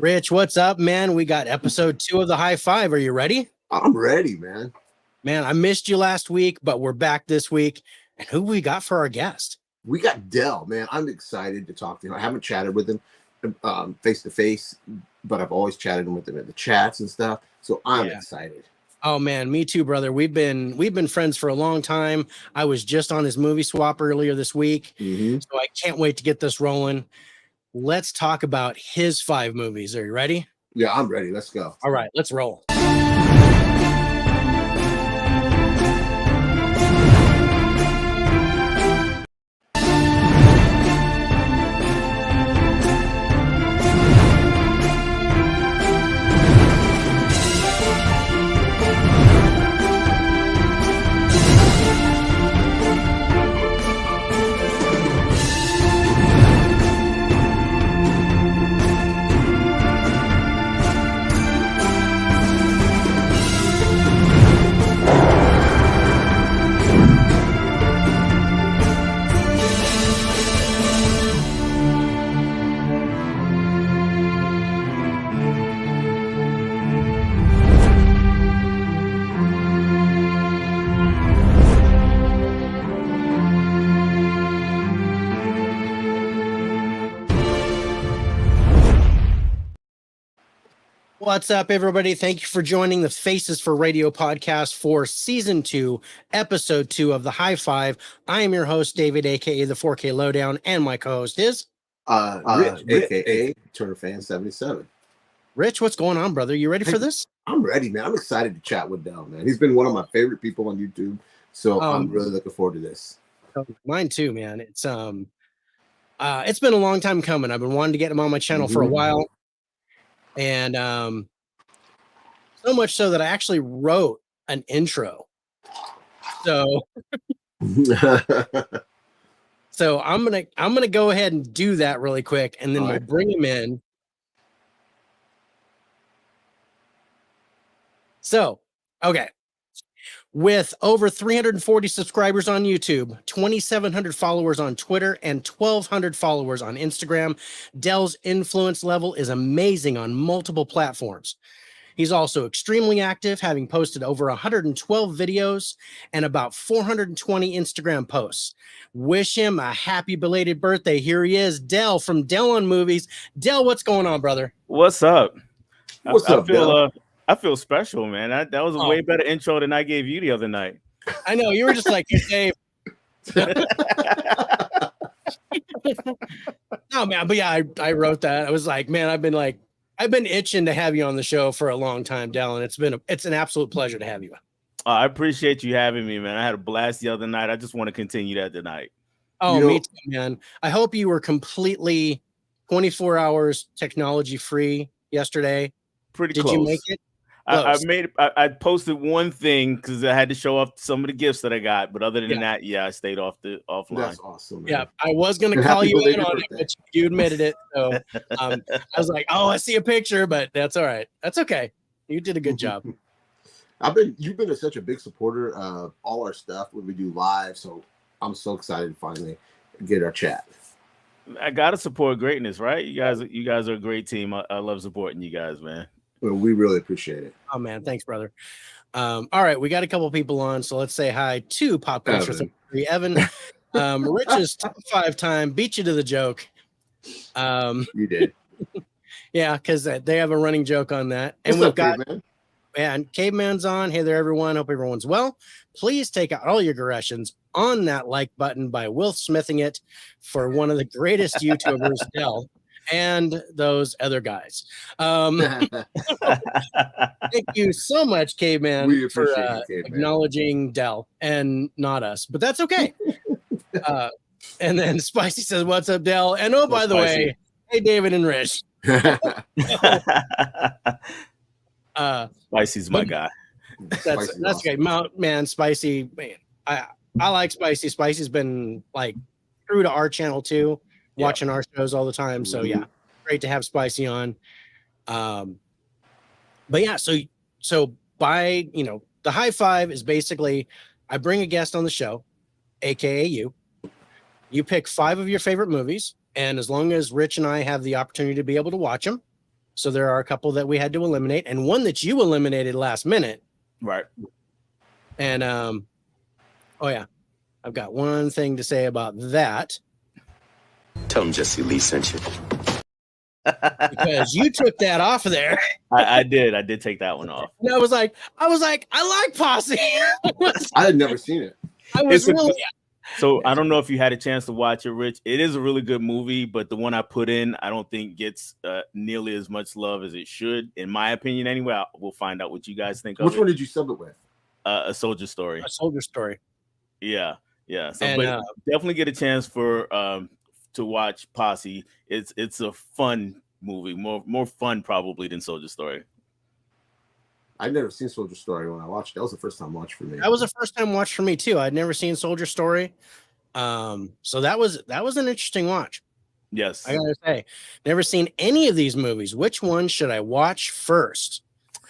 Rich, what's up, man? We got episode 2 of the Hi-5. Are you ready? I'm ready, man. Man, I missed you last week, but we're back this week. And who we got for our guest? We got Dell, man. I'm excited to talk to him. I haven't chatted with him face to face, but I've always chatted with him in the chats and stuff. So I'm excited. Oh man, me too, brother. We've been friends for a long time. I was just on his movie swap earlier this week, so I can't wait to get this rolling. Let's talk about his 5 movies. Are you ready? Yeah, I'm ready. Let's go. All right, let's roll. What's up, everybody? Thank you for joining the Faces for Radio podcast for season 2, episode 2 of the Hi-5. I am your host, David, aka the 4K Lowdown, and my co-host is Rich, aka Turner Fan 77. Rich, what's going on, brother? You ready for this? I'm ready, man. I'm excited to chat with Dell, man. He's been one of my favorite people on YouTube, so I'm really looking forward to this. Mine too, man. It's been a long time coming. I've been wanting to get him on my channel for a while. And so much so that I actually wrote an intro. So so I'm gonna go ahead and do that really quick, and then we'll bring him in. So, okay. With over 340 subscribers on YouTube, 2,700 followers on Twitter, and 1,200 followers on Instagram, Dell's influence level is amazing on multiple platforms. He's also extremely active, having posted over 112 videos and about 420 Instagram posts. Wish him a happy belated birthday. Here he is, Dell from Dell on Movies. Dell, what's going on, brother? What's up? What's up, Dell? I feel special, man. That was a way better intro than I gave you the other night. I know. You were just like, hey, Dave. No, man. But yeah, I wrote that. I was like, man, I've been itching to have you on the show for a long time, Dell, and it's an absolute pleasure to have you. I appreciate you having me, man. I had a blast the other night. I just want to continue that tonight. Oh, me too, man. I hope you were completely 24 hours technology free yesterday. Pretty close. Did you make it? I posted one thing because I had to show off some of the gifts that I got, but other than that, I stayed offline. That's awesome, man. Yeah, I was gonna call you in on it, but you admitted it. So I was like, "Oh, I see a picture," but that's all right. That's okay. You did a good job. You've been such a big supporter of all our stuff when we do live, so I'm so excited to finally get our chat. I gotta support greatness, right? You guys are a great team. I love supporting you guys, man. Well, we really appreciate it. Oh man, thanks, brother. All right, we got a couple people on, so let's say hi to Pop Culture 33. Evan, Rich's top 5 time beat you to the joke. You did. Yeah, because they have a running joke on that. And we've got Caveman's on. Hey there, everyone. Hope everyone's well. Please take out all your aggressions on that like button by Will Smithing it for one of the greatest YouTubers, Dell, and those other guys. Thank you so much, Caveman, for acknowledging Dell and not us, but that's okay. And then Spicy says, "What's up, Dell?" And by the way, hey, David and Rich. Spicy's my guy. That's great. Man, Spicy, man. I like Spicy. Spicy's been like true to our channel too, watching our shows all the time. So yeah, great to have Spicy on. But yeah, so by the Hi-5 is basically I bring a guest on the show, aka you. You pick 5 of your favorite movies, and as long as Rich and I have the opportunity to be able to watch them, So there are a couple that we had to eliminate, and one that you eliminated last minute. Right. And oh yeah, I've got one thing to say about that. Tell him Jesse Lee sent you. Because you took that off of there. I did take that one off. And I was like, I like Posse. I had never seen it. So I don't know if you had a chance to watch it, Rich. It is a really good movie, but the one I put in, I don't think gets nearly as much love as it should, in my opinion. Anyway, we'll find out what you guys think of it. Which one did you sub it with? A Soldier Story. A Soldier Story. Yeah. So, and, but definitely get a chance for to watch Posse. It's a fun movie, more fun probably than Soldier Story. I'd never seen Soldier Story when I watched it. That was the first time watch for me. That was the first time watch for me too. I'd never seen Soldier Story. So that was an interesting watch. Yes. I gotta say, never seen any of these movies. Which one should I watch first?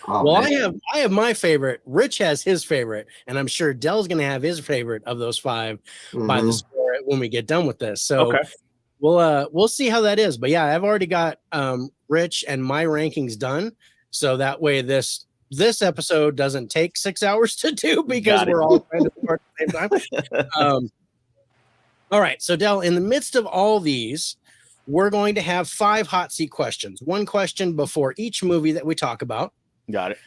Oh, well, man. I have my favorite. Rich has his favorite, and I'm sure Dell's gonna have his favorite of those 5 by the score when we get done with this. So okay. We'll see how that is. But yeah, I've already got Rich and my rankings done. So that way this episode doesn't take 6 hours to do because we're all trying to start at the same time. All right. So Dell, in the midst of all these, we're going to have 5 hot seat questions. One question before each movie that we talk about. Got it.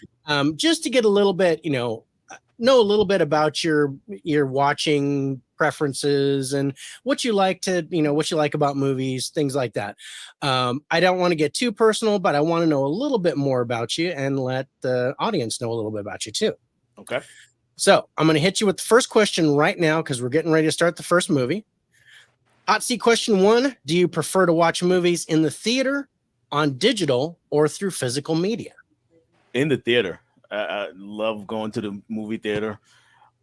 Just to get a little bit, know a little bit about your watching preferences and what you like about movies, things like that. I don't want to get too personal, but I want to know a little bit more about you and let the audience know a little bit about you too. Okay. So I'm going to hit you with the first question right now because we're getting ready to start the first movie. Hot seat question 1: do you prefer to watch movies in the theater, on digital, or through physical media? In the theater. I love going to the movie theater.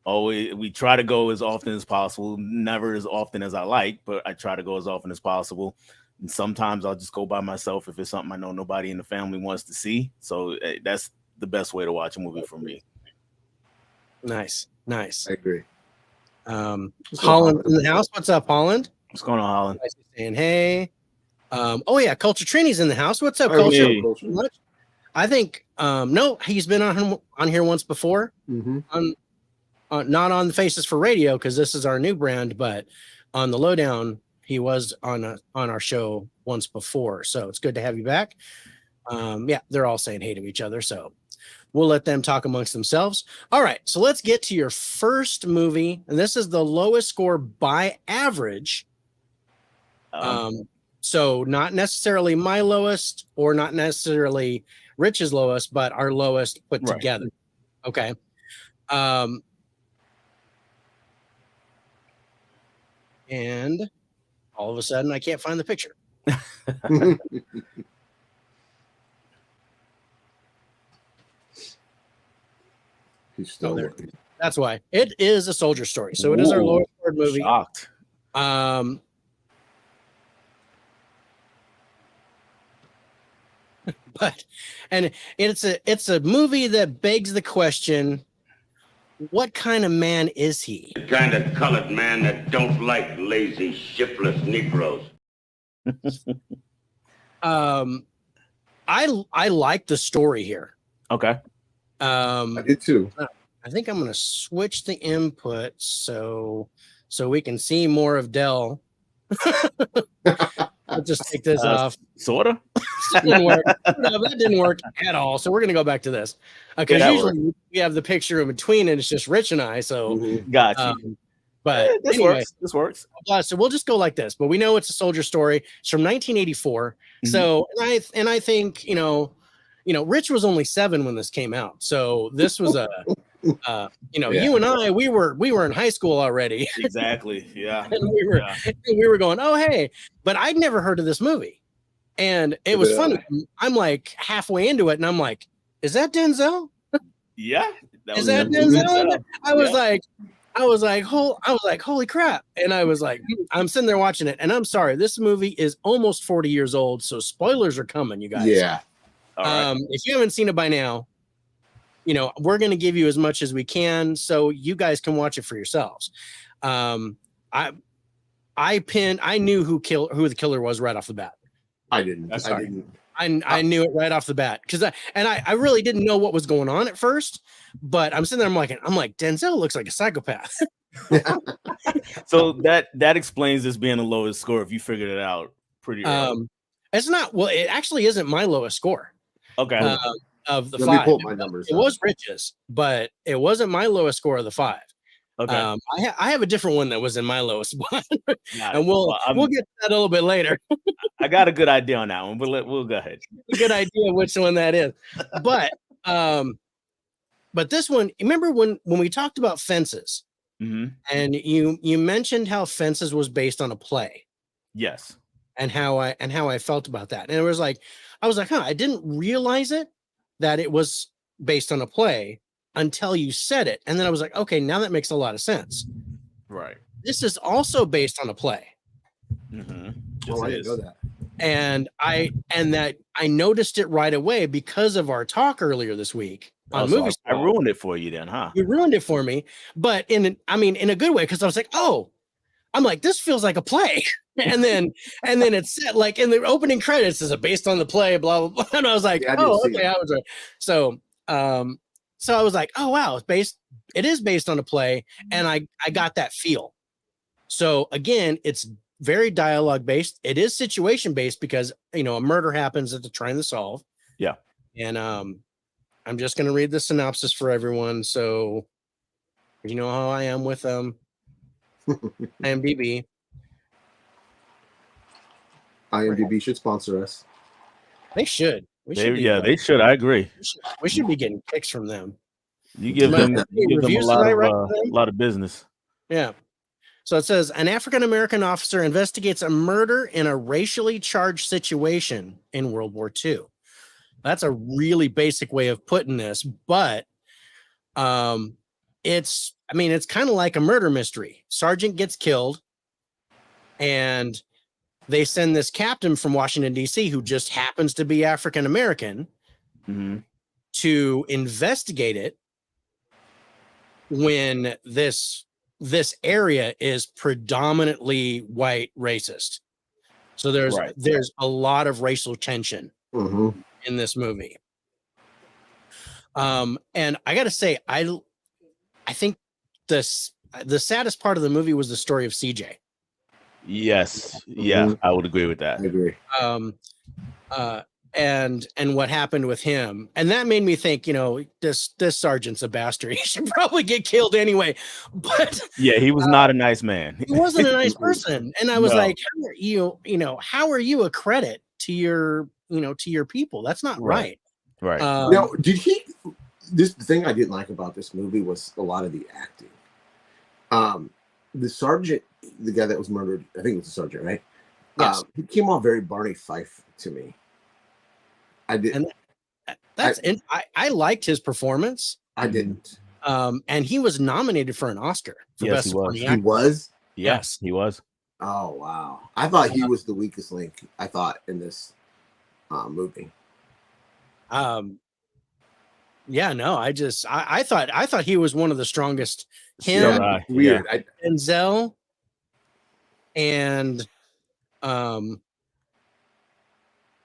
Always, we try to go as often as possible. Never as often as I like, but I try to go as often as possible. And sometimes I'll just go by myself if it's something I know nobody in the family wants to see. So that's the best way to watch a movie for me. Nice. I agree. Holland in the house. What's up, Holland? What's going on, Holland? Nice saying hey. Oh yeah, Culture Trini's in the house. What's up, Culture? Hey. I think no, he's been on here once before. Not on the Faces for Radio because this is our new brand, but on the Lowdown, he was on our show once before. So it's good to have you back. Yeah, they're all saying hey to each other, so we'll let them talk amongst themselves. All right, so let's get to your first movie, and this is the lowest score by average. So not necessarily my lowest or not necessarily Rich's lowest, but our lowest put together. Okay. And all of a sudden I can't find the picture. He's still working. That's why it is a Soldier Story. So it is our lowest scored movie. Shocked. But it's a movie that begs the question, what kind of man is he? The kind of colored man that don't like lazy, shiftless Negroes. I like the story here. Okay. I did too. I think I'm gonna switch the input so we can see more of Dell. I'll just take this off. Sorta. That didn't work. No, that didn't work at all. So we're gonna go back to this because usually we have the picture in between and it's just Rich and I. So Gotcha. But this anyway, works. This works. So we'll just go like this. But we know it's a Soldier Story. It's from 1984. So and I think Rich was only 7 when this came out. So this was a you and I we were in high school already. Exactly. Yeah. And we were going, oh hey, but I'd never heard of this movie. And it was funny. I'm like halfway into it, and I'm like, "Is that Denzel? Yeah, is that Denzel?" I was like, "Holy crap!" And I was like, "I'm sitting there watching it." And I'm sorry, this movie is almost 40 years old, so spoilers are coming, you guys. Yeah. If you haven't seen it by now, we're going to give you as much as we can, so you guys can watch it for yourselves. I knew who the killer was right off the bat. I didn't. I knew it right off the bat because I really didn't know what was going on at first, but I'm sitting there, I'm like Denzel looks like a psychopath. So that explains this being the lowest score if you figured it out pretty early. It's not, well, it actually isn't my lowest score. Okay. Of the Let 5. me pull my numbers It up. was Rich's, but it wasn't my lowest score of the 5. Okay. I have a different one that was in my lowest one, Got and it. we'll get to that a little bit later. I got a good idea on that one, but we'll go ahead. A good idea which one that is, but this one, remember when we talked about Fences, and you mentioned how Fences was based on a play. Yes. And how I felt about that, and it was like I was like, I didn't realize that it was based on a play until you said it, and then I was like, okay, now that makes a lot of sense. Right. This is also based on a play. Oh, I didn't know that. And I noticed it right away because of our talk earlier this week on movies. I ruined it for you then, huh? You ruined it for me, but in a good way, because I was like, I'm like, this feels like a play. And then it's set like in the opening credits is based on the play, blah blah blah. And I was like, okay, I was right. So I was like, oh wow, it is based on a play, and I got that feel. So again, it's very dialogue based. It is situation based because a murder happens that they're trying to solve. Yeah. And I'm just gonna read the synopsis for everyone. So you know how I am with IMDb. IMDb should sponsor us. They should. They should. I agree. We should be getting kicks from them. You give them a lot of business. Yeah. So it says an African-American officer investigates a murder in a racially charged situation in World War II. That's a really basic way of putting this, but it's kind of like a murder mystery. Sergeant gets killed, and they send this captain from Washington, D.C., who just happens to be African-American, to investigate it when this area is predominantly white racist. So there's a lot of racial tension in this movie. And I got to say, I think the saddest part of the movie was the story of CJ. Yes. Yeah, I would agree with that. I agree. And what happened with him, and that made me think, this sergeant's a bastard. He should probably get killed anyway. But yeah, he was not a nice man. He wasn't a nice person, and I was like, how are you a credit to your people? That's not right. Right. Now, the thing I didn't like about this movie was a lot of the acting. The sergeant, the guy that was murdered, I think it was the sergeant, right? Yes. He came off very Barney Fife to me. I did. And I liked his performance. I didn't. And he was nominated for an Oscar for best supporting actor. He was? Yes, he was. Oh, wow. I thought he was the weakest link, in this movie. Yeah, no, I thought he was one of the strongest. Him, weird. Denzel, and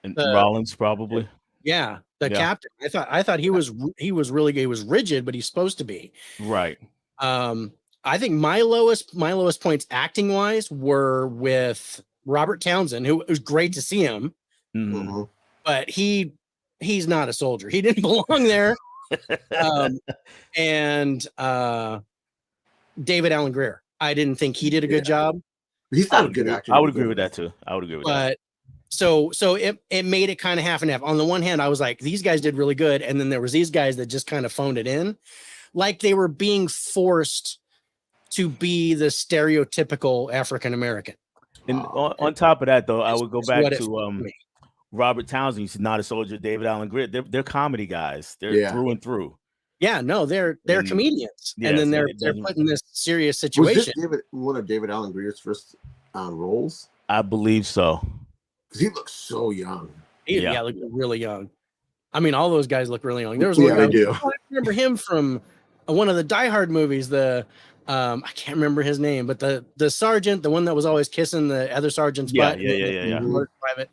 Rollins probably. Yeah, captain. I thought he was really good. He was rigid, but he's supposed to be. Right. I think my lowest points acting wise were with Robert Townsend, who it was great to see him. But he's not a soldier. He didn't belong there. And David Alan Grier, I didn't think he did a good job. He's not a good actor. I would agree with that too. I would agree with that. So it made it kind of half and half. On the one hand, I was like, these guys did really good, and then there was these guys that just kind of phoned it in, like they were being forced to be the stereotypical African American. And on top of that, though, I would go back to Robert Townsend. He's not a soldier. David Alan Grier. They're comedy guys. They're through and through. Yeah, no, they're comedians, and then they're put in this serious situation. Was this one of David Alan Grier's first roles? I believe so. Because he looks so young. He looked really young. I mean, all those guys look really young. There was one guy, I remember him from one of the Die Hard movies. I can't remember his name, but the sergeant, the one that was always kissing the other sergeant's butt. Yeah. Private.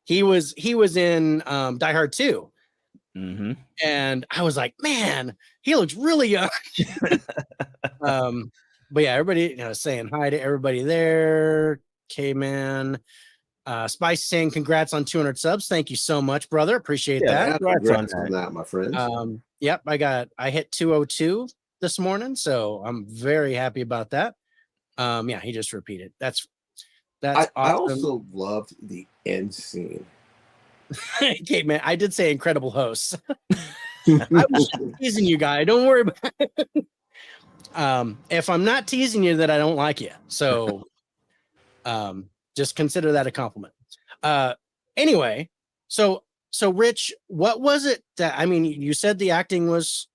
He was in Die Hard 2. Mm-hmm. And I was like, man, he looks really young. But yeah, everybody saying hi to everybody there. K-Man. Spice saying congrats on 200 subs. Thank you so much, brother. Appreciate that. Congrats on that, my friends. Yep, I hit 202 this morning, so I'm very happy about that. Yeah, he just repeated. That's awesome. I also loved the end scene. Okay, man, I did say incredible hosts. I was just teasing you, guy. Don't worry about it. If I'm not teasing you, that I don't like you. So just consider that a compliment. Anyway, so Rich, what was it that, I mean, you said the acting was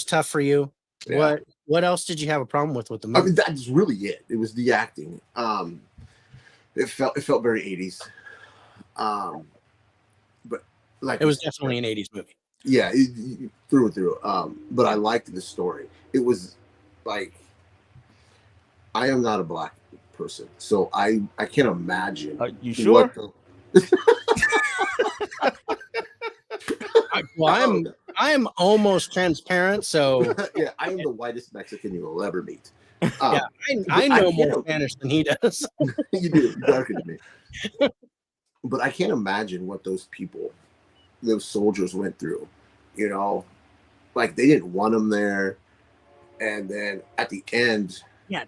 tough for you. Yeah. What else did you have a problem with the movie? I mean, that's really it. It was the acting. It felt very 80s. But like it was definitely an 80s movie. Yeah, through and through. But I liked the story. It was like, I am not a black person, so I can't imagine. You sure? Well, I'm almost transparent, so yeah, I am the whitest Mexican you will ever meet. Yeah, I know more Spanish than he does. You do. You're darker than me. But I can't imagine what those soldiers went through. Like they didn't want them there, and then at the end,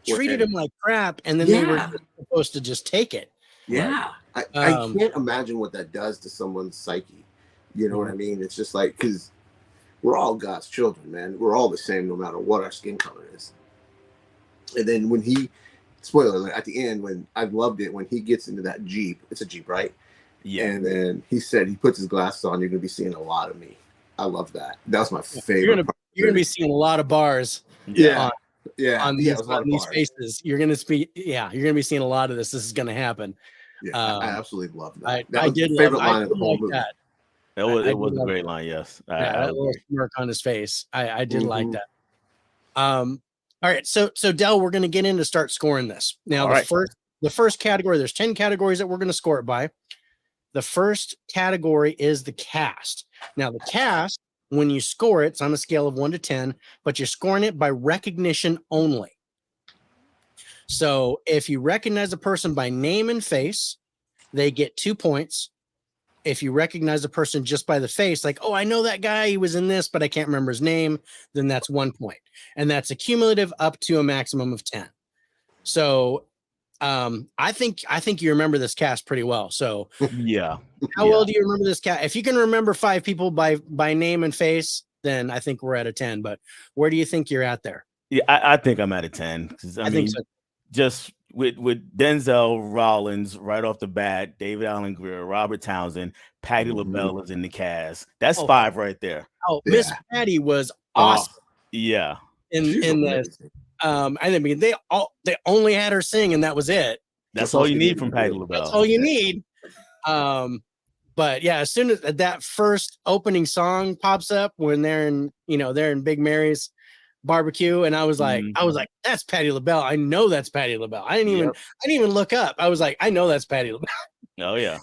treated him like crap, and then they were supposed to just take it. Yeah, I can't imagine what that does to someone's psyche. You know what I mean? It's just like, because we're all God's children, man. We're all the same, no matter what our skin color is. And then when spoiler alert, at the end, when I loved it, when he gets into that Jeep, it's a Jeep, right? Yeah. And then he said, he puts his glasses on, you're going to be seeing a lot of me. I love that. That was my favorite. You're going to be seeing a lot of bars. Yeah. On these faces. You're going to be seeing a lot of this. This is going to happen. Yeah, I absolutely love that. I did favorite line of the whole movie. That. It was a great line, yes. That little smirk on his face. I did like that. All right, so Dell, we're going to get in to start scoring this. Now, the first category, there's 10 categories that we're going to score it by. The first category is the cast. Now, the cast, when you score it, it's on a scale of 1 to 10, but you're scoring it by recognition only. So if you recognize a person by name and face, they get 2 points. If you recognize a person just by the face, like, oh, I know that guy, he was in this, but I can't remember his name, then that's 1 point. And that's accumulative up to a maximum of 10. So I think you remember this cast pretty well. So yeah. How well do you remember this cast? If you can remember 5 people by name and face, then I think we're at a 10. But where do you think you're at there? Yeah, I think I'm at a 10. Because I mean, think so. Just with Denzel Rollins right off the bat, David Allen Greer, Robert Townsend, Patti LaBelle is in the cast. That's 5 right there. Oh, yeah. Miss Patti was awesome. Yeah. In this. I mean, they only had her sing, and that was it. That's all you need from Patti LaBelle. That's all you need. But yeah, as soon as that first opening song pops up, when they're in Big Mary's barbecue, and I was like, that's Patti LaBelle. I know that's Patti LaBelle. I didn't even look up. I was like, I know that's Patti LaBelle. Oh yeah.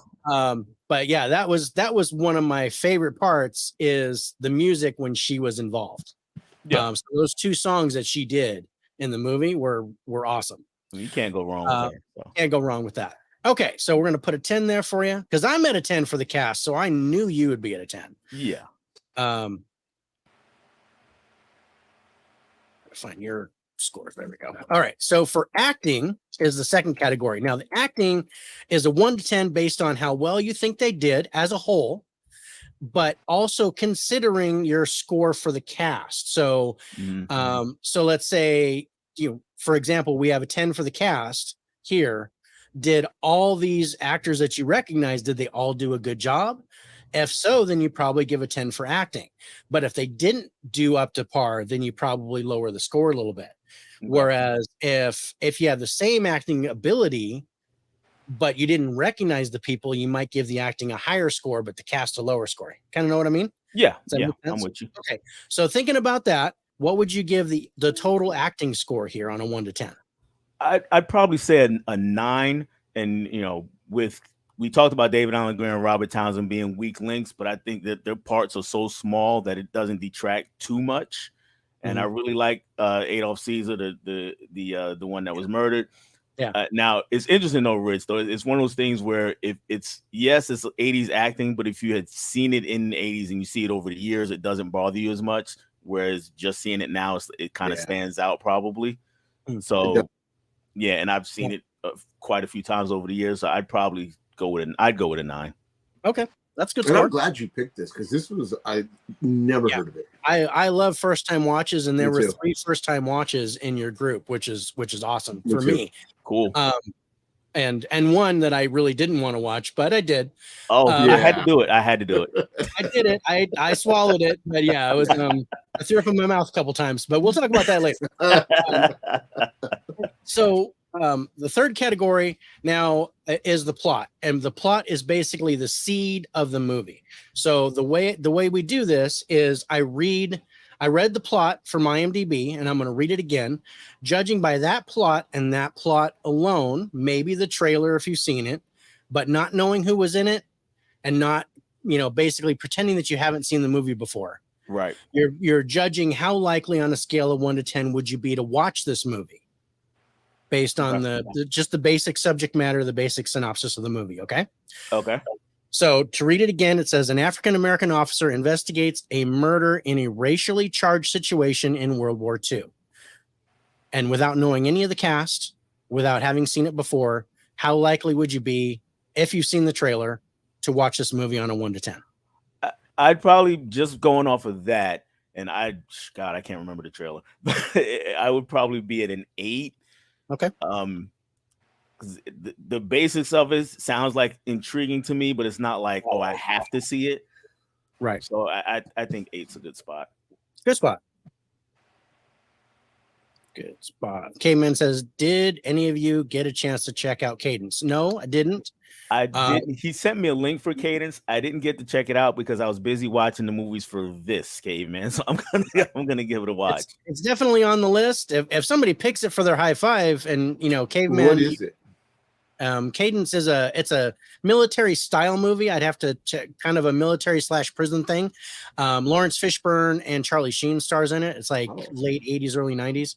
But yeah, that was one of my favorite parts, is the music when she was involved. Yeah. So those 2 songs that she did in the movie were awesome. You can't go wrong with that. So. Can't go wrong with that. Okay, so we're gonna put a 10 there for you, because I'm at a 10 for the cast, so I knew you would be at a 10. Yeah. Find your scores. There we go. All right. So for acting is the second category. Now, the acting is a 1 to 10 based on how well you think they did as a whole, but also considering your score for the cast. So, so let's say, for example, we have a 10 for the cast here. Did all these actors that you recognize, did they all do a good job? If so, then you probably give a 10 for acting. But if they didn't do up to par, then you probably lower the score a little bit. Whereas if you have the same acting ability, but you didn't recognize the people, you might give the acting a higher score, but the cast a lower score. Kind of know what I mean? Yeah. Yeah, I'm with you. Okay. So thinking about that, what would you give the total acting score here on a 1 to 10? I'd probably say a 9, and with we talked about David Allen Greer and Robert Townsend being weak links, but I think that their parts are so small that it doesn't detract too much. And I really like Adolf Caesar, the one that was murdered. Yeah. Now it's interesting though, Rich. Though it's one of those things where if it's 80s acting, but if you had seen it in the 80s and you see it over the years, it doesn't bother you as much. Whereas just seeing it now, it kind of stands out probably. So yeah, and I've seen it quite a few times over the years. So I'd probably go with a 9. Okay. That's good. And I'm glad you picked this because I never heard of it. I love first time watches, and there were 3 first time watches in your group, which is awesome for me. Cool. And one that I really didn't want to watch, but I did. I had to do it. I did it. I swallowed it, but yeah, it was I threw up in my mouth a couple times, but we'll talk about that later. So the third category now is the plot, and the plot is basically the seed of the movie. So the way we do this is I read the plot from IMDb, and I'm going to read it again, judging by that plot and that plot alone, maybe the trailer if you've seen it, but not knowing who was in it, and not basically pretending that you haven't seen the movie before. Right. You're judging how likely on a scale of 1 to 10 would you be to watch this movie, based on just the basic subject matter, the basic synopsis of the movie. Okay. So to read it again, it says an African-American officer investigates a murder in a racially charged situation in World War II. And without knowing any of the cast, without having seen it before, how likely would you be, if you've seen the trailer, to watch this movie on a 1 to 10? I'd probably, just going off of that, and I can't remember the trailer, but I would probably be at an 8. Okay. The basics of it sounds like intriguing to me, but it's not like, oh, I have to see it. Right. So I think 8's a good spot. Good spot. Good spot. K-Man says, did any of you get a chance to check out Cadence? No, I didn't. I didn't. He sent me a link for Cadence. I didn't get to check it out because I was busy watching the movies for this, Caveman. So I'm gonna give it a watch. It's definitely on the list. If somebody picks it for their Hi-5, and Caveman, what is it? Cadence is a military style movie. I'd have to check, kind of a military / prison thing. Lawrence Fishburne and Charlie Sheen stars in it. It's like late 80s, early 90s.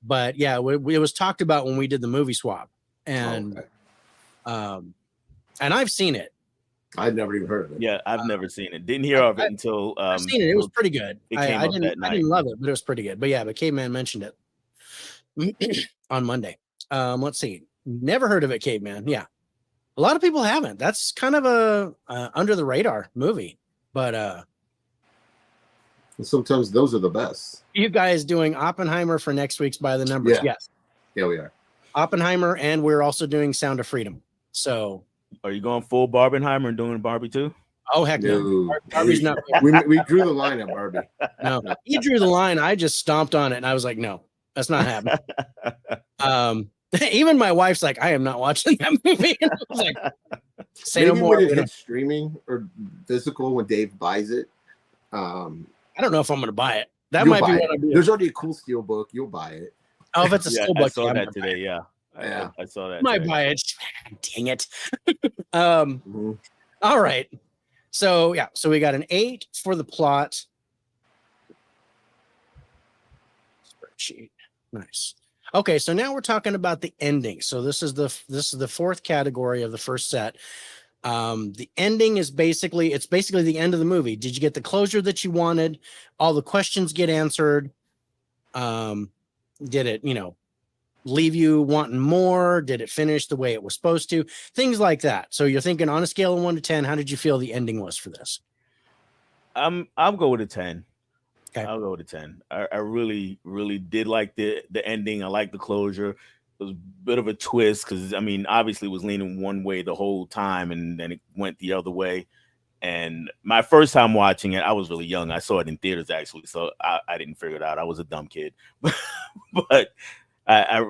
But yeah, it was talked about when we did the movie swap, and I've seen it. I'd never even heard of it. Yeah, I've never seen it. Didn't hear of it until I've seen it. It was pretty good. I didn't love it, but it was pretty good. But Caveman mentioned it on Monday. Let's see. Never heard of it, Caveman. Yeah, a lot of people haven't. That's kind of a under the radar movie, but and sometimes those are the best. You guys doing Oppenheimer for next week's By the Numbers? Yes. Yeah, we are. Oppenheimer, and we're also doing Sound of Freedom. So, are you going full Barbenheimer and doing Barbie too? Oh heck no! Barbie's not. we drew the line at Barbie. No, he drew the line. I just stomped on it, and I was like, no, that's not happening. Even my wife's like, I am not watching that movie. And I was like, say maybe no more. When it hits streaming or physical, when Dave buys it, I don't know if I'm going to buy it. That might be what I'm doing. There's already a cool steel book. You'll buy it. Oh, if it's a steel book, I saw that today. Yeah, I saw that. Might buy it. Dang it. All right. So so we got an 8 for the plot. Spreadsheet. Nice. Okay, so now we're talking about the ending. So this is the fourth category of the first set. The ending is basically the end of the movie. Did you get the closure that you wanted? All the questions get answered. Did it, leave you wanting more? Did it finish the way it was supposed to? Things like that. So you're thinking on a scale of 1 to 10, how did you feel the ending was for this? I'll go with a 10. Okay. I'll go with a 10. I really, really did like the ending. I like the closure. It was a bit of a twist because, obviously it was leaning one way the whole time, and then it went the other way. And my first time watching it, I was really young. I saw it in theaters, actually, so I didn't figure it out. I was a dumb kid. But I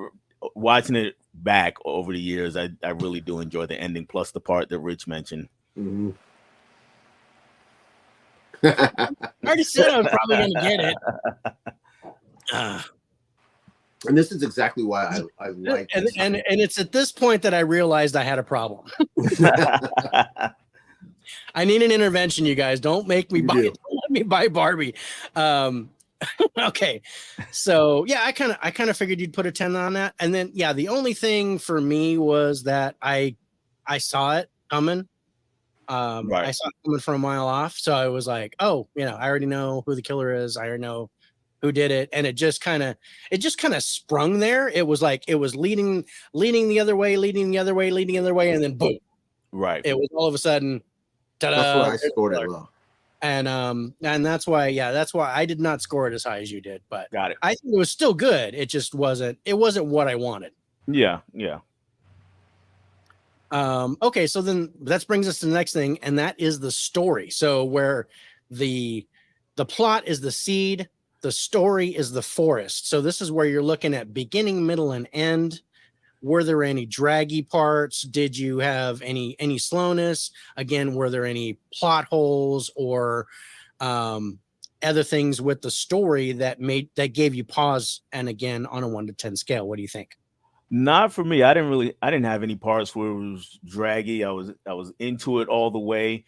watching it back over the years, I really do enjoy the ending, plus the part that Rich mentioned. Mm-hmm. I already said I was probably going to get it. And this is exactly why I like and it's at this point that I realized I had a problem. I need an intervention, you guys. Don't make me don't let me buy Barbie. Okay. So yeah, I kind of figured you'd put a 10 on that. And then yeah, the only thing for me was that I saw it coming. I saw it coming from a mile off. So I was like, oh, I already know who the killer is. I already know who did it. And it just kind of sprung there. It was like it was leading the other way, leading the other way, leading the other way, and then boom. Right. It was all of a sudden. Ta-da, that's why I scored it low. And that's why I did not score it as high as you did, but got it. I think it was still good. It just wasn't what I wanted. Yeah. Okay, so then that brings us to the next thing, and that is the story. So where the plot is the seed, the story is the forest. So this is where you're looking at beginning, middle, and end. Were there any draggy parts? Did you have any slowness? Again, were there any plot holes or other things with the story that gave you pause? And again, on a 1 to 10 scale, what do you think? Not for me. I didn't have any parts where it was draggy. I was into it all the way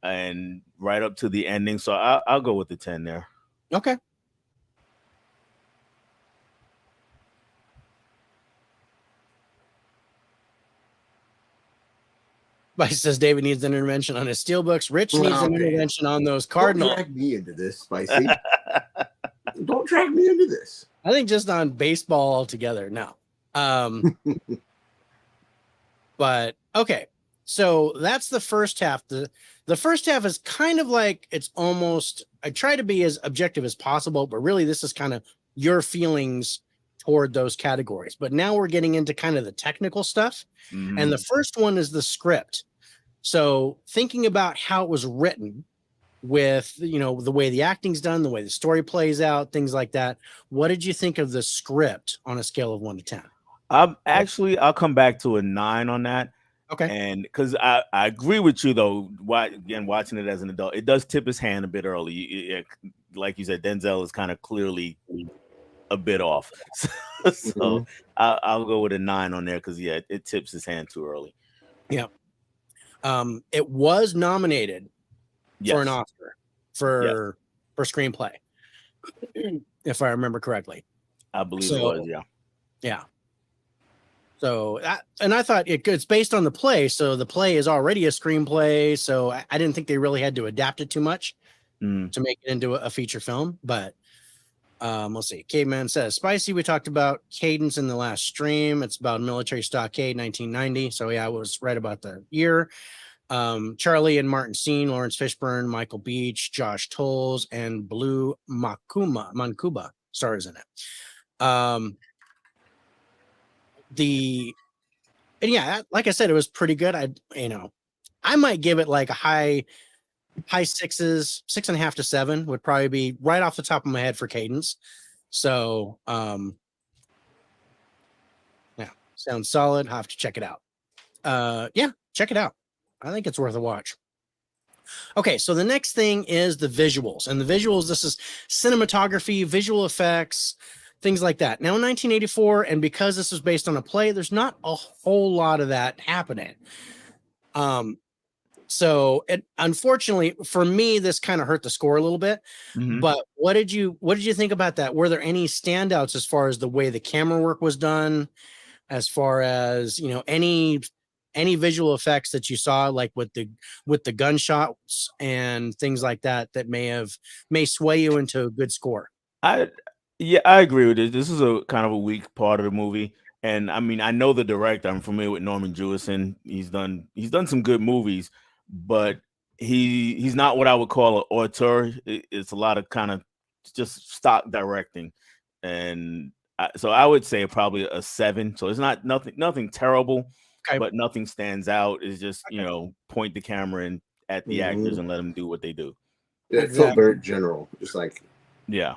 and right up to the ending. So I'll go with the 10 there. Okay. But he says David needs an intervention on his steelbooks. Rich needs an intervention on those Cardinals. Don't drag me into this, Spicy. Don't drag me into this. I think just on baseball altogether. No. But okay. So that's the first half. The first half is kind of like it's almost, I try to be as objective as possible, but really this is kind of your feelings toward those categories. But now we're getting into kind of the technical stuff. Mm-hmm. And the first one is the script. So thinking about how it was written with, the way the acting's done, the way the story plays out, things like that. What did you think of the script on a scale of 1 to 10? I'll come back to a 9 on that. Okay. And because I agree with you, though, again, watching it as an adult, it does tip his hand a bit early. Like you said, Denzel is kind of clearly a bit off. So I'll go with a 9 on there because, yeah, it tips his hand too early. Yeah. It was nominated for an Oscar for screenplay, if I remember correctly. I believe it was, yeah. Yeah. So, and I thought it's based on the play. So the play is already a screenplay. So I didn't think they really had to adapt it too much to make it into a feature film. But let's see. Caveman says, Spicy, we talked about Cadence in the last stream. It's about Military Stockade, 1990. So yeah, I was right about the year. Charlie and Martin Steen, Lawrence Fishburne, Michael Beach, Josh Tolles, and Blue Mancuba stars in it. Like I said, it was pretty good. I might give it like a high 6s, 6.5 to 7 would probably be right off the top of my head for Cadence. So, yeah, sounds solid. I'll have to check it out. Check it out. I think it's worth a watch. Okay, so the next thing is the visuals. And the visuals, this is cinematography, visual effects, things like that. Now in 1984, and because this is based on a play, there's not a whole lot of that happening. So unfortunately for me, this kind of hurt the score a little bit. Mm-hmm. But what did you think about that? Were there any standouts as far as the way the camera work was done, as far as any visual effects that you saw, like with the gunshots and things like that may sway you into a good score? I agree with it. This is a kind of a weak part of the movie. And I mean, I know the director. I'm familiar with Norman Jewison. He's done some good movies, but he's not what I would call an auteur. It's a lot of kind of just stock directing. And so I would say probably a 7. So it's not nothing terrible, but nothing stands out. It's just, point the camera at the actors and let them do what they do. Yeah, it felt very general, just like. Yeah.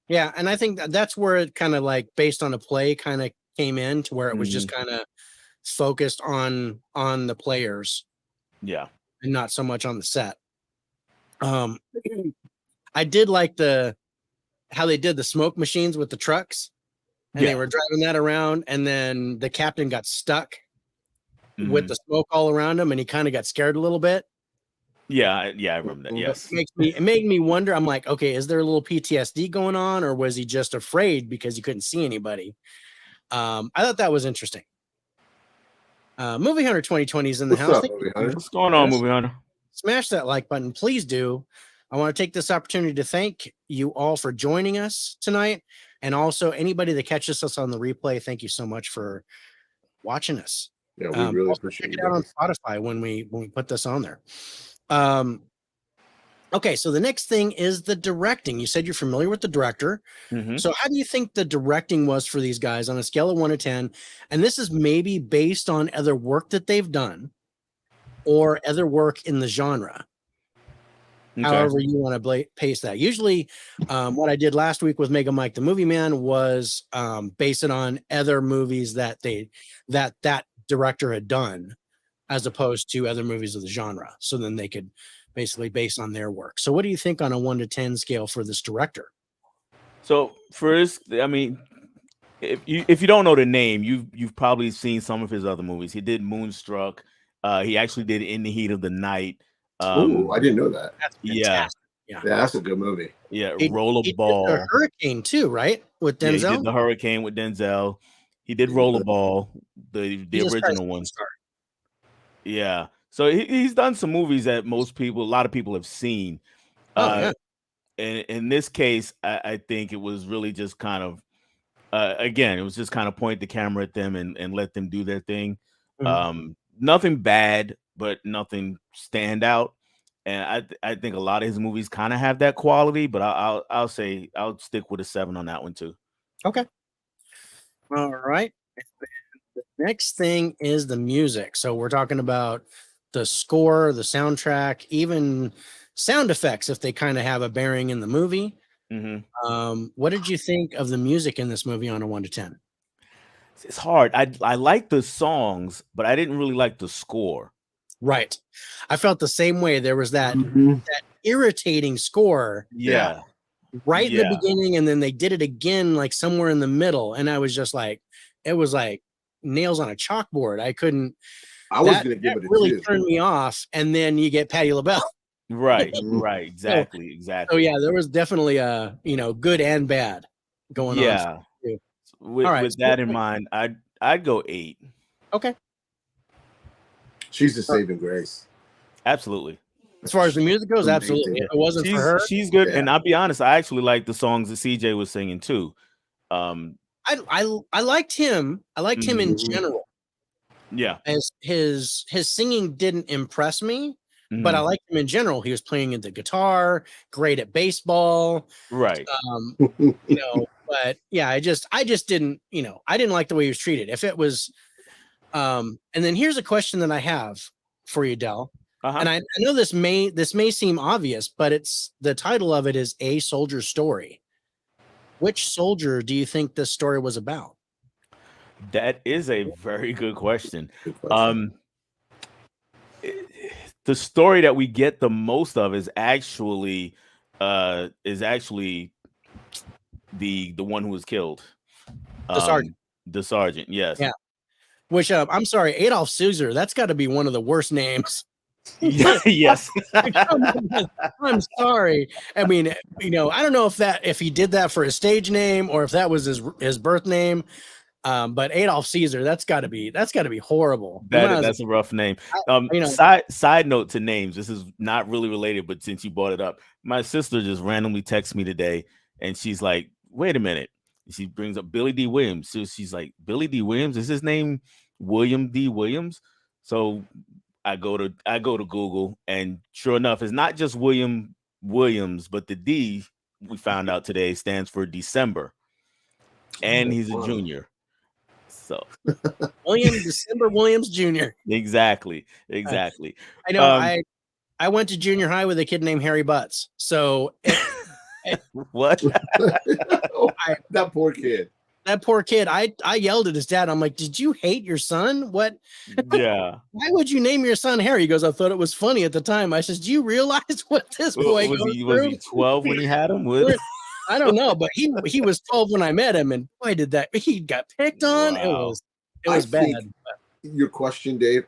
Yeah, and I think that's where it kind of like based on a play kind of came in to where it was just kind of focused on the players. Yeah. And not so much on the set. I did like how they did the smoke machines with the trucks and they were driving that around, and then the captain got stuck with the smoke all around him, and he kind of got scared a little bit. Yeah, I remember that. Yes, it made me wonder. I'm like, okay, is there a little PTSD going on, or was he just afraid because he couldn't see anybody? I thought that was interesting. Movie Hunter 2020 is in the house. What's going on, Movie Hunter? Smash that like button, please do. I want to take this opportunity to thank you all for joining us tonight, and also anybody that catches us on the replay. Thank you so much for watching us. Yeah, we really appreciate it. Check it out on Spotify when we put this on there. Okay, so the next thing is the directing. You said you're familiar with the director. So how do you think the directing was for these guys on a scale of 1 to 10? And this is maybe based on other work that they've done or other work in the genre. Okay. However you want to pace that. Usually what I did last week with Mega Mike the Movie Man was base it on other movies that that director had done as opposed to other movies of the genre. So then they could basically base on their work. So what do you think on a 1 to 10 scale for this director? So first, I mean, if you don't know the name, you've probably seen some of his other movies. He did Moonstruck. He actually did In the Heat of the Night. Oh, I didn't know that. Yeah, that's a good movie. Yeah, Rollerball. Did the Hurricane too, right? With Denzel. Yeah, he did the Hurricane with Denzel. He did Rollerball, the original one. Yeah, so he's done some movies that a lot of people have seen. And in this case, I think it was really just kind of, again, it was just kind of point the camera at them and let them do their thing. Nothing bad, but nothing stand out. And I think a lot of his movies kind of have that quality, but I'll say I'll stick with a 7 on that one too. Okay. All right. The next thing is the music. So we're talking about the score, the soundtrack, even sound effects, if they kind of have a bearing in the movie. What did you think of the music in this movie on a 1 to 10? It's hard. I like the songs, but I didn't really like the score. Right. I felt the same way. There was that irritating score. Yeah. Right in the beginning, and then they did it again like somewhere in the middle. And I was just like, it was like nails on a chalkboard. I was gonna give it a really 2. Turned me off. And then you get Patti LaBelle. Right, exactly. So yeah, there was definitely a good and bad going on. Yeah. With that in mind, I'd go 8. Okay. She's a saving grace. Absolutely. As far as the music goes, absolutely. If it wasn't for her, she's good. Yeah. And I'll be honest, I actually like the songs that CJ was singing too. I liked him. I liked him in general. Yeah. As his singing didn't impress me, but I liked him in general. He was playing the guitar, great at baseball. Right. But yeah, I just didn't, I didn't like the way he was treated. If it was, and then here's a question that I have for you, Dell. And I know this may seem obvious, but it's the title of it is A Soldier's Story. Which soldier do you think this story was about? That is a very good question. The story that we get the most of is actually the one who was killed. The sergeant. The sergeant, yes. Yeah. Which I'm sorry, Adolf Caesar, that's got to be one of the worst names. Yes. I'm sorry. I mean, I don't know if he did that for his stage name or if that was his birth name. But Adolf Caesar, that's got to be horrible. That's a rough name. Side note to names. This is not really related, but since you brought it up, my sister just randomly texted me today, and she's like, "Wait a minute." She brings up Billy D. Williams. So she's like, "Billy D. Williams? Is his name William D. Williams?" So I go to Google, and sure enough, it's not just William Williams, but the D we found out today stands for December, and he's a junior. So William December Williams Jr. Exactly. I know. I went to junior high with a kid named Harry Butts. So what? That poor kid. That poor kid. I yelled at his dad. I'm like, "Did you hate your son? What? Yeah. Why would you name your son Harry?" He goes, "I thought it was funny at the time." I says, "Do you realize what this boy was he 12 when he had him? I don't know, but he was 12 when I met him, and boy, did that he got picked on. Wow. It was bad. Your question, Dave,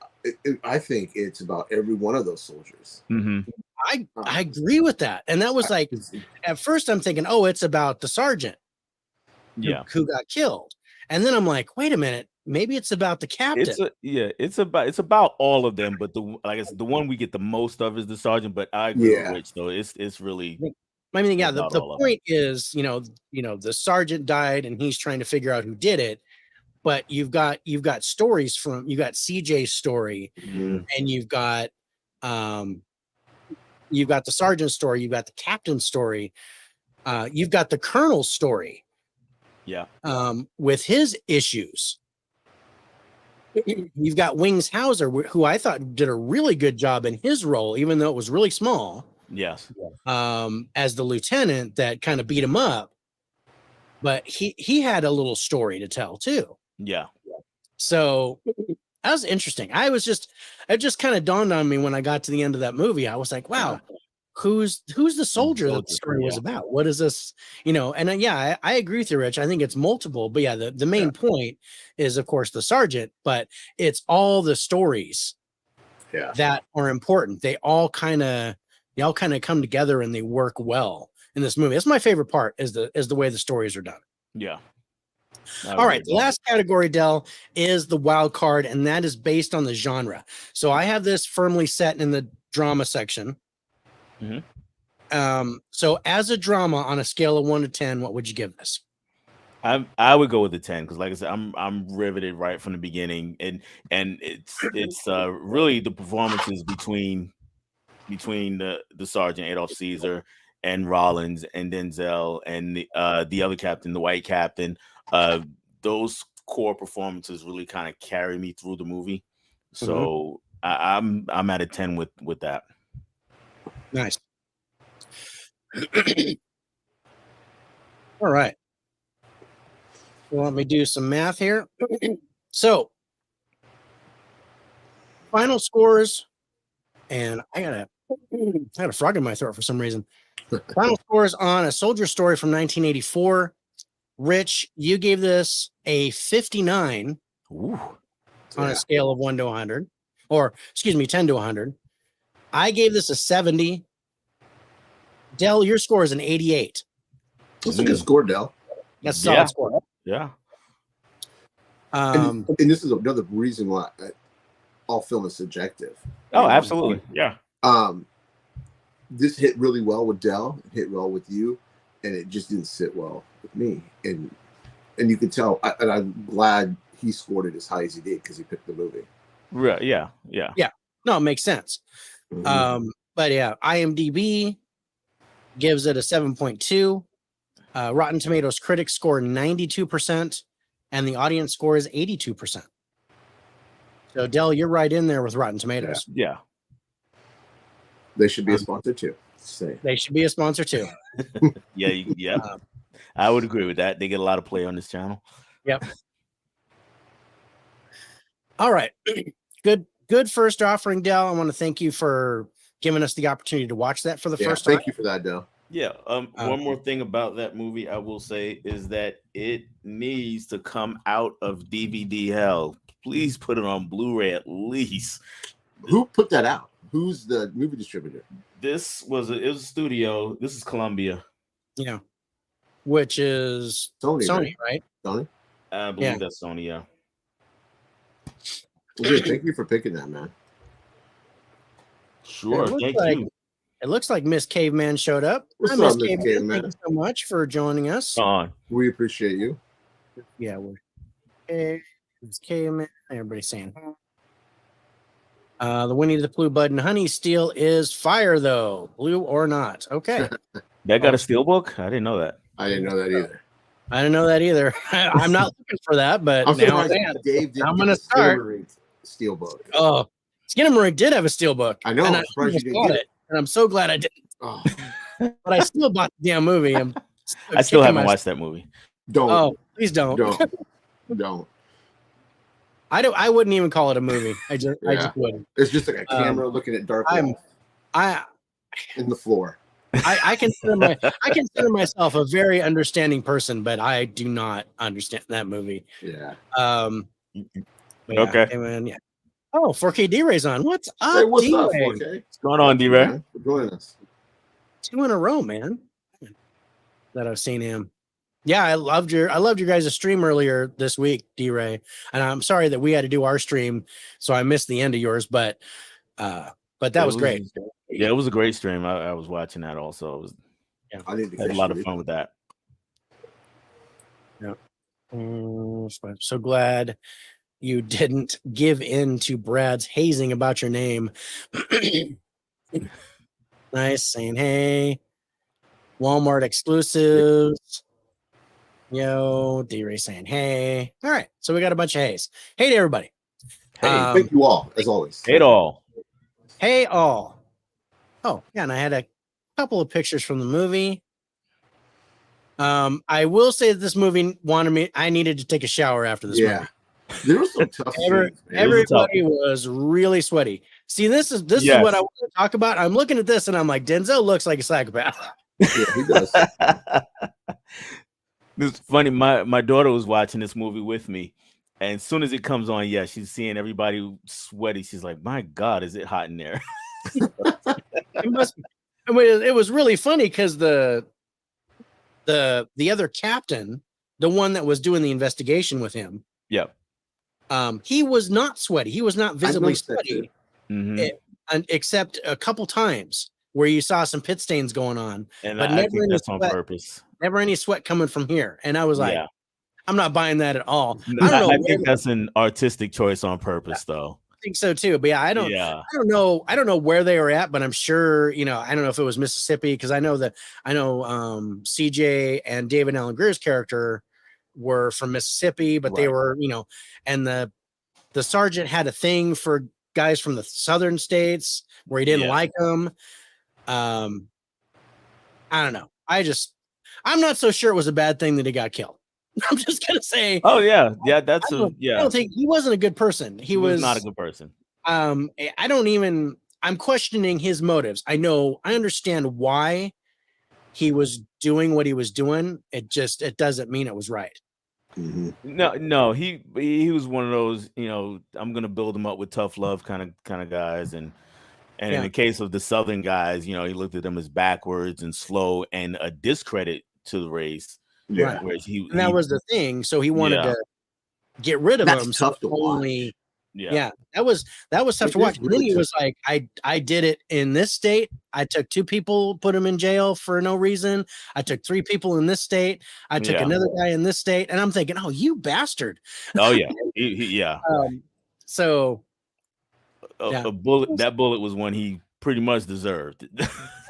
I think it's about every one of those soldiers. Mm-hmm. I agree with that, and that was like at first I'm thinking, oh, it's about the sergeant, who got killed, and then I'm like, wait a minute, maybe it's about the captain. It's about all of them, but the one we get the most of is the sergeant. But I agree with Rich, though. It's really. I mean, yeah, the point is, the sergeant died, and he's trying to figure out who did it. But you've got stories you got CJ's story, and you've got the sergeant's story, you've got the captain's story, you've got the colonel's story, with his issues. You've got Wings Hauser, who I thought did a really good job in his role, even though it was really small. Yes. As the lieutenant that kind of beat him up, but he had a little story to tell too. Yeah. So that was interesting. It just kind of dawned on me when I got to the end of that movie. I was like, wow, who's the soldier that the story was about? What is this? And I agree with you, Rich. I think it's multiple, but the main point is, of course, the sergeant, but it's all the stories that are important. They all kind of come together and they work well in this movie. That's my favorite part is the way the stories are done. Yeah. All right. The last category, Dell, is the wild card, and that is based on the genre. So I have this firmly set in the drama section. Mm-hmm. So as a drama on a scale of 1 to 10, what would you give this? I would go with the 10 because, like I said, I'm riveted right from the beginning, and it's really the performances between the sergeant Adolf Caesar and Rollins and Denzel and the other captain, the white captain. Those core performances really kind of carry me through the movie. So I'm at a 10 with that. Nice. All right. Well, let me do some math here. So final scores, and I got a frog in my throat for some reason. Final scores on A Soldier Story from 1984. Rich, you gave this a 59 on a scale of 1 to 100, or excuse me, 10 to 100. I gave this a 70. Dell, your score is an 88. That's a good score, Dell. That's a solid score. Yeah. And this is another reason why all film is subjective. Oh, absolutely. Yeah. This hit really well with Dell, it hit well with you, and it just didn't sit well with me. And you can tell, and I'm glad he scored it as high as he did because he picked the movie. Right. Yeah. No, it makes sense. But yeah, IMDb gives it a 7.2. Rotten Tomatoes critics score 92%, and the audience score is 82%. So Dell, you're right in there with Rotten Tomatoes. Yeah. They should be a sponsor too. They should be a sponsor too. Yeah. I would agree with that. They get a lot of play on this channel. Yep. All right. Good first offering, Dell. I want to thank you for giving us the opportunity to watch that for the first time. Thank you for that, Dell. Yeah. One more thing about that movie I will say is that it needs to come out of DVD hell. Please put it on Blu-ray at least. Who put that out? Who's the movie distributor? It was a studio. This is Columbia. Yeah. Which is Sony, right? Sony? I believe that's Sony, yeah. Well, good. Thank you for picking that, man. Sure. Thank you. It looks like Miss Caveman showed up. What's up, Miss Caveman? Thank you so much for joining us. We appreciate you. Yeah, Miss Caveman. Everybody's saying. The Winnie the Pooh Bud and Honey Steel is fire, though. Blue or not. Okay. That got a steelbook? I didn't know that. I didn't know that either. I didn't know that either. I'm not looking for that, but I'm now I'm going to start. Steelbook. Oh, Skinamarink did have a steelbook. I know. And I almost bought it, and I'm so glad I didn't. Oh. But I still bought the damn movie. I still haven't watched that movie. Don't. Oh, please don't. Don't. I wouldn't even call it a movie. I just wouldn't. It's just like a camera looking at dark. In the floor. I consider myself a very understanding person, but I do not understand that movie. Yeah. Okay. Yeah, man, yeah. Oh, 4K D-Ray's on. What's up, Hey, what's D-Ray? up, 4K? What's going on, D-Ray? For joining us. 2 in a row, man. That I've seen him. Yeah, I loved your guys' stream earlier this week, D-Ray. And I'm sorry that we had to do our stream, so I missed the end of yours, but that was great. Yeah, it was a great stream. I was watching that also. It was, I need to had a lot of fun with that. Yeah. So glad you didn't give in to Brad's hazing about your name. Nice, saying hey. Walmart exclusives. Yo, D-Ray saying hey. All right, so we got a bunch of hays. Hey to everybody. Hey, thank you all, as always. Hey all. Hey all. Oh, yeah, and I had a couple of pictures from the movie. I will say that this movie I needed to take a shower after this movie. There was some tough scenes, everybody was really sweaty. See, this is what I want to talk about. I'm looking at this and I'm like, Denzel looks like a psychopath. Yeah, he does. It's funny. My daughter was watching this movie with me, and as soon as it comes on, she's seeing everybody sweaty. She's like, "My God, is it hot in there?" It must be. I mean, it was really funny because the other captain, the one that was doing the investigation with him, he was not sweaty. He was not visibly sweaty, except a couple times where you saw some pit stains going on, and but I think that's on purpose. Never any sweat coming from here, and I was like, I'm not buying that at all. I think that's an artistic choice on purpose, though. I think so too, but I don't know where they were at, but I'm sure, I don't know if it was Mississippi, because I know CJ and David Allen Greer's character were from Mississippi, but they were, and the sergeant had a thing for guys from the southern states where he didn't like them. I don't know. I'm not so sure it was a bad thing that he got killed. I'm just gonna say. Oh yeah, I don't think he wasn't a good person. He was not a good person. I'm questioning his motives. I understand why he was doing what he was doing. It doesn't mean it was right. No, he was one of those, I'm gonna build him up with tough love kind of guys, and in the case of the Southern guys, he looked at them as backwards and slow and a discredit to the race. Yeah, whereas that was the thing. So he wanted to get rid of them. Tough to watch. Yeah, that was tough to watch. And then he was like, I did it in this state. I took 2 people, put them in jail for no reason. I took 3 people in this state. I took another guy in this state. And I'm thinking, oh, you bastard. Oh yeah. So a bullet. That bullet was one he pretty much deserved.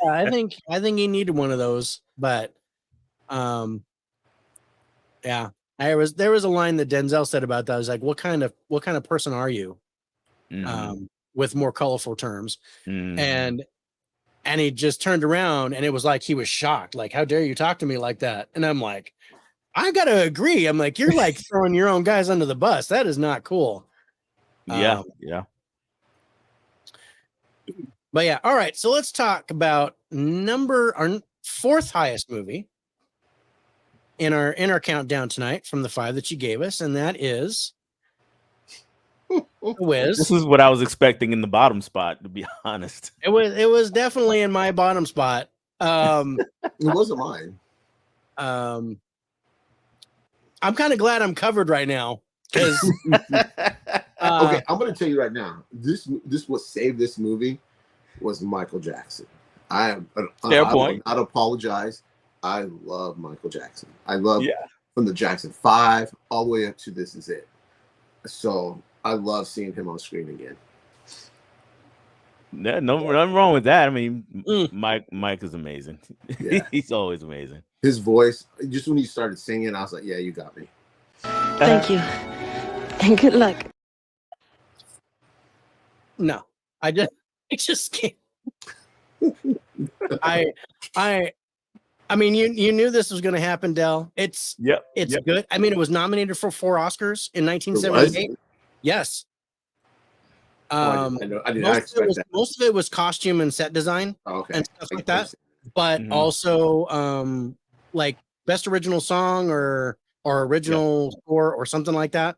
I think he needed one of those, but there was a line that Denzel said about that. I was like, what kind of person are you? With more colorful terms. And he just turned around and it was like he was shocked. Like, how dare you talk to me like that? And I'm like, I gotta agree. I'm like, you're like throwing your own guys under the bus. That is not cool. Yeah. But yeah, all right. So let's talk about our 4th highest movie in our countdown tonight from the 5 that you gave us, and that is Wiz. This is what I was expecting in the bottom spot, to be honest. It was definitely in my bottom spot. It wasn't mine. I'm kind of glad I'm covered right now because okay, I'm gonna tell you right now. This what saved this movie was Michael Jackson. I will not apologize. I love Michael Jackson. I love from the Jackson 5 all the way up to This Is It. So I love seeing him on screen again. Nothing wrong with that. I mean, Mike is amazing. Yeah. He's always amazing. His voice, just when he started singing, I was like, yeah, you got me. Thank you. And good luck. No, I just can't. I mean, you knew this was going to happen, Dell. It's good. I mean, it was nominated for 4 Oscars in 1978. Yes. I did not expect that. Most of it was costume and set design and stuff like that. but also like best original song or original score or something like that.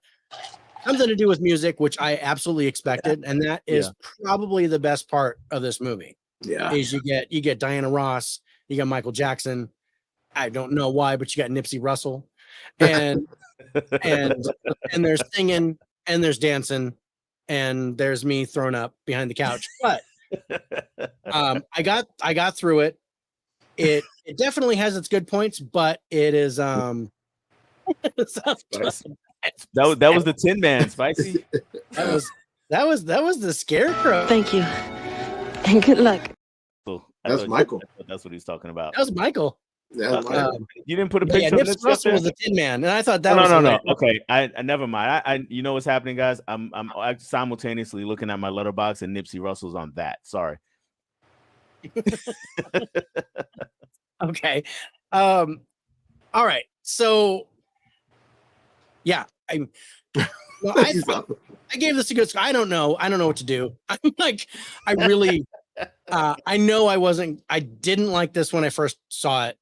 Something to do with music, which I absolutely expected, and that is probably the best part of this movie. Yeah, is you get Diana Ross, you got Michael Jackson. I don't know why, but you got Nipsey Russell, and and there's singing and there's dancing and there's me thrown up behind the couch. But I got through it. It definitely has its good points, but it is that was the Tin Man, Spicy. that was the Scarecrow. Thank you. And good luck. That's Michael. That's what he's talking about. That was Michael. You didn't put a picture of Nipsey Russell was the Tin Man, and I thought that no. Okay, I never mind. I you know what's happening, guys? I'm simultaneously looking at my Letterboxd, and Nipsey Russell's on that. Sorry. Okay. All right. So yeah, I gave this a good score. I don't know what to do. I'm like, I really I know I didn't like this when I first saw it.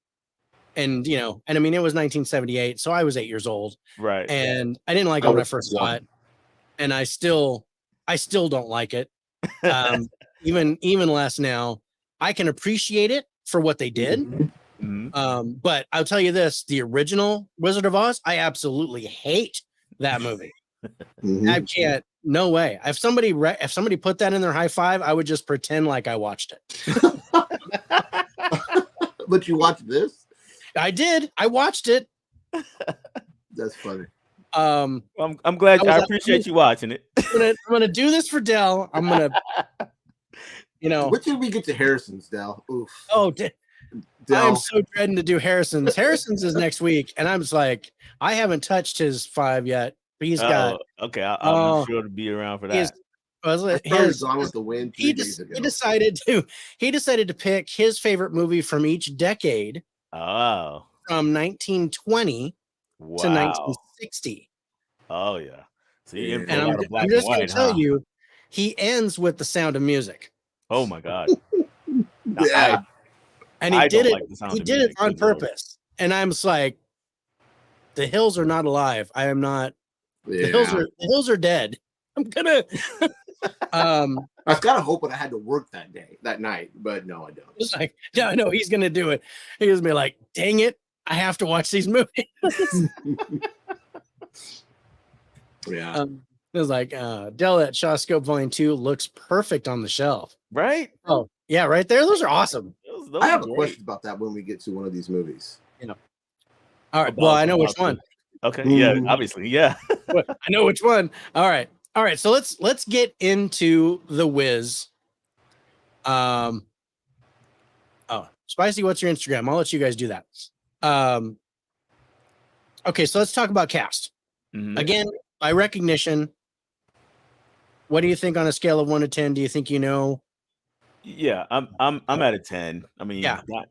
And I mean, it was 1978, so I was 8 years old. Right. And I didn't like it when I first saw it. And I still don't like it. Even less now. I can appreciate it for what they did. Mm-hmm. But I'll tell you this, the original Wizard of Oz, I absolutely hate that movie. Mm-hmm. I can't, no way. If somebody put that in their Hi-5, I would just pretend like I watched it. But you watched this? I did. I watched it. That's funny. I'm glad. I appreciate you watching it. I'm gonna do this for Dell. I'm gonna, What did we get to Harrison's, Dell? Oof. Oh, I'm so dreading to do Harrison's. Harrison's is next week, and I'm just like, I haven't touched his 5 yet. But he's got. Okay, I'm sure to be around for that. Gone with the Wind. He decided to pick his favorite movie from each decade. Oh. From 1920 to 1960. Oh yeah. See, and I'm just going to tell you, he ends with The Sound of Music. Oh my God. Yeah. And he did it on purpose. And I'm just like, the hills are not alive. I am not. Yeah. The hills are dead. I'm gonna. I've got to hope that I had to work that night, but no, I don't. It's like, yeah, no, he's gonna do it. He's gonna be like, dang it, I have to watch these movies. Yeah. It was like Dell at Shaw Scope Volume 2 looks perfect on the shelf. Right? Oh, yeah, right there. Those are awesome. I have a question about that when we get to one of these movies. All right. Well, I know which one. Okay. Yeah, obviously. Yeah. I know which one. All right. So let's get into The Wiz. Spicy, what's your Instagram? I'll let you guys do that. Okay, so let's talk about cast. Again, by recognition. What do you think on a scale of 1 to 10? Do you think Yeah, I'm at a 10. I mean,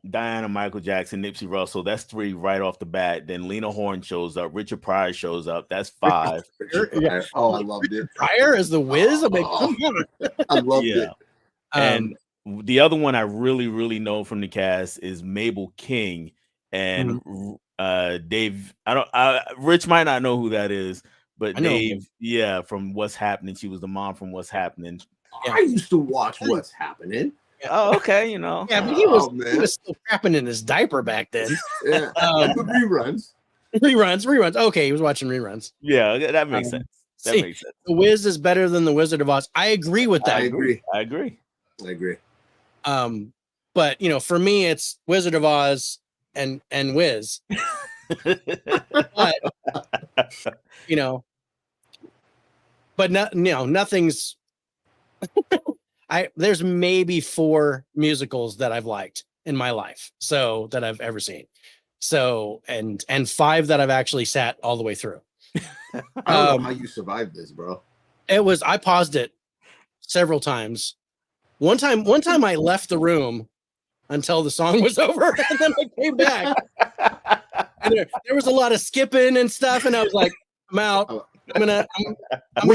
Diana, Michael Jackson, Nipsey Russell, that's 3 right off the bat. Then Lena Horne shows up, Richard Pryor shows up, that's 5. Oh, I loved it. Pryor as the Wiz? I'm like, come on. I loved it. And the other one I really, really know from the cast is Mabel King and Dave. Rich might not know who that is, but Dave, from What's Happening. She was the mom from What's Happening. Yeah. I used to watch What's Happening. Oh, okay, Yeah, but he was still crapping in his diaper back then. Yeah, reruns. Reruns. Okay, he was watching reruns. Yeah, that makes sense. That makes sense. The Wiz is better than the Wizard of Oz. I agree with that. I agree. But for me, it's Wizard of Oz and Wiz. But but nothing's. There's maybe 4 musicals that I've liked in my life, so that I've ever seen. So and 5 that I've actually sat all the way through. I don't know how you survived this, bro. I paused it several times. One time I left the room until the song was over, and then I came back. And there was a lot of skipping and stuff, and I was like, I'm out. I'm gonna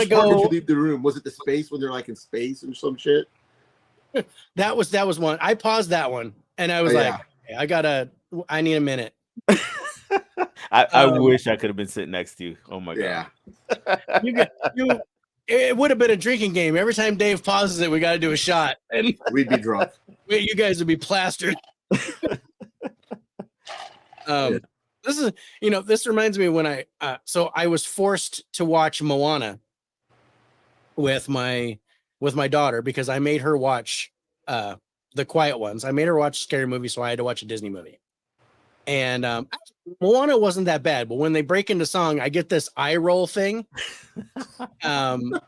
go. Did you leave the room? Was it the space when they're like in space or some shit? That was one. I paused that one. And I was like, hey, I need a minute. I wish I could have been sitting next to you. Oh my god. It would have been a drinking game. Every time Dave pauses it, we got to do a shot, and we'd be drunk. You guys would be plastered. This reminds me when I was forced to watch Moana with my daughter because I made her watch the quiet ones. I made her watch a scary movie, so I had to watch a Disney movie. And Moana wasn't that bad, but when they break into song, I get this eye roll thing. And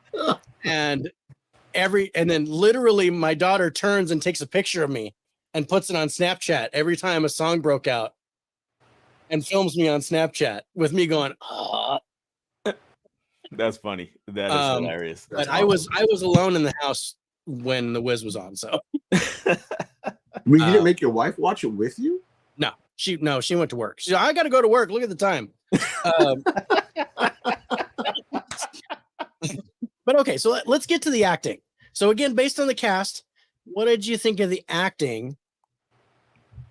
then literally my daughter turns and takes a picture of me and puts it on Snapchat every time a song broke out and films me on Snapchat with me going, oh. That's funny. That is hilarious. But I was alone in the house when The Wiz was on. So you didn't make your wife watch it with you? No, she went to work. She said, I got to go to work. Look at the time. But okay, so let's get to the acting. So again, based on the cast, what did you think of the acting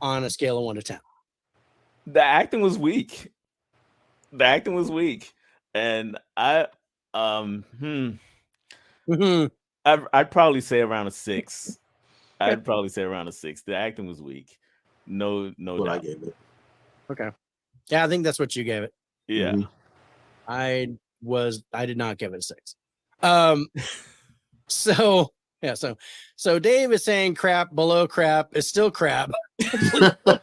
on a scale of 1 to 10? The acting was weak. And I'd probably say around a 6. The acting was weak. No doubt. I gave it. Okay. Yeah, I think that's what you gave it. Yeah. Mm-hmm. I did not give it a 6. So Dave is saying crap below crap is still crap. The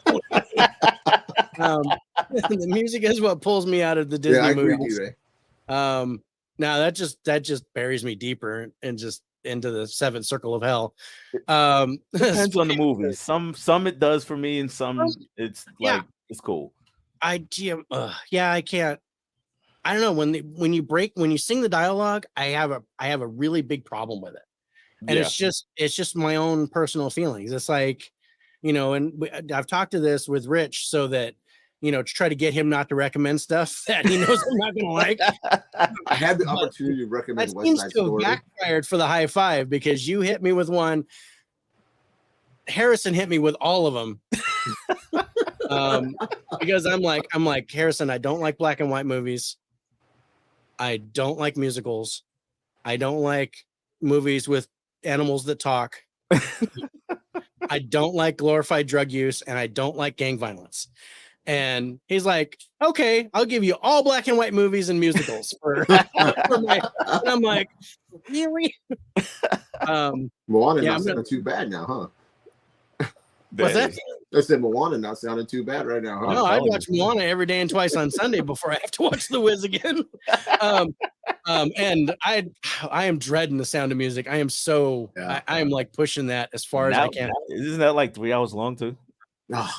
music is what pulls me out of the Disney movies. Now that just buries me deeper and just into the 7th circle of hell. Depends on the movie. Some it does for me, and some it's like it's cool. I can't. I don't know when you sing the dialogue, I have a really big problem with it, and it's just my own personal feelings. It's like, and I've talked to this with Rich so that to try to get him not to recommend stuff that he knows I'm not going to like. I had the opportunity to recommend that West seems Side to have Story. backfired for the Hi-5 because you hit me with one. Harrison hit me with all of them. Because I'm like Harrison, I don't like black and white movies. I don't like musicals. I don't like movies with animals that talk. I don't like glorified drug use, and I don't like gang violence. And he's like, okay, I'll give you all black and white movies and musicals. And I'm like, really? Moana not sounding too bad now, huh? What's that? I said Moana not sounding too bad right now, huh? No, I'd watch Moana every day and twice on Sunday before I have to watch The Wiz again. And I am dreading the Sound of Music. I am I am like pushing that as far as I can. Isn't that like 3 hours long too?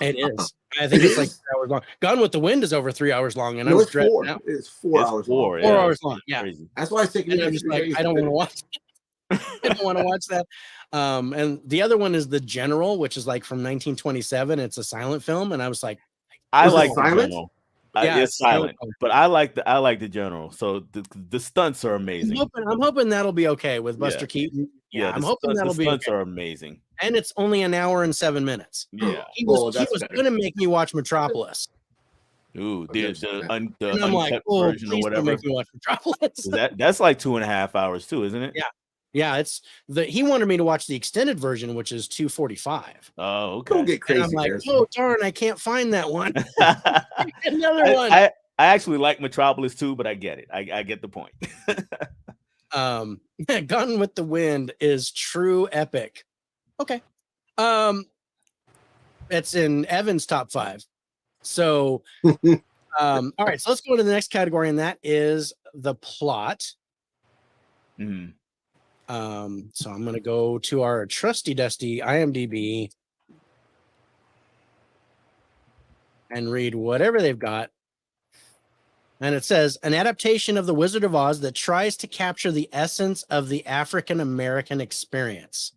It is. I think it's like 3 hours long. Gone with the Wind is over 3 hours long, and I'm dreading 4. Now. It's 4 hours. 4 hours long. Yeah, crazy. That's why I was thinking. I'm just like, I don't want to watch. I don't want to watch that. And the other one is The General, which is like from 1927. It's a silent film, and I was like, I like The General. Yeah, it's silent, but I like the General. So the stunts are amazing. I'm hoping that'll be okay with Buster Keaton. Yeah, I'm hoping that'll be. The stunts are amazing, and it's only an hour and 7 minutes. Yeah, he was going to make me watch Metropolis. Ooh, the and I'm like, version please or whatever. Don't make me watch Metropolis. That's like 2.5 hours too, isn't it? Yeah. It's he wanted me to watch the extended version, which is 2:45. Oh, okay. Don't get crazy. And I'm like, oh darn, I can't find that one. Another one. I actually like Metropolis too, but I get it. I get the point. Gone with the Wind is true epic. Okay. It's in Evan's top 5. So all right, so let's go to the next category, and that is the plot. So I'm going to go to our trusty dusty IMDb and read whatever they've got. And it says an adaptation of The Wizard of Oz that tries to capture the essence of the African American experience.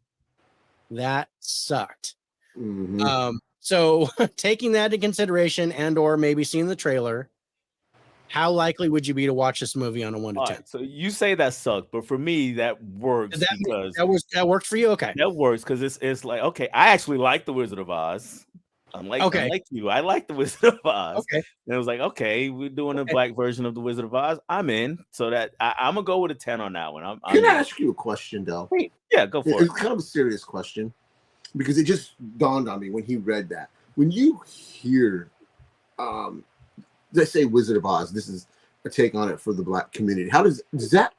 That sucked. Mm-hmm. So taking that into consideration and or maybe seeing the trailer, how likely would you be to watch this movie on a 1 to 10? Right, so you say that sucked, but for me that works because that worked for you. Okay, that works because it's like, okay, I actually like the Wizard of Oz. Unlike you, I like the Wizard of Oz. Okay. And it was like, okay, we're doing a black version of the Wizard of Oz. I'm in. So that I'm gonna go with a 10 on that one. Can I ask you a question, Dell? Yeah, go for it. It's kind of a serious question because it just dawned on me when he read that. When you hear, let's say Wizard of Oz, this is a take on it for the black community. How does that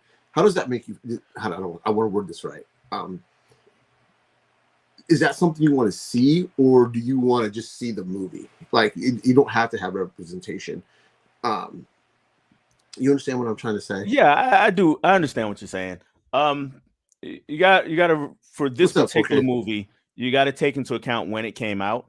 make you? I want to word this right. Is that something you want to see, or do you want to just see the movie? Like, you don't have to have representation. You understand what I'm trying to say? Yeah, I do. I understand what you're saying. You got to, for this particular movie, you got to take into account when it came out.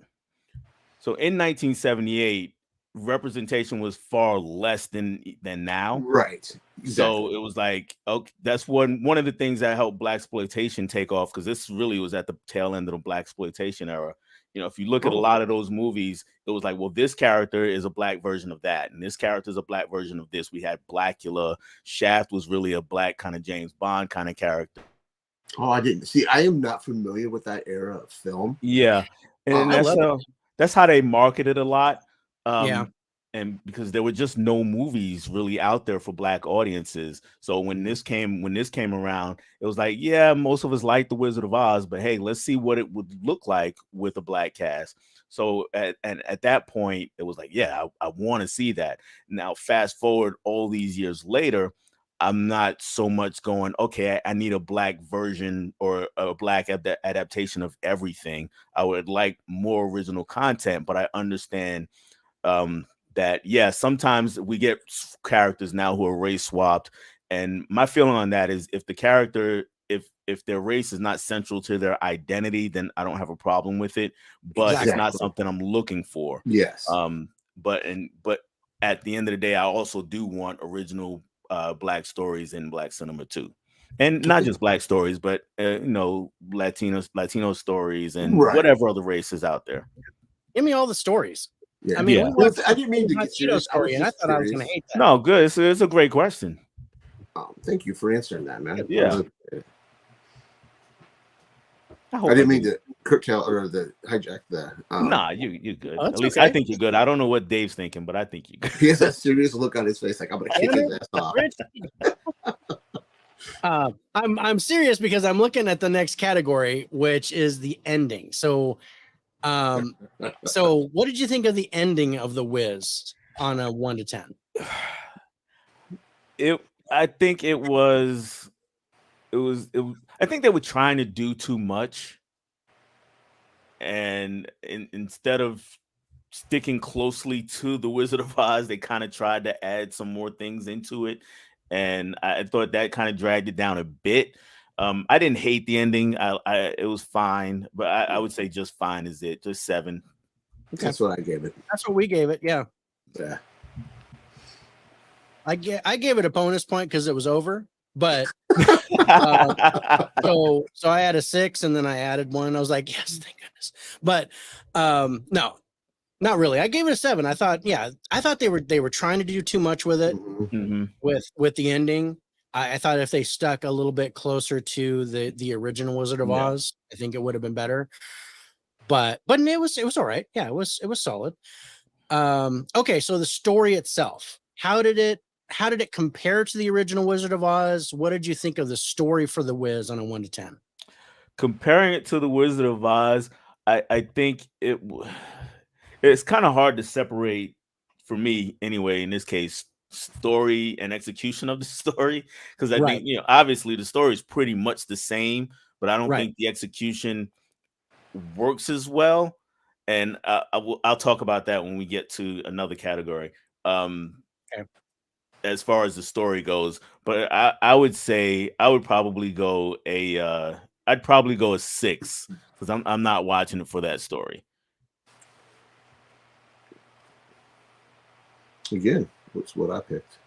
So in 1978, representation was far less than now. Right. Exactly. So it was like, okay, that's one of the things that helped blaxploitation take off, because this really was at the tail end of the blaxploitation era. You know, if you look at a lot of those movies, it was like, well, this character is a black version of that, and this character is a black version of this. We had Blackula. Shaft was really a black kind of James Bond kind of character. Oh, I didn't see. I am not familiar with that era of film. Yeah, and that's how they marketed a lot. And because there were just no movies really out there for black audiences. So when this came around, it was like, yeah, most of us like the Wizard of Oz, but hey, let's see what it would look like with a black cast. So at that point, it was like, yeah, I want to see that. Now, fast forward all these years later, I'm not so much going, okay, I need a black version or a black adaptation of everything. I would like more original content, but I understand that, yeah, sometimes we get characters now who are race swapped, and my feeling on that is if the character, if their race is not central to their identity, then I don't have a problem with it, but It's not something I'm looking for. Yes. But at the end of the day, I also do want original black stories in black cinema too, and not just black stories, but Latino stories and whatever other races out there. Give me all the stories. Yeah. I mean, I didn't mean to get serious. Story, and I thought I was going to hate that. No, good. It's a great question. Thank you for answering that, man. Yeah. I didn't mean to curtail or the hijack the. Nah, you're good. At least I think you're good. I don't know what Dave's thinking, but I think you're good. He has that serious look on his face, like I'm going to kick his ass off. I'm serious because I'm looking at the next category, which is the ending. So what did you think of the ending of The Wiz on a 1 to 10? I think it was I think they were trying to do too much, and instead of sticking closely to the Wizard of Oz, they kind of tried to add some more things into it, and I thought that kind of dragged it down a bit. I didn't hate the ending. It was fine, but I would say just fine is it. Just 7. Okay. That's what I gave it. That's what we gave it. Yeah. Yeah. I gave it a bonus point because it was over, but so I had a 6 and then I added 1. I was like, yes, thank goodness. But no, not really. I gave it a 7. I thought they were trying to do too much with it, with the ending. I thought if they stuck a little bit closer to the original Wizard of Oz, I think it would have been better. But it was all right. Yeah, it was solid. Okay, so the story itself, how did it compare to the original Wizard of Oz? What did you think of the story for The Wiz on a 1 to 10? Comparing it to the Wizard of Oz, I think it's kind of hard to separate, for me anyway, in this case, story and execution of the story, because I think obviously the story is pretty much the same, but I don't think the execution works as well, and I'll talk about that when we get to another category as far as the story goes. But I would say I would probably go I'd probably go a 6 because I'm not watching it for that story. Again, that's what I picked.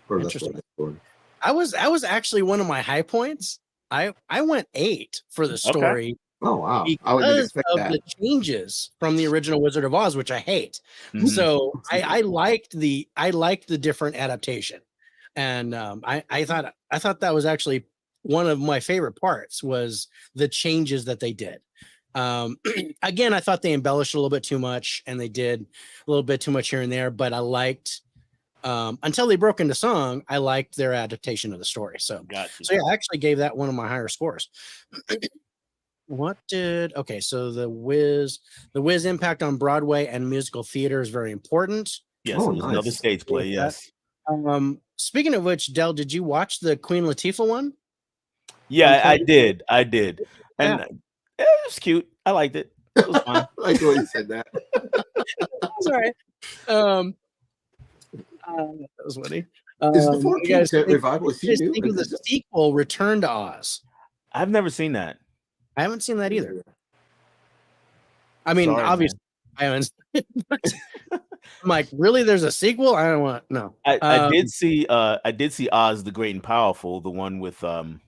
Or that's what I scored. I was actually one of my high points. I went 8 for the story. Oh wow! I wouldn't Because expect of that. the changes from the original Wizard of Oz, which I hate. Mhm. So I liked the different adaptation, and I thought that was actually one of my favorite parts was the changes that they did. Again, I thought they embellished a little bit too much, and they did a little bit too much here and there. But I liked until they broke into song. I liked their adaptation of the story. So Gotcha. yeah, I actually gave that one of my higher scores. So the Wiz impact on Broadway and musical theater is very important. Yes, Oh, it was another nice. stage play. Yes. Speaking of which, Dell, did you watch the Queen Latifah one? Yeah, I Unplugged? did. I did. And Yeah. it was cute. I liked it. It was fun. I like the way you said that. That's all right. That was funny. Is the What do you guys 14th think, revival? Is he new? think of the sequel, Return to Oz? I've never seen that. I haven't seen that either. I mean, Sorry, obviously, I haven't. I'm like, really? There's a sequel? I don't want no. I did see Oz the Great and Powerful, the one with the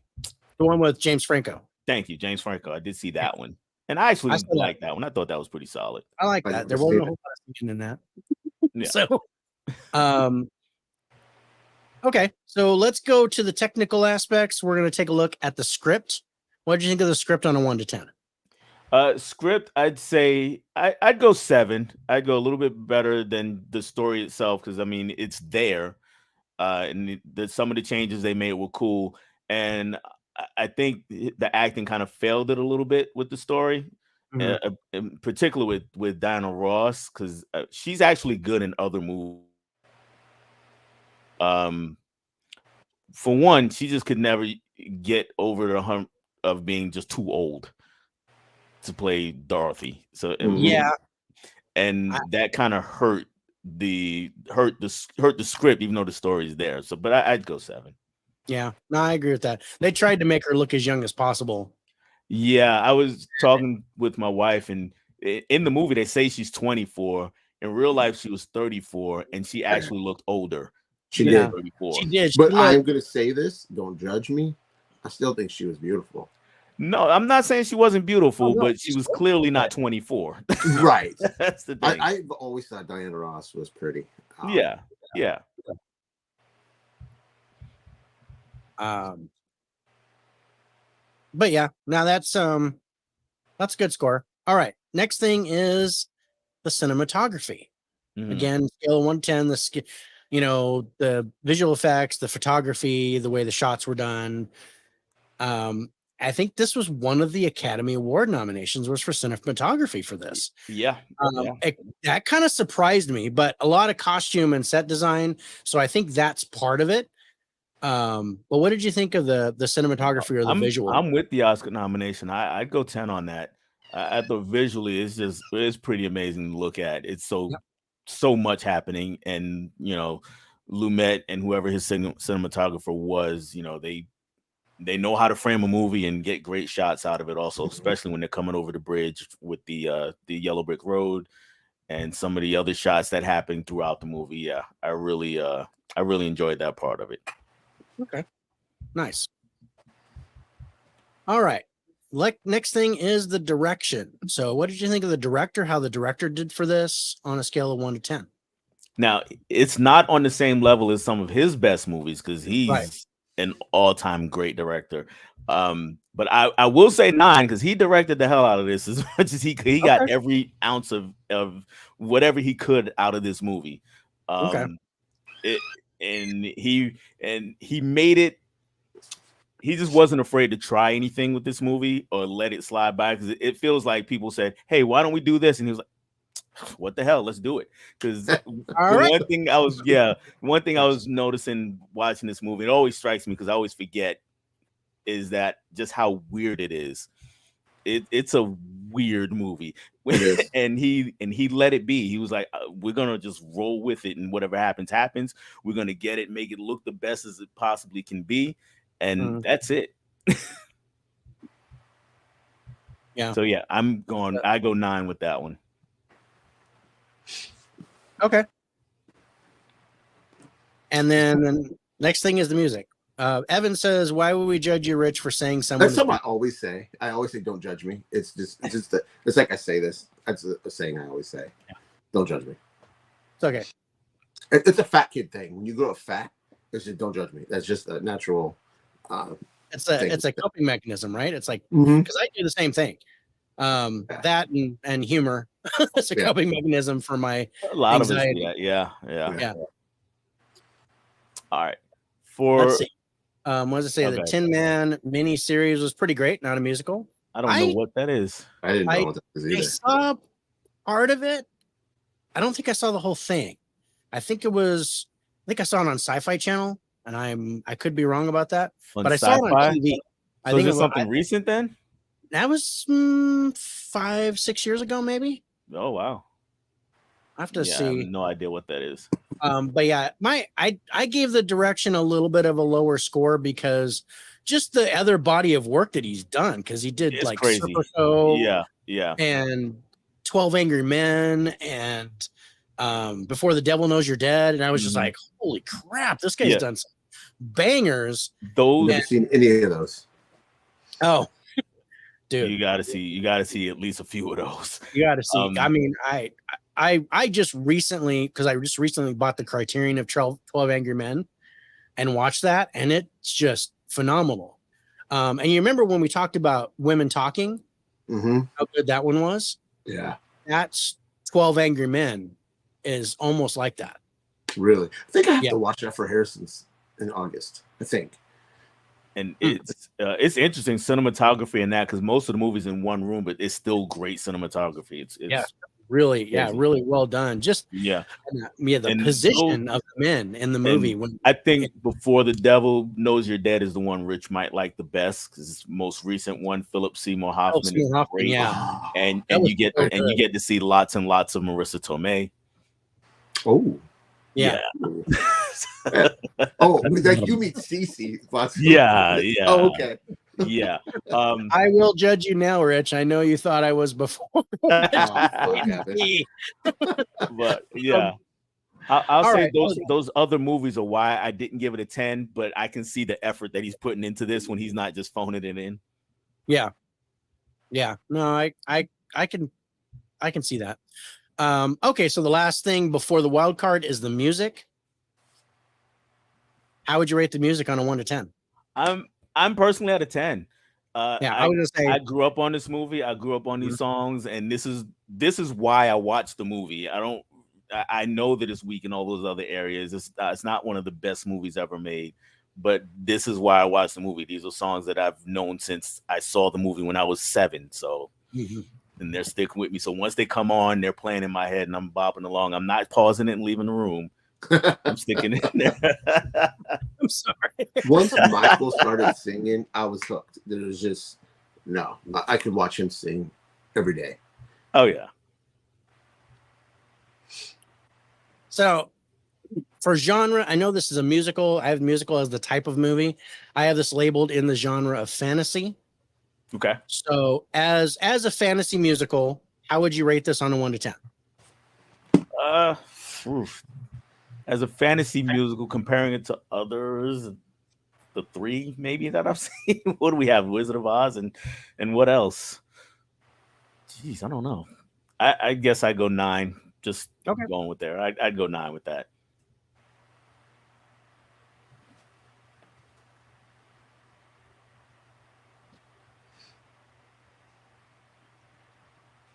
one with James Franco. thank you, James Franco. I did see that one. And I actually liked that one. I thought that was pretty solid. I like that. There wasn't a whole lot of singing in that. Yeah. So okay, so let's go to the technical aspects. We're going to take a look at the script. What did you think of the script on a 1 to 10? Script, I'd say I'd go 7. I'd go a little bit better than the story itself because I mean it's there, and some of the changes they made were cool, and I think the acting kind of failed it a little bit with the story, in particular with Diana Ross because she's actually good in other movies. For one, she just could never get over the hump of being just too old to play Dorothy. So Yeah, and that kind of hurt the script, even though the story is there. So, but I'd go 7. yeah, no, I agree with that. They tried to make her look as young as possible. Yeah, I was talking with my wife, and in the movie they say she's 24. In real life, she was 34, and she actually looked older. She did. 34. She did. But I'm going to say this. Don't judge me. I still think she was beautiful. No, I'm not saying she wasn't beautiful, but she was clearly not 24. Right. That's the thing. I've always thought Diana Ross was pretty. Yeah. But yeah, now that's a good score. All right. Next thing is the cinematography. Again, scale of 1 to 10, the visual effects, the photography, the way the shots were done. I think this was one of the Academy Award nominations was for cinematography for this. Yeah. That kind of surprised me, but a lot of costume and set design. So I think that's part of it. But what did you think of the cinematography or the visual? I'm with the Oscar nomination. I'd go 10 on that. I thought visually it's pretty amazing to look at. It's so much happening, and Lumet and whoever his cinematographer was, they know how to frame a movie and get great shots out of it also, especially when they're coming over the bridge with the yellow brick road and some of the other shots that happen throughout the movie. Yeah, I really enjoyed that part of it. Okay, nice. All right, next thing is the direction. So what did you think of the director, how the director did for this on a scale of 1 to 10? Now, it's not on the same level as some of his best movies because he's an all-time great director. But I will say 9 because he directed the hell out of this as much as he got every ounce of whatever he could out of this movie. He made it. He just wasn't afraid to try anything with this movie or let it slide by because it feels like people said, "Hey, why don't we do this?" And he was like, "What the hell? Let's do it." Because one thing I was noticing watching this movie, it always strikes me because I always forget, is that just how weird it is. It's a weird movie, and he let it be. He was like, "We're gonna just roll with it, and whatever happens, happens. We're gonna get it, make it look the best as it possibly can be." And that's it. Yeah. So yeah, I go 9 with that one. Okay. And then the next thing is the music. Evan says, "Why would we judge you, Rich, for saying someone?" That's something I always say. I always say, "Don't judge me." It's like I say this. That's a saying I always say. Yeah. Don't judge me. It's okay. It's a fat kid thing. When you grow up fat, it's just don't judge me. That's just a natural. It's a coping mechanism, right? It's like Mm-hmm. because I do the same thing. That and humor. It's a coping mechanism for my anxiety. Of us. Yeah. All right. Let's see. What does it say? The Tin Man mini series was pretty great. Not a musical. I don't know what that is. I didn't know what that was either. I saw part of it. I don't think I saw the whole thing. I think I saw it on Sci-Fi Channel, and I could be wrong about that. But I saw it on TV. So is it something recent then? That was 5-6 years ago, maybe. Oh wow. I have to see. I have no idea what that is. But yeah, I gave the direction a little bit of a lower score because just the other body of work that he's done, because he did like crazy. Yeah, and 12 Angry Men and Before the Devil Knows You're Dead, and I was just like, holy crap, this guy's done some bangers. Never seen any of those. Oh, dude, you gotta see at least a few of those. You gotta see. I mean, I just recently bought the Criterion of 12 Angry Men and watched that, and it's just phenomenal. And you remember when we talked about Women Talking, how good that one was? Yeah. That's 12 Angry Men is almost like that. Really? I think I have to watch that for Harrison's in August, I think. And it's interesting cinematography in that, because most of the movies in one room, but it's still great cinematography. It's really well done. Just the position of the men in the movie. I think Before the Devil Knows You're Dead is the one Rich might like the best, because it's the most recent one. Philip Seymour Hoffman is great. And you get to see lots and lots of Marissa Tomei. Oh. Yeah. Oh, like you meet Cece. Yeah. Oh, okay. Yeah. I will judge you now, Rich. I know you thought I was before. But yeah. I'll say those other movies are why I didn't give it a 10, but I can see the effort that he's putting into this when he's not just phoning it in. Yeah. No, I can see that. Okay, so the last thing before the wild card is the music. How would you rate the music on a 1 to 10? I'm personally at a 10. I was gonna say I grew up on this movie. I grew up on these songs, and this is why I watched the movie. I know that it's weak in all those other areas. It's not one of the best movies ever made, but this is why I watched the movie. These are songs that I've known since I saw the movie when I was 7. So. And they're sticking with me. So once they come on, they're playing in my head and I'm bopping along. I'm not pausing it and leaving the room. I'm sticking in there. I'm sorry. Once Michael started singing, I was hooked. There was just I could watch him sing every day. Oh yeah. So for genre, I know this is a musical. I have musical as the type of movie. I have this labeled in the genre of fantasy. Okay. So as a fantasy musical, how would you rate this on a 1 to 10? As a fantasy musical, comparing it to others, the 3 maybe that I've seen. What do we have? Wizard of Oz and what else? Jeez, I don't know. I guess I go 9. Just going with there. I'd go 9 with that.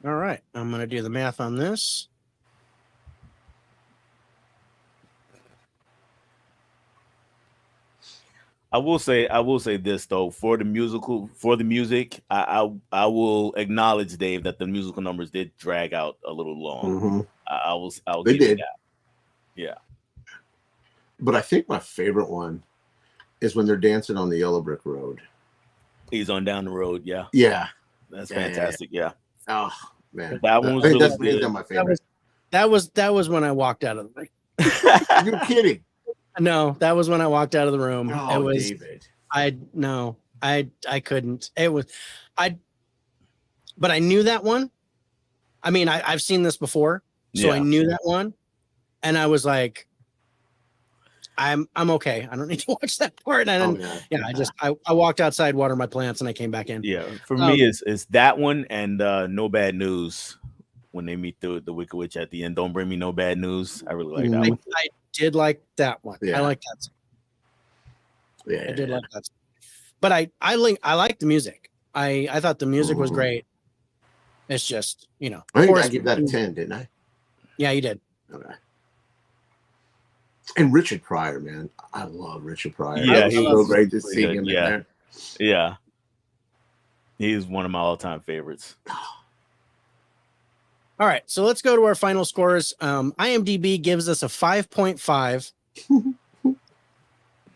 All right, I'm going to do the math on this. I will say this though, for the music, I will acknowledge, Dave, that the musical numbers did drag out a little long. They did. Yeah. But I think my favorite one is when they're dancing on the yellow brick road. He's on down the road. Yeah. Yeah. That's fantastic. Yeah. Oh man, that one was really good. My favorite. That was when I walked out of the room. You're kidding. No, that was when I walked out of the room. Oh, it was David. I couldn't. It was but I knew that one. I mean, I've seen this before, so I knew that one, and I was like, I'm okay. I don't need to watch that part. And I walked outside, watered my plants, and I came back in. Yeah, for me, it's that one and No Bad News when they meet the Wicked Witch at the end. Don't bring me no bad news. I really like that one. I did like that one. Yeah. I like that. Yeah, I did like that. But I like the music. I thought the music was great. It's just, you know. I think I gave that a 10, didn't I? Yeah, you did. Okay. And Richard Pryor, man. I love Richard Pryor. Yeah, he was so great to see him in there. Yeah. He's one of my all-time favorites. All right, so let's go to our final scores. IMDb gives us a 5.5.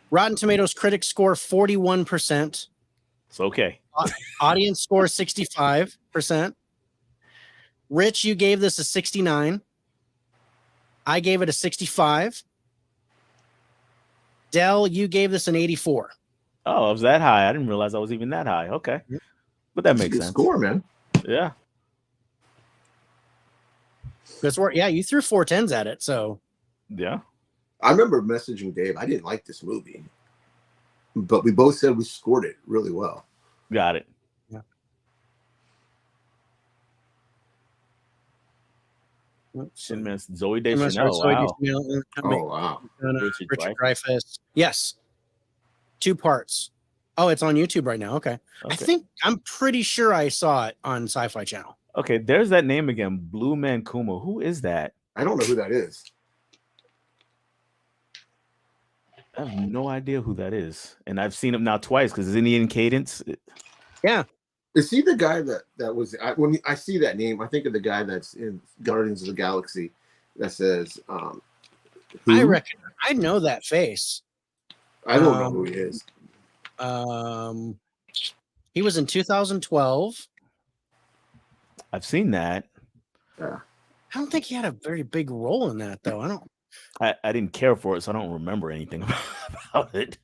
Rotten Tomatoes critic score 41%. It's okay. Audience score 65%. Rich, you gave this a 69. I gave it a 65. Dell, you gave this an 84. Oh, it was that high. I didn't realize I was even that high. Okay. But that makes sense. Score, man. Yeah. You threw 4 10s at it, so yeah. I remember messaging Dave. I didn't like this movie, but we both said we scored it really well. Got it. Yeah. Zoe Deschanel. Wow. Oh wow. Richard Dreyfuss. Yes. 2 parts. Oh, it's on YouTube right now. Okay. I'm pretty sure I saw it on Sci-Fi Channel. Okay, there's that name again, Blue Man Kuma. Who is that? I don't know who that is. I have no idea who that is, and I've seen him now twice because isn't he in Cadence? Yeah. Is he the guy that was? When I see that name, I think of the guy that's in Guardians of the Galaxy that says. I reckon I know that face. I don't know who he is. He was in 2012. I've seen that. Yeah. I don't think he had a very big role in that, though. I didn't care for it, so I don't remember anything about it.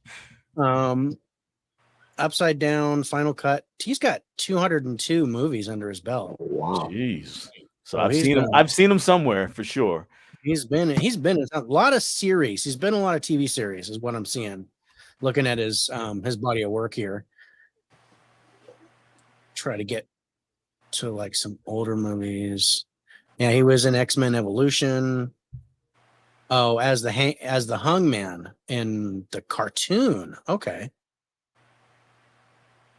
Upside Down, Final Cut. He's got 202 movies under his belt. Wow. Jeez. So I've seen him somewhere for sure. He's been in a lot of series. He's been in a lot of TV series, is what I'm seeing. Looking at his body of work here. Try to get to like some older movies. Yeah, he was in X-Men Evolution. Oh, as the Hangman in the cartoon. Okay.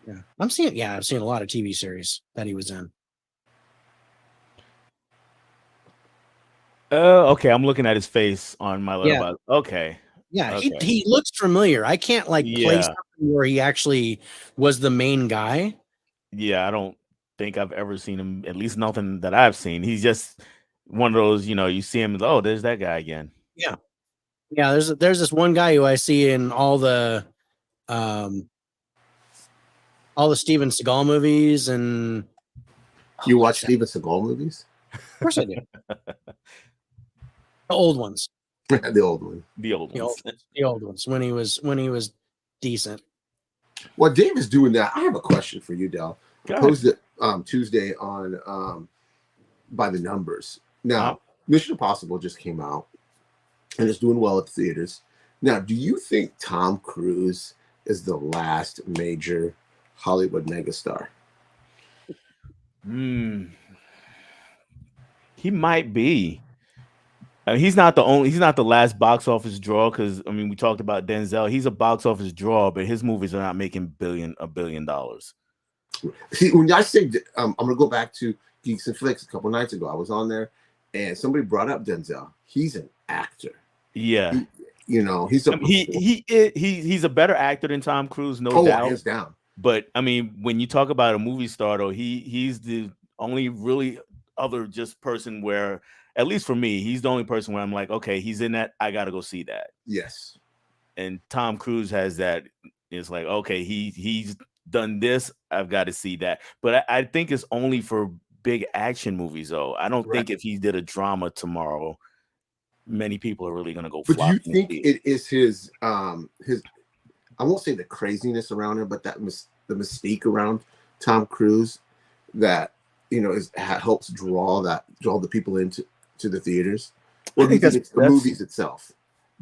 Yeah, I've seen a lot of TV series that he was in. Okay, I'm looking at his face on my Letterboxd. Yeah. Okay. Yeah, okay. He looks familiar. I can't place something where he actually was the main guy. Yeah, I don't think I've ever seen him, at least nothing that I've seen. He's just one of those, you see him, oh, there's that guy again. Yeah. Yeah, there's this one guy who I see in all the Steven Seagal movies. And you watch Steven Seagal movies? Of course I do. The old ones. The old one. The old ones when he was decent. Well, Dave is doing that. I have a question for you, Dell. I posed it Tuesday on By the Numbers. Now, Mission Impossible just came out and it's doing well at the theaters. Now, do you think Tom Cruise is the last major Hollywood megastar? He might be. He's not the last box office draw, because we talked about Denzel. He's a box office draw, but his movies are not making $1 billion. See, when I say I'm gonna go back to Geeks and Flicks a couple nights ago. I was on there and somebody brought up Denzel. He's an actor. Yeah. He's a better actor than Tom Cruise, no doubt. Hands down. But when you talk about a movie star, though, he's the only really other just person where, at least for me, he's the only person where I'm like, okay, he's in that, I gotta go see that. Yes. And Tom Cruise has that. It's like, okay, he's done this, I've got to see that. But I think it's only for big action movies, though. I don't think if he did a drama tomorrow, many people are really gonna go. But do you think it is his I won't say the craziness around him, but the mystique around Tom Cruise that helps draw the people into the theaters? Or do you think it's the movies itself?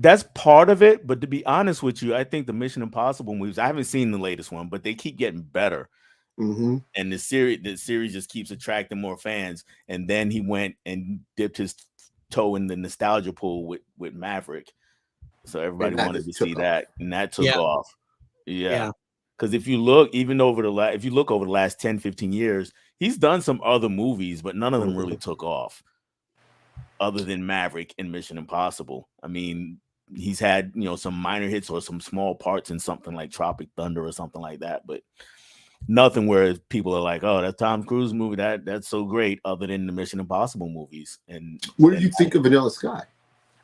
That's part of it. But to be honest with you, I think the Mission Impossible movies, I haven't seen the latest one, but they keep getting better. Mm-hmm. And the series just keeps attracting more fans. And then he went and dipped his toe in the nostalgia pool with Maverick. So everybody wanted to see that, and that took off. Yeah. Because if you look over the last 10, 15 years, he's done some other movies, but none of them really took off other than Maverick and Mission Impossible. I mean, he's had, some minor hits or some small parts in something like Tropic Thunder or something like that, but nothing where people are like, oh, that Tom Cruise movie, that's so great, other than the Mission Impossible movies. And what did you think of Vanilla Sky?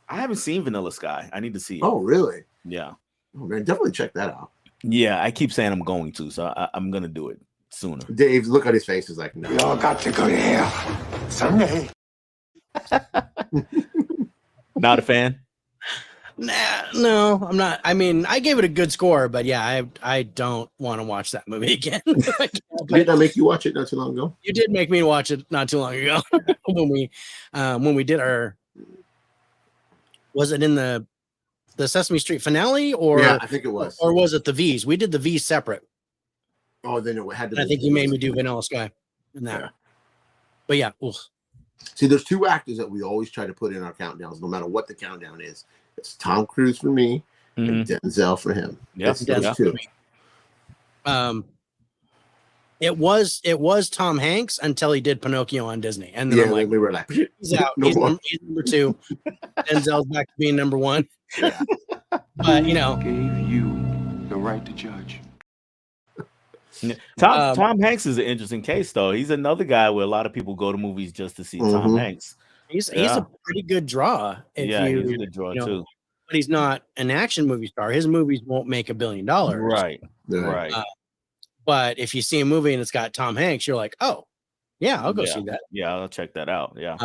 I haven't seen Vanilla Sky. I need to see it. Oh, really? Yeah. Oh, man, definitely check that out. Yeah, I keep saying I'm going to, so I'm going to do it sooner. Dave, look at his face. Is like, no. We all got to go to hell someday. Not a fan? Nah, no, I'm not. I mean, I gave it a good score, but yeah, I don't want to watch that movie again. Did I make you watch it not too long ago? You did make me watch it not too long ago when we did our. Was it in the Sesame Street finale, or yeah, I think it was, or was it the V's? We did the V's separate. Oh, then it had to. I think you made me do Vanilla Sky in that. Yeah. But yeah, oof. See, there's two actors that we always try to put in our countdowns, no matter what the countdown is. It's Tom Cruise for me and Denzel for him. Yes, those two. It was Tom Hanks until he did Pinocchio on Disney, and then I'm like, we were like, he's out. He's number 2. Denzel's back to being number 1. Yeah. But gave you the right to judge. Tom Hanks is an interesting case, though. He's another guy where a lot of people go to movies just to see Tom Hanks. He's a pretty good draw. He's a good draw too. But he's not an action movie star. His movies won't make $1 billion. Right. But if you see a movie and it's got Tom Hanks, you're like, oh, yeah, I'll go see that. Yeah, I'll check that out. Yeah.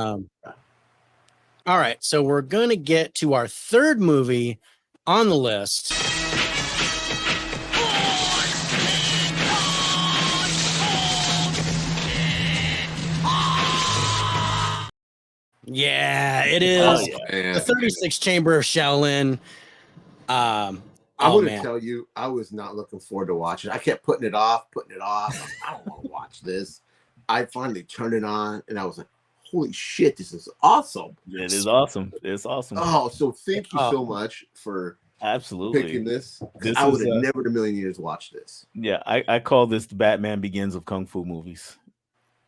All right, so we're gonna get to our third movie on the list. Yeah, it is the 36 Chamber of Shaolin. I'm going to tell you, I was not looking forward to watching it. I kept putting it off. I don't want to watch this. I finally turned it on, and I was like, holy shit, this is awesome. It is awesome. It's awesome. Oh, so thank you so much for picking this. I would have never in a million years watched this. Yeah, I call this the Batman Begins of Kung Fu movies.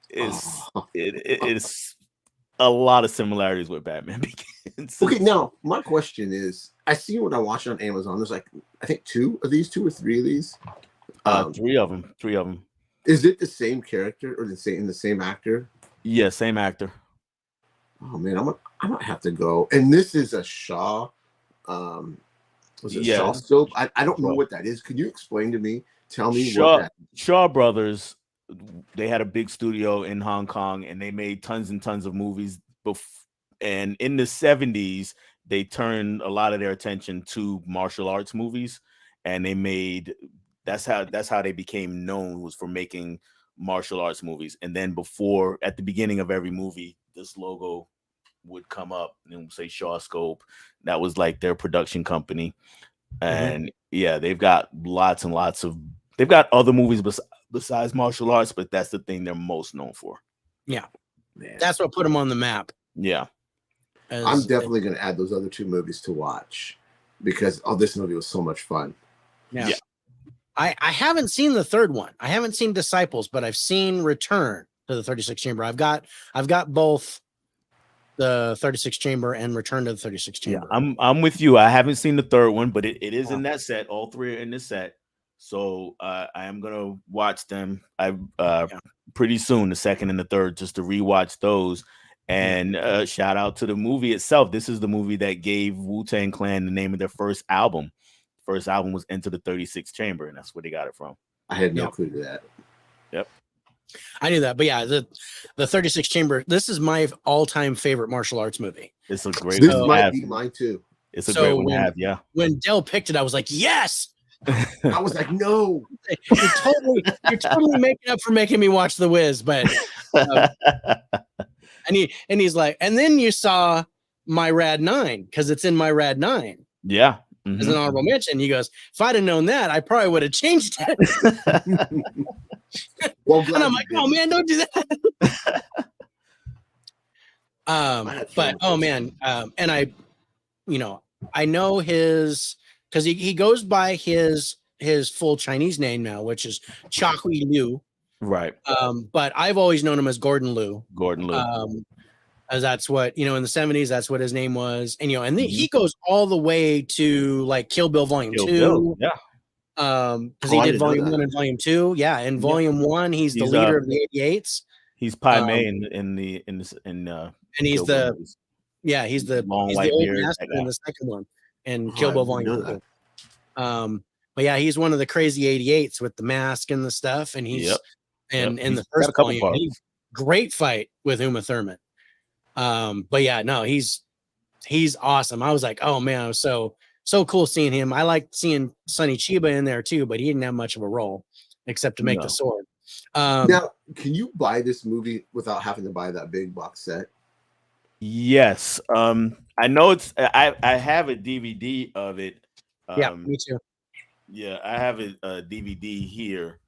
It's a lot of similarities with Batman Begins. Okay, now my question is, I see when I watch it on Amazon, there's like, I think 2 of these, 2 or 3 of these. 3 of them. Is it the same character or the same actor? Yeah, same actor. Oh man, I might have to go. And this is a Shaw. Was it Shaw Scope? I don't know what that is. Could you explain to me? Tell me what that is. Shaw Brothers. They had a big studio in Hong Kong, and they made tons and tons of movies. And in the 70s, they turned a lot of their attention to martial arts movies, and they made that's how they became known, was for making martial arts movies. And then at the beginning of every movie, this logo would come up and it would say Shaw Scope. That was like their production company. And they've got lots and lots of. They've got other movies besides martial arts, but that's the thing they're most known for. Yeah, that's what put them on the map. Yeah, I'm definitely going to add those other 2 movies to watch because this movie was so much fun. Yeah. I haven't seen the third one. I haven't seen Disciples, but I've seen Return to the 36 Chamber. I've got both the 36 Chamber and Return to the 36 Chamber. Yeah, I'm with you. I haven't seen the third one, but it is in that set. All 3 are in this set. So I am gonna watch them. Pretty soon, the second and the third, just to rewatch those. And shout out to the movie itself. This is the movie that gave Wu-Tang Clan the name of their first album. First album was Enter the 36th Chamber, and that's where they got it from. I had no clue to that. Yep, I knew that, but yeah, the 36 Chamber. This is my all-time favorite martial arts movie. It's a great. This might be mine too. It's a great one to have. Yeah. When Dell picked it, I was like, yes. I was like, no. You're totally making up for making me watch The Wiz, but and he's like, and then you saw my Rad 9 because it's in my Rad 9. Yeah. As an honorable mention. He goes, if I'd have known that, I probably would have changed it. Well, and I'm like, oh man, don't do that. But oh man, and I, I know his, because he goes by his full Chinese name now, which is Chahui Liu. Right. But I've always known him as Gordon Liu. Gordon Liu. As that's what, in the 70s, that's what his name was. And, and then he goes all the way to like Kill Bill Volume 2. Bill. Yeah. Because he did Volume 1 and Volume 2. Yeah. In Volume 1, he's the leader of the 88s. He's Pai Mei and he's the old master in the second one and Kill Bill Volume 2. But yeah, he's one of the crazy 88s with the mask and the stuff. And he's in the first volume, he's great fight with Uma Thurman. But yeah, no, he's awesome. I was like, oh man, it was so cool seeing him. I liked seeing Sonny Chiba in there too, but he didn't have much of a role except to make the sword. Now, can you buy this movie without having to buy that big box set? Yes. I know I have a DVD of it. Yeah, me too. Yeah, I have a DVD here.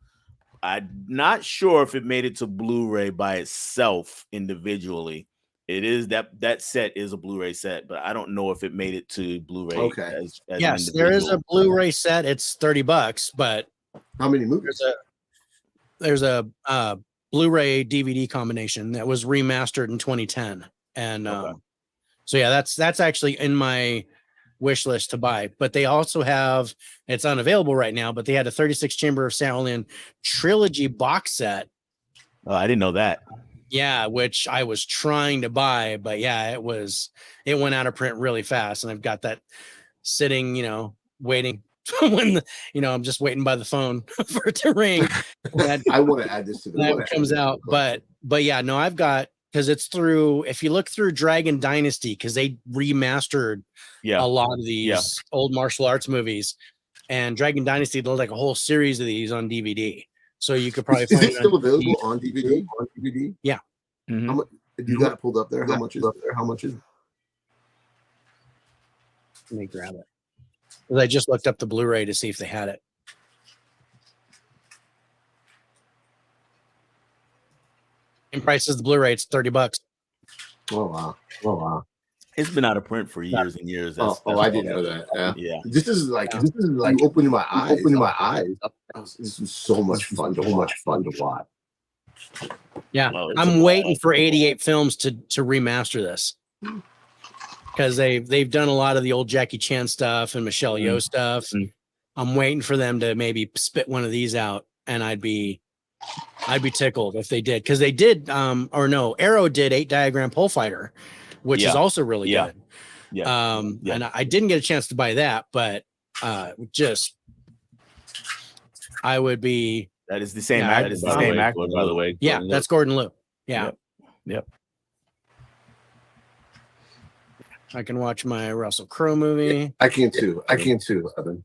I'm not sure if it made it to Blu-ray by itself individually. It is that set is a Blu-ray set, but I don't know if it made it to Blu-ray. Okay. As yes, there is a Blu-ray set. It's $30, but how many movies? There's a Blu-ray DVD combination that was remastered in 2010, and so yeah, that's actually in my wish list to buy. But they also have, it's unavailable right now, but they had a 36 Chamber of Shaolin trilogy box set. Oh, I didn't know that. Yeah, which I was trying to buy, but yeah, it went out of print really fast, and I've got that sitting, waiting when I'm just waiting by the phone for it to ring. I want to add this to the that comes out, but yeah, no, I've got, because it's through, if you look through Dragon Dynasty, because they remastered a lot of these old martial arts movies, and Dragon Dynasty did like a whole series of these on DVD. So you could probably find it still available on DVD? Yeah. How much, you got it pulled up there? How much is it? Let me grab it. Because I just looked up the Blu-ray to see if they had it. In price is the Blu-ray, it's $30. Oh wow. It's been out of print for years and years. That's I didn't know that. Yeah. This is like opening my eyes. This is so much fun to watch. Yeah, I'm waiting for 88 Films to remaster this, because they've done a lot of the old Jackie Chan stuff and Michelle Yeoh stuff. I'm waiting for them to maybe spit one of these out, and I'd be tickled if they did, because they did. Arrow did 8 Diagram Pole Fighter, which is also really good. Yeah. And I didn't get a chance to buy that, but I would be. That is the same actor. That is the same actor, by the way. Yeah, that's Gordon Liu. Yeah. Yep. I can watch my Russell Crowe movie. I can too. Evan.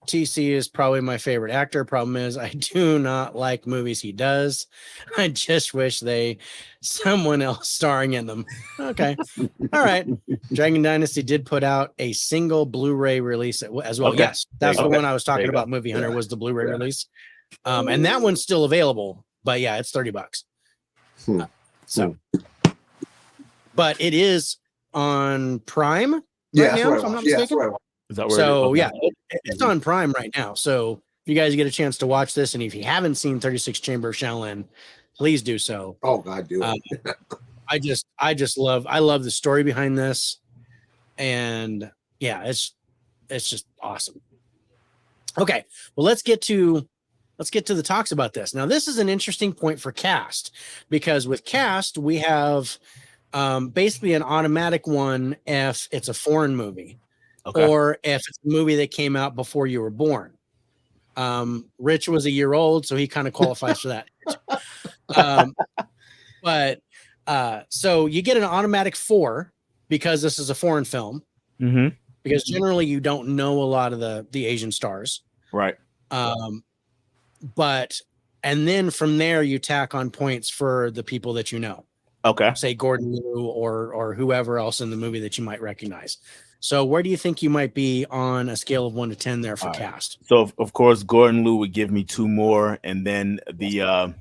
TC is probably my favorite actor. Problem is, I do not like movies he does. I just wish someone else starring in them. Okay. All right. Dragon Dynasty did put out a single Blu-ray release as well. Okay. Yes, that's the one I was talking about. Movie Hunter was the Blu-ray release. And that one's still available, but yeah, it's $30. So, but it is on Prime right now, if I'm not mistaken. Is that where so yeah, it's on Prime right now. So if you guys get a chance to watch this, and if you haven't seen 36 Chamber of Shaolin, please do so. Oh God, do it. I love the story behind this, and yeah, it's just awesome. Okay, well let's get to the talks about this. Now, this is an interesting point for cast, because with cast we have basically an automatic one if it's a foreign movie. Okay. Or if it's a movie that came out before you were born. Rich was a year old, so he kind of qualifies for that. But so you get an automatic 4 because this is a foreign film. Mm-hmm. Because generally you don't know a lot of the Asian stars. Right. But and then from there you tack on points for the people that you know. Okay. say Gordon Liu or whoever else in the movie that you might recognize. So where do you think you might be on a scale of 1 to 10 there for cast? So of course Gordon Liu would give me 2 more, and then the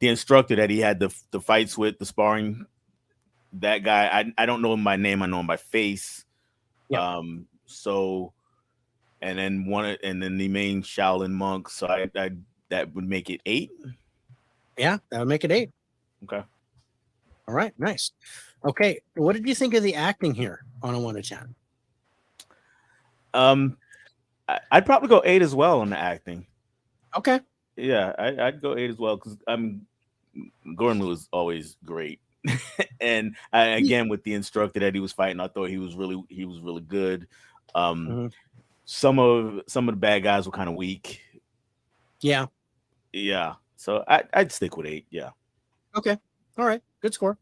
instructor that he had the fights with, the sparring, that guy, I don't know him by name, I know him by face. Yeah. So and then the main Shaolin monk, so I that would make it 8. Yeah, that would make it 8. Okay. All right, nice. Okay, what did you think of the acting here on a 1 to 10? I'd probably go 8 as well on the acting. Okay. Yeah, I'd go 8 as well, because Gordon Liu is always great. And again, with the instructor that he was fighting, I thought he was really good. Some of the bad guys were kind of weak. Yeah. So I'd stick with 8. Yeah. Okay. All right. Good score.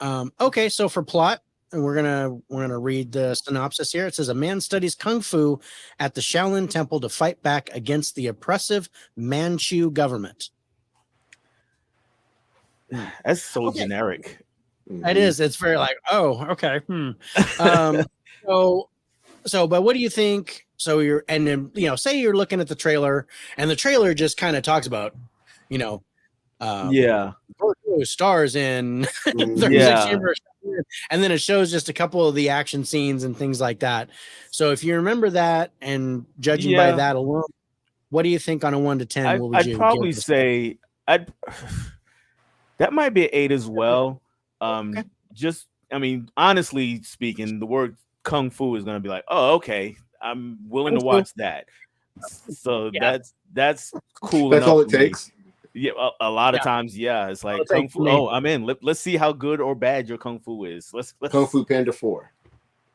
Okay, so for plot, and we're gonna read the synopsis here. It says a man studies kung fu at the Shaolin Temple to fight back against the oppressive Manchu government. That's so generic. It is. It's very like, oh, okay. But what do you think? So say you're looking at the trailer, and the trailer just kind of talks about, stars in 36 Chambers, and then it shows just a couple of the action scenes and things like that. So if you remember that, and judging by that alone, what do you think on a 1 to 10? I'd probably say that might be an 8 as well. Okay. Honestly speaking, the word kung fu is going to be like, oh, okay, I'm willing to watch that. So that's cool. That's all it takes. Yeah, a lot of times, it's like kung fu. Oh, I'm in. Let's see how good or bad your kung fu is. Let's Kung Fu Panda 4.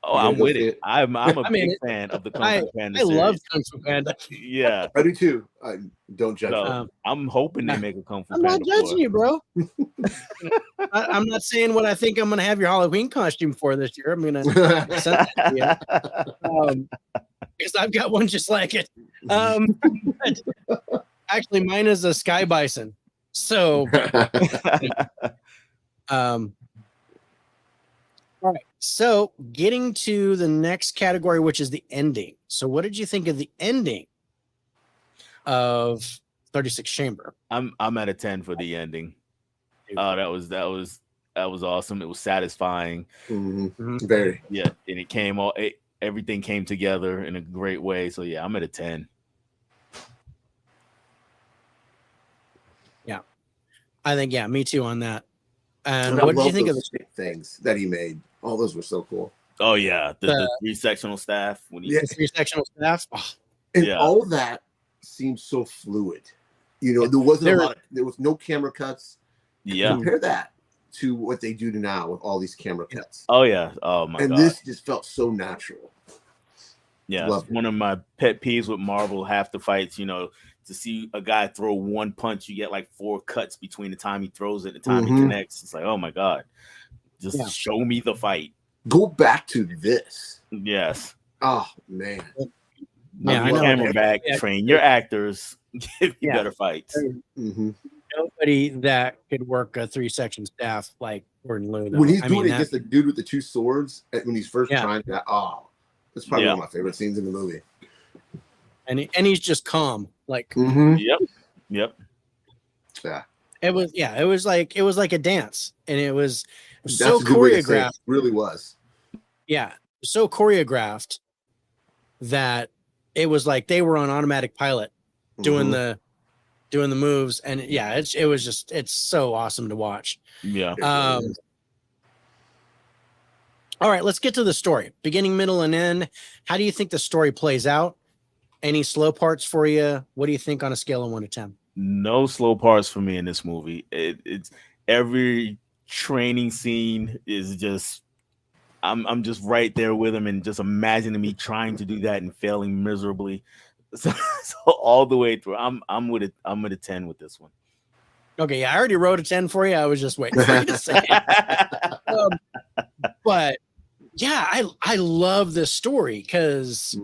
Oh, I'm with it. I'm a big fan of the Kung Fu Panda series. I love Kung Fu Panda. Yeah, I do too. Don't judge me. I'm hoping they make a Kung Fu I'm Panda. I'm not judging you, bro. I'm not saying what I think I'm going to have your Halloween costume for this year. I'm going to send that to you. Because I've got one just like it. Actually, mine is a sky bison. So, all right. So, getting to the next category, which is the ending. So, what did you think of the ending of 36 Chamber? I'm at a 10 for the ending. Oh, that was awesome. It was satisfying. Very. Yeah, and everything came together in a great way. So yeah, I'm at a 10. Yeah, I think me too on that. And what did you think of the things that he made? All those were so cool. Oh yeah, the 3 sectional staff. The 3 sectional staff. Oh. And all of that seemed so fluid. There was no camera cuts. Yeah. Compare that to what they do now with all these camera cuts. Oh yeah. Oh my god. And this just felt so natural. Yeah. One of my pet peeves with Marvel, half the fights, to see a guy throw one punch, you get like 4 cuts between the time he throws it and the time he connects. It's like, oh my god. Just show me the fight. Go back to this. Yes. Oh man. Yeah, I know. Camera back, train your actors, give you better fights. Nobody that could work a 3-section staff like Gordon Liu. When he's doing it against the dude with the 2 swords, when he's first trying that, that's probably one of my favorite scenes in the movie. And he's just calm, like. Yep. Yeah. It was like a dance, and it was so choreographed. It really was. Yeah, so choreographed that it was like they were on automatic pilot doing the moves, and it's so awesome to watch. Yeah. All right, let's get to the story. Beginning, middle, and end. How do you think the story plays out? Any slow parts for you? What do you think on a scale of 1 to 10? No slow parts for me in this movie. It's every training scene is just I'm just right there with him and just imagining me trying to do that and failing miserably. So all the way through, I'm with a 10 with this one. Okay, I already wrote a 10 for you. I was just waiting for you to say it. But yeah, I love this story because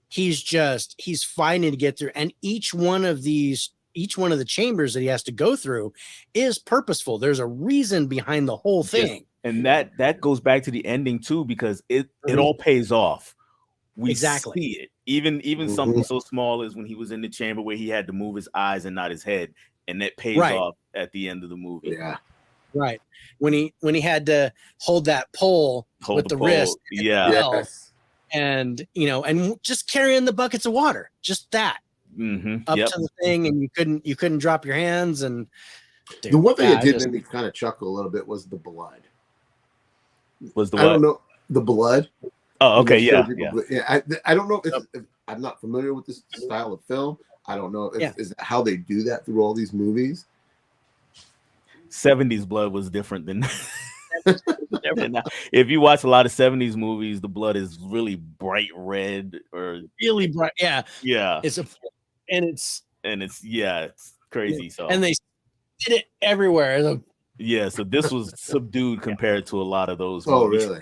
he's fighting to get through, and each one of these each one of the chambers that he has to go through is purposeful. There's a reason behind the whole thing. Yes. And that goes back to the ending too, because it all pays off. We see it. Even something so small as when he was in the chamber where he had to move his eyes and not his head, and that pays off at the end of the movie. Yeah. Right. When he had to hold that pole with the wrist. Yeah. Yes. And and just carrying the buckets of water, just that up to the thing, and you couldn't drop your hands. And dude, the one thing that did make me kind of chuckle a little bit was the blood. Was the I don't know, the blood. Oh, okay, yeah. I don't know if I'm not familiar with this style of film. I don't know if is how they do that through all these movies. 70s blood was different than now. If you watch a lot of 70s movies, the blood is really bright red or really bright. Yeah. It's crazy. So and they did it everywhere. So this was subdued compared to a lot of those movies. Oh, really?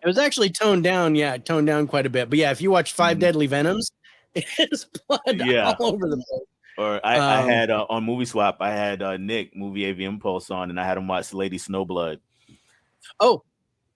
It was actually toned down. Yeah, toned down quite a bit. But yeah, if you watch Five Deadly Venoms, it's blood all over the place. Or I had on Movie Swap, I had Nick, Movie AV Impulse on, and I had him watch Lady Snowblood. Oh,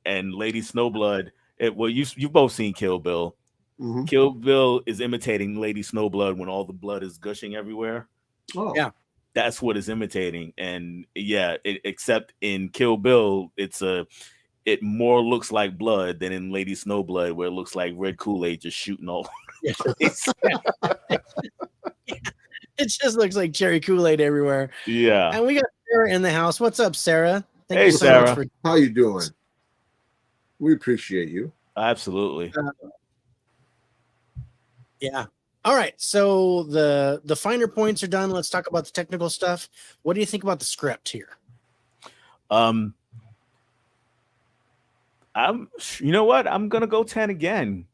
and Lady Snowblood. You've both seen Kill Bill. Mm-hmm. Kill Bill is imitating Lady Snowblood when all the blood is gushing everywhere. Oh, yeah, that's what it's imitating. And except in Kill Bill, it more looks like blood than in Lady Snowblood, where it looks like red Kool-Aid just shooting all over the place. It just looks like cherry Kool-Aid everywhere. Yeah. And we got Sarah in the house. What's up, Sarah? Thank you so Sarah. Much how you doing? We appreciate you. Absolutely. Yeah. All right. So the finer points are done. Let's talk about the technical stuff. What do you think about the script here? You know what? I'm gonna go 10 again.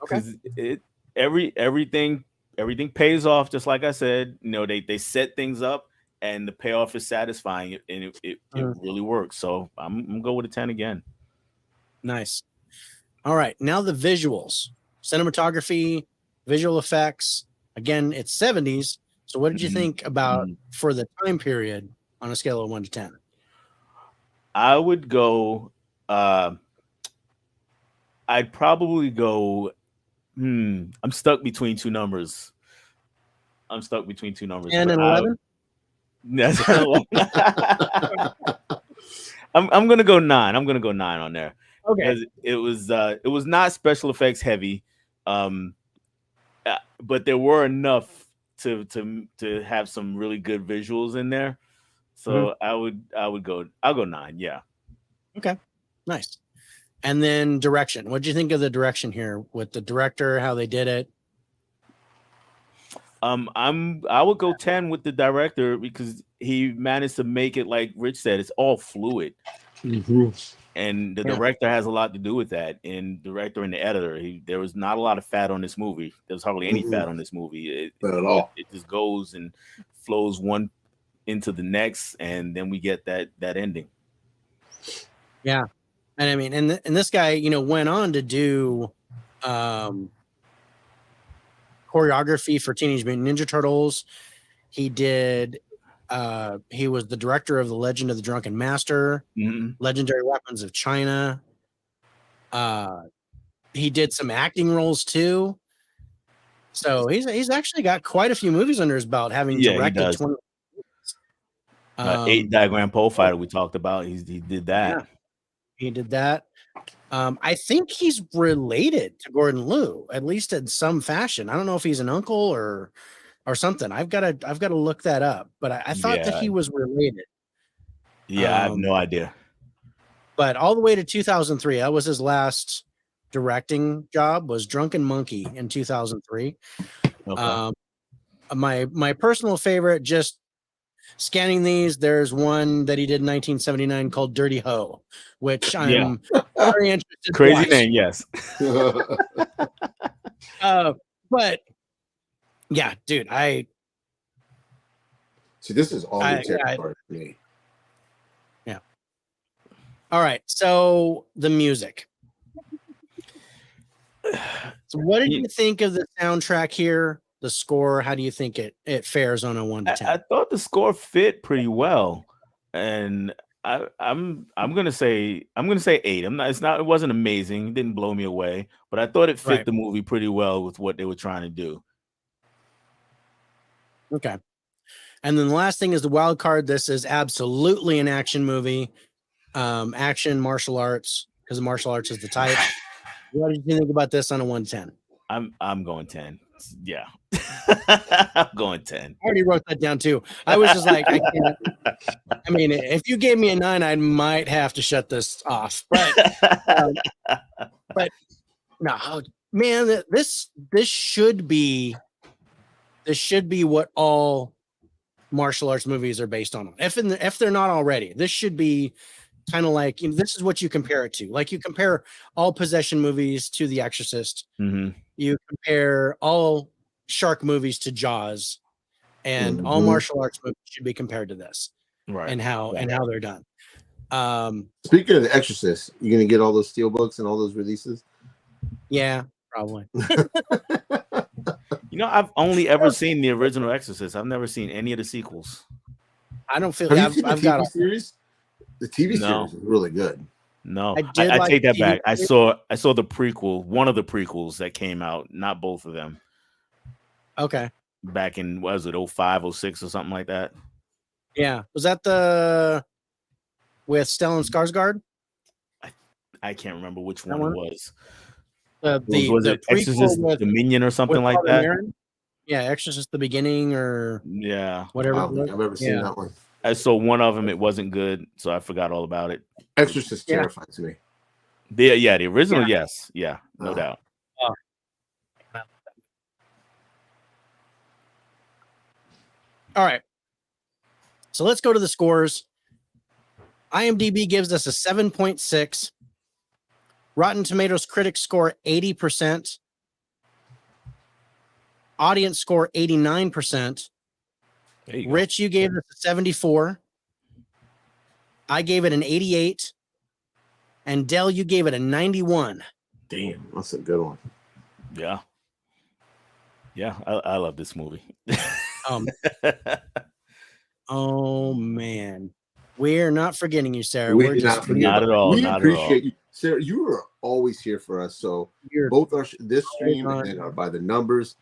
Okay. Everything pays off, just like I said. They set things up, and the payoff is satisfying, and it really works. So I'm gonna go with a 10 again. Nice. All right, now the visuals, cinematography, visual effects. Again, it's 70s. So what did you think about for the time period on a scale of 1 to 10? I would go. I'd probably go. I'm stuck between two numbers. 10 and 11. I'm gonna go 9. I'm gonna go 9 on there. Okay. It was not special effects heavy, but there were enough to have some really good visuals in there. So I'll go 9. Yeah. Okay. Nice. And then direction. What do you think of the direction here with the director? How they did it? I would go 10 with the director because he managed to make it, like Rich said, it's all fluid. Mm-hmm. And the director has a lot to do with that. And director and the editor, there was not a lot of fat on this movie. There's hardly any fat on this movie. Not at all. It just goes and flows one into the next, and then we get that ending. Yeah. And I mean, and this guy, went on to do choreography for Teenage Mutant Ninja Turtles. He did. He was the director of The Legend of the Drunken Master, Legendary Weapons of China. He did some acting roles too. So he's actually got quite a few movies under his belt, having directed 20. 8 Diagram Pole Fighter we talked about. He did that. Yeah. He did that. I think he's related to Gordon Liu, at least in some fashion. I don't know if he's an uncle or something. I've got to look that up. But I thought that he was related. Yeah, I have no idea. But all the way to 2003, that was his last directing job. Was Drunken Monkey in 2003. Okay. My personal favorite, just scanning these, there's one that he did in 1979 called Dirty Ho, which I'm very interested. Crazy name, yes. But yeah, dude, see, this is all new territory for me. Yeah. All right, so the music. So what did you think of the soundtrack here? the score? How do you think it fares on a 1 to 10? I thought the score fit pretty well, and I'm gonna say 8. It wasn't amazing, it didn't blow me away, but I thought it fit the movie pretty well with what they were trying to do. Okay. And then the last thing is the wild card. This is absolutely an action movie. Action, martial arts, because martial arts is the type. What did you think about this on a 1 to 10? I'm going 10. Yeah. I'm going 10. I already wrote that down too. I was just like, I can't. I mean, if you gave me a 9, I might have to shut this off. But no, man, this should be what all martial arts movies are based on. If they're not already, this should be kind of like, this is what you compare it to. Like you compare all possession movies to The Exorcist. Mm-hmm. You compare all shark movies to Jaws, and all martial arts movies should be compared to this, right? And how they're done. Speaking of The Exorcist, you gonna get all those steel books and all those releases? Yeah, probably. I've only ever seen the original Exorcist. I've never seen any of the sequels. I don't feel. Have you seen the TV series? The TV series is really good. No, I take that back. I saw the prequel, one of the prequels that came out, not both of them. Okay. Back in, what was it, 05, 06 or something like that? Yeah. Was that the with Stellan Skarsgård? I can't remember which one it was. Was it Exorcist Dominion or something like that? Aaron? Yeah, Exorcist the Beginning or whatever. I don't think I've ever seen that one. I saw one of them. It wasn't good, so I forgot all about it. Exorcist terrifies me. The original, yes, no doubt. All right, so let's go to the scores. IMDb gives us a 7.6. Rotten Tomatoes critics score 80%. Audience score 89%. Rich, you gave us a 74. I gave it an 88. And Dell, you gave it a 91. Damn, that's a good one. Yeah. Yeah, I love this movie. Oh, man. We're not forgetting you, Sarah. We're just not at all. We appreciate you. Sarah, you are always here for us. So both our this stream and by the numbers,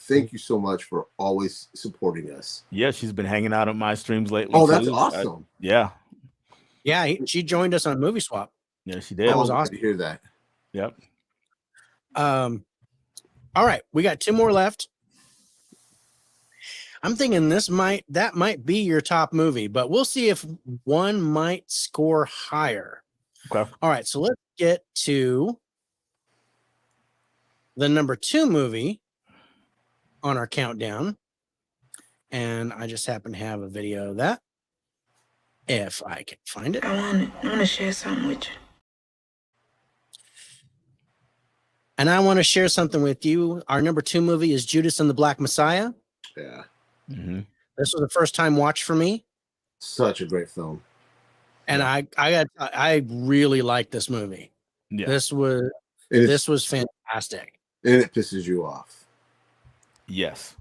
thank you so much for always supporting us. Yeah, she's been hanging out on my streams lately. Oh, that's awesome. Yeah. She joined us on Movie Swap. Yeah, she did. That was awesome to hear that. Yep. All right, we got 2 more left. I'm thinking that might be your top movie, but we'll see if one might score higher. Okay. All right, so let's get to the number 2 movie on our countdown. And I just happen to have a video of that, if I can find it. I want to share something with you. And I want to share something with you. Our number 2 movie is Judas and the Black Messiah. Yeah. Mm-hmm. This was a first time watch for me. Such a great film. And I really liked this movie. Yeah. This was fantastic. And it pisses you off. Yes.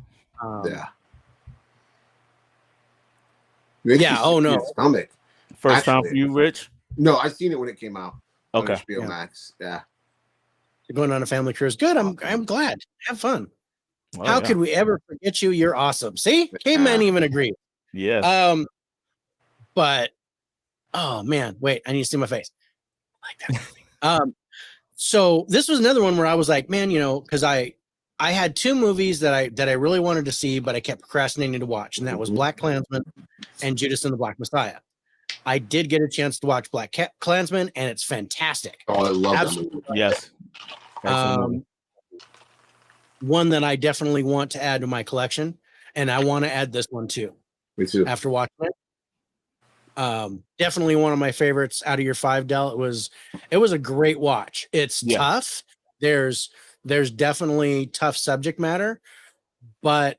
Yeah. Oh no. Stomach. First time for you, Rich? No, I seen it when it came out. Okay. On HBO Max. Yeah. You're going on a family cruise. Good. I'm glad. Have fun. Oh, How could we ever forget you? You're awesome. See, Caveman even agreed. Yes. But oh man, wait, I need to see my face. I like that. So this was another one where I was like, man, because I had 2 movies that I really wanted to see, but I kept procrastinating to watch, and that was Black Klansman and Judas and the Black Messiah. I did get a chance to watch Black Klansman, and it's fantastic. Oh, I love that movie. Yes. One that I definitely want to add to my collection, and I want to add this one too. Me too. After watching it, definitely one of my favorites out of your 5, Dell. It was a great watch. It's tough. There's definitely tough subject matter, but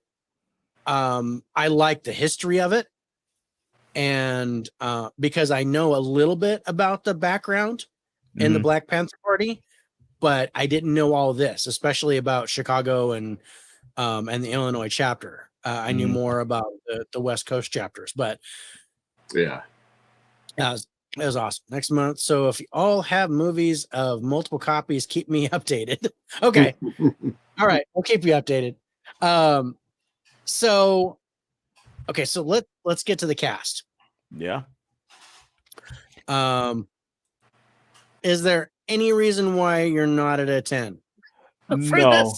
I like the history of it, and because I know a little bit about the background in the Black Panther Party, but I didn't know all this, especially about Chicago and and the Illinois chapter. I knew more about the West Coast chapters, but yeah, it was awesome. Next month. So if you all have movies of multiple copies, keep me updated. Okay. All right. We'll keep you updated. So let's get to the cast. Yeah. Is there any reason why you're not at a 10? No.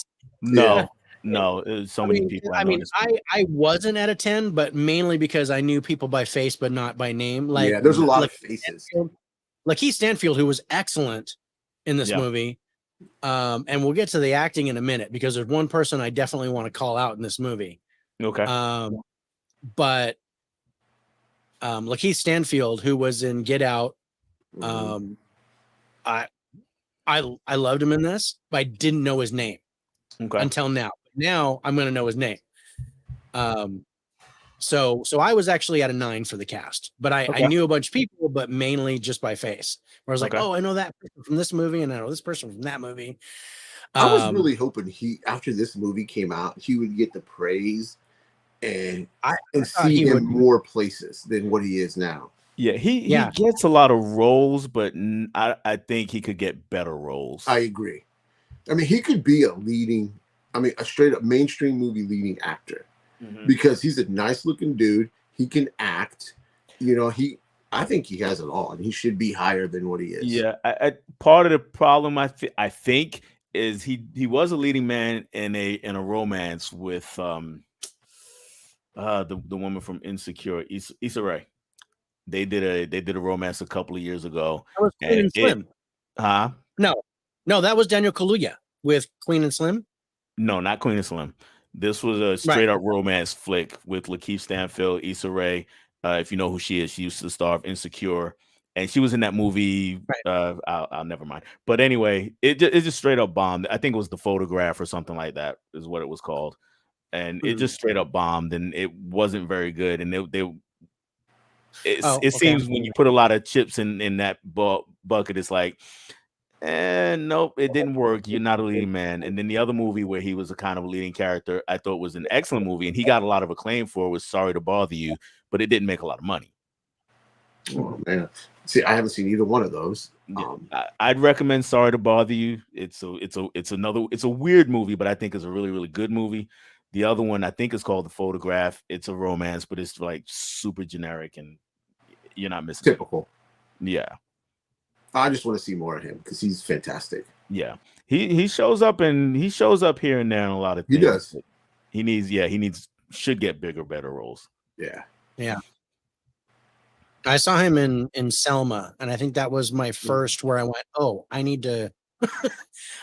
So many people. I wasn't at a 10, but mainly because I knew people by face, but not by name. Like, yeah, there's a lot of faces. Lakeith Stanfield, who was excellent in this movie. And we'll get to the acting in a minute because there's one person I definitely want to call out in this movie. Okay. But Lakeith Stanfield, who was in Get Out, I loved him in this, but I didn't know his name until now. Now I'm going to know his name. So I was actually at a 9 for the cast, but I knew a bunch of people, but mainly just by face. Where I was like, oh, I know that person from this movie, and I know this person from that movie. I was really hoping after this movie came out, he would get the praise and see him more places than what he is now. Yeah, he gets a lot of roles, but I think he could get better roles. I agree. I mean, he could be a straight up mainstream movie leading actor because he's a nice looking dude. He can act. I think he has it all, and he should be higher than what he is. Yeah, part of the problem I think is he was a leading man in a romance with the woman from Insecure, Issa Rae. They did a romance a couple of years ago. That was Queen and Slim. No, that was Daniel Kaluuya with Queen and Slim. No, not Queen and Slim. This was a straight up romance flick with Lakeith Stanfield, Issa Rae. If you know who she is, she used to star of Insecure, and she was in that movie. I'll never mind. But anyway, it just straight up bombed. I think it was The Photograph or something like that is what it was called, and it just straight up bombed, and it wasn't very good. And it seems when you put a lot of chips in that bucket, it's like, nope, it didn't work. You're not a leading man. And then the other movie where he was a kind of a leading character, I thought was an excellent movie, and he got a lot of acclaim for, was Sorry to Bother You, but it didn't make a lot of money. Oh man, see, I haven't seen either one of those. I'd recommend Sorry to Bother You. It's a weird movie, but I think it's a really, really good movie. The other one I think is called The Photograph. It's a romance, but it's like super generic, and you're not missing typical. Yeah. I just want to see more of him because he's fantastic. Yeah, he shows up here and there in a lot of things. He does. He should get bigger, better roles. Yeah. I saw him in Selma, and I think that was my first where I went, oh, I need to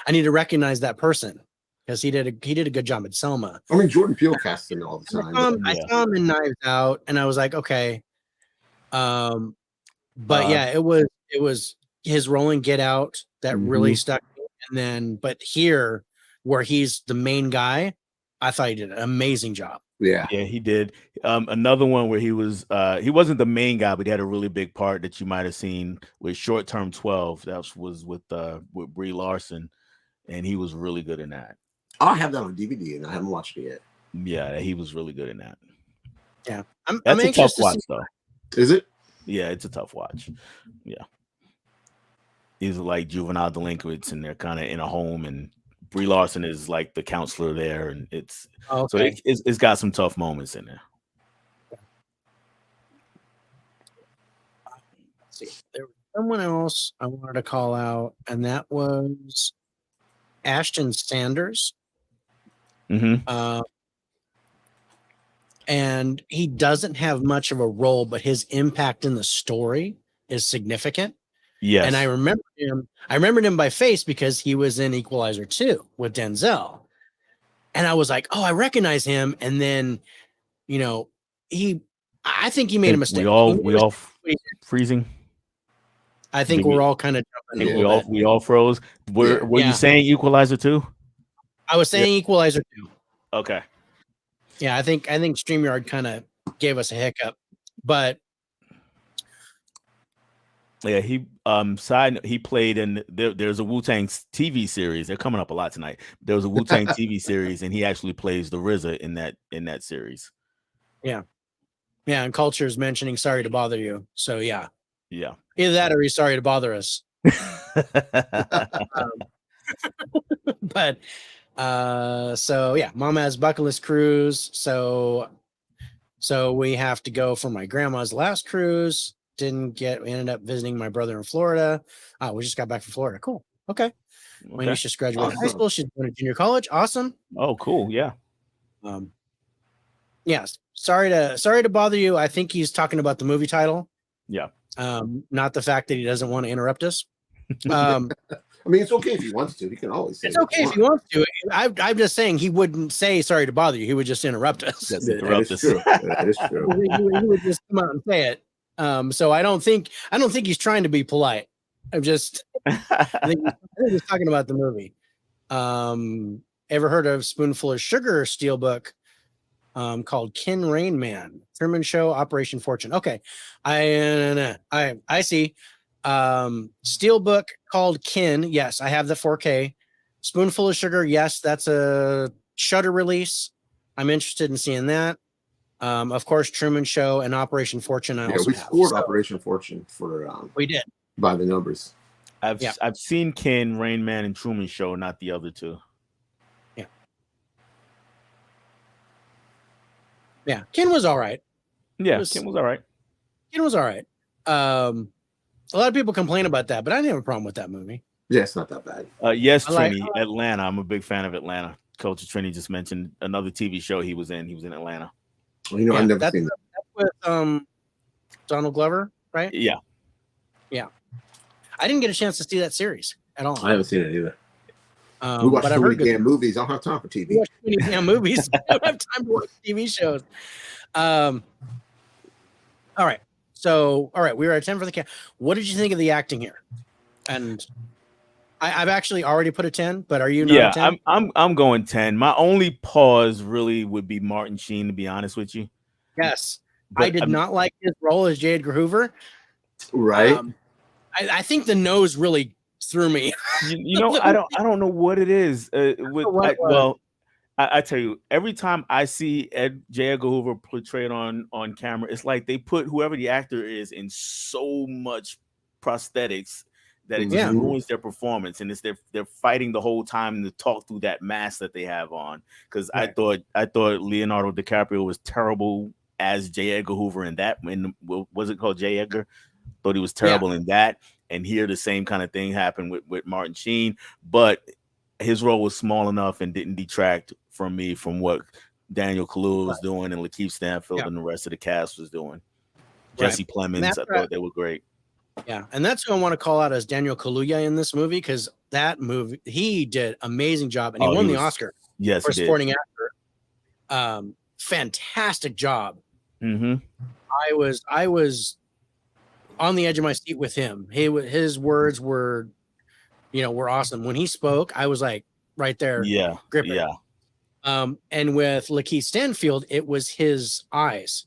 recognize that person because he did a good job at Selma. I mean, Jordan Peele casts him all the time. I saw him in Knives Out, and I was like, okay. But it was his role in Get Out that really stuck me. And then, but here, where he's the main guy, I thought he did an amazing job. Yeah, he did. Another one where he wasn't the main guy, but he had a really big part that you might have seen with Short Term 12. That was with Brie Larson, and he was really good in that. I have that on DVD, and I haven't watched it yet. Yeah, he was really good in that. Yeah, that's a tough watch, though. Is it? Yeah, it's a tough watch. Yeah. These are like juvenile delinquents, and they're kind of in a home, and Brie Larson is like the counselor there, and it's got some tough moments in there. Let's see, there was someone else I wanted to call out, and that was Ashton Sanders. And he doesn't have much of a role, but his impact in the story is significant. Yes. And I remembered him by face because he was in Equalizer 2 with Denzel. And I was like, oh, I recognize him. And then, I think he made a mistake. We all freezing. I think we're all kind of jumping. We all froze. Were you saying Equalizer 2? I was saying Equalizer 2. Okay. Yeah, I think StreamYard kind of gave us a hiccup, but Yeah, he he played in there's a Wu-Tang TV series. They're coming up a lot tonight. There was a Wu-Tang TV series, and he actually plays the RZA in that series. Yeah. Yeah, and Culture is mentioning Sorry to Bother You. So yeah. Yeah. Either that or he's sorry to bother us. But so yeah, Mom has bucket list cruise. So we have to go for my grandma's last cruise. We ended up visiting my brother in Florida. We just got back from Florida. Cool. Okay. My niece just graduated high school. She's going to junior college. Awesome. Oh, cool. Yeah. Yes. Sorry to bother you. I think he's talking about the movie title. Yeah. Not the fact that he doesn't want to interrupt us. I mean, it's okay if he wants to. He can always say it's okay if he wants to. I'm just saying he wouldn't say sorry to bother you. He would just interrupt us. That is true. That is true. he would just come out and say it. So I don't think he's trying to be polite. I think he's talking about the movie. Ever heard of Spoonful of Sugar steelbook called Kin Rain Man, Truman Show, Operation Fortune? Okay, I see. Steelbook called Kin. Yes, I have the 4K. Spoonful of Sugar. Yes, that's a Shudder release. I'm interested in seeing that. Of course, Truman Show and Operation Fortune. We scored Operation Fortune for. We did by the numbers. I've seen Kin, Rain Man, and Truman Show, not the other two. Yeah. Yeah, Kin was all right. Yeah, Kin was all right. Kin was all right. A lot of people complain about that, but I didn't have a problem with that movie. Yeah, it's not that bad. Yes, Trini, Atlanta. I'm a big fan of Atlanta. Coach Trini just mentioned another TV show he was in. He was in Atlanta. Well, I've never seen that. That's with Donald Glover, right? Yeah. Yeah. I didn't get a chance to see that series at all. I haven't seen it either. We watch so many damn movies. I don't have time for TV. We watch so many damn movies. I don't have time to watch TV shows. All right. So, all right, we were at 10 for the cat. What did you think of the acting here? And I've actually already put a 10, but are you not a 10? I'm going 10. My only pause really would be Martin Sheen, to be honest with you. Yes. But I did not like his role as J. Edgar Hoover. Right. I think the nose really threw me. You know, I don't know what it is. I tell you, every time I see J. Edgar Hoover portrayed on camera, it's like they put whoever the actor is in so much prosthetics that it just ruins their performance, and it's they're fighting the whole time to talk through that mask that they have on. Because I thought Leonardo DiCaprio was terrible as J. Edgar Hoover in that. Was it called J. Edgar? Thought he was terrible in that, and here the same kind of thing happened with Martin Sheen, but his role was small enough and didn't detract from me from what Daniel Kaluuya was doing and Lakeith Stanfield and the rest of the cast was doing. Jesse Plemons, I thought they were great. Yeah, and that's who I want to call out as Daniel Kaluuya in this movie, because that movie, he did an amazing job, and he won the Oscar for supporting actor. Fantastic job. Mm-hmm. I was on the edge of my seat with him. His words were awesome. When he spoke, I was like right there. Yeah. Gripping. Yeah. And with Lakeith Stanfield, it was his eyes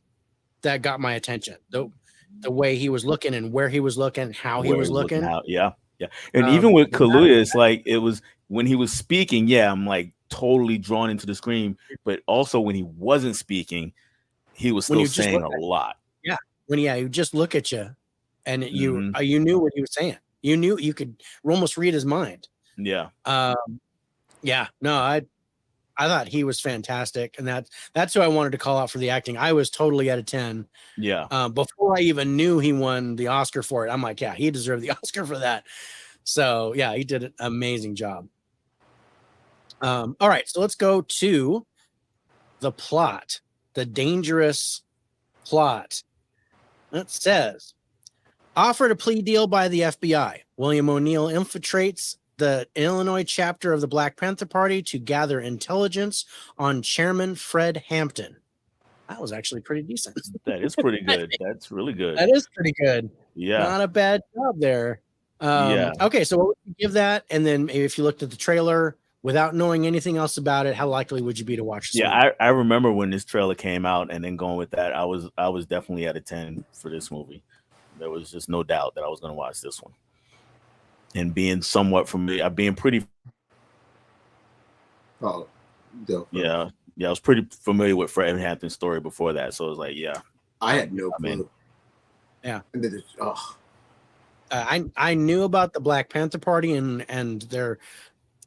that got my attention. The way he was looking and where he was looking, how he was looking. Yeah. And even with Kaluuya, it's like it was when he was speaking. Yeah, I'm like totally drawn into the screen. But also when he wasn't speaking, he was still saying a lot. Yeah. When he just look at you, and you knew what he was saying. You knew you could almost read his mind. Yeah. Yeah. No, I thought he was fantastic, and that's who I wanted to call out for the acting. I was totally at a 10. Yeah. Before I even knew he won the Oscar for it, I'm like, yeah, he deserved the Oscar for that. So yeah, he did an amazing job. All right, so let's go to the plot, the dangerous plot. It says, offered a plea deal by the FBI. William O'Neill infiltrates the Illinois chapter of the Black Panther Party to gather intelligence on Chairman Fred Hampton. That was actually pretty decent. That is pretty good. That's really good. That is pretty good. Yeah. Not a bad job there. Yeah. Okay, so what would you give that? And then maybe if you looked at the trailer without knowing anything else about it, how likely would you be to watch this? Yeah, I remember when this trailer came out and then going with that, I was definitely at a 10 for this movie. There was just no doubt that I was going to watch this one. And being somewhat familiar, being pretty. Oh, yeah. I was pretty familiar with Fred Hampton's story before that, so it was like, yeah. I had no clue. Yeah. And then I knew about the Black Panther Party and their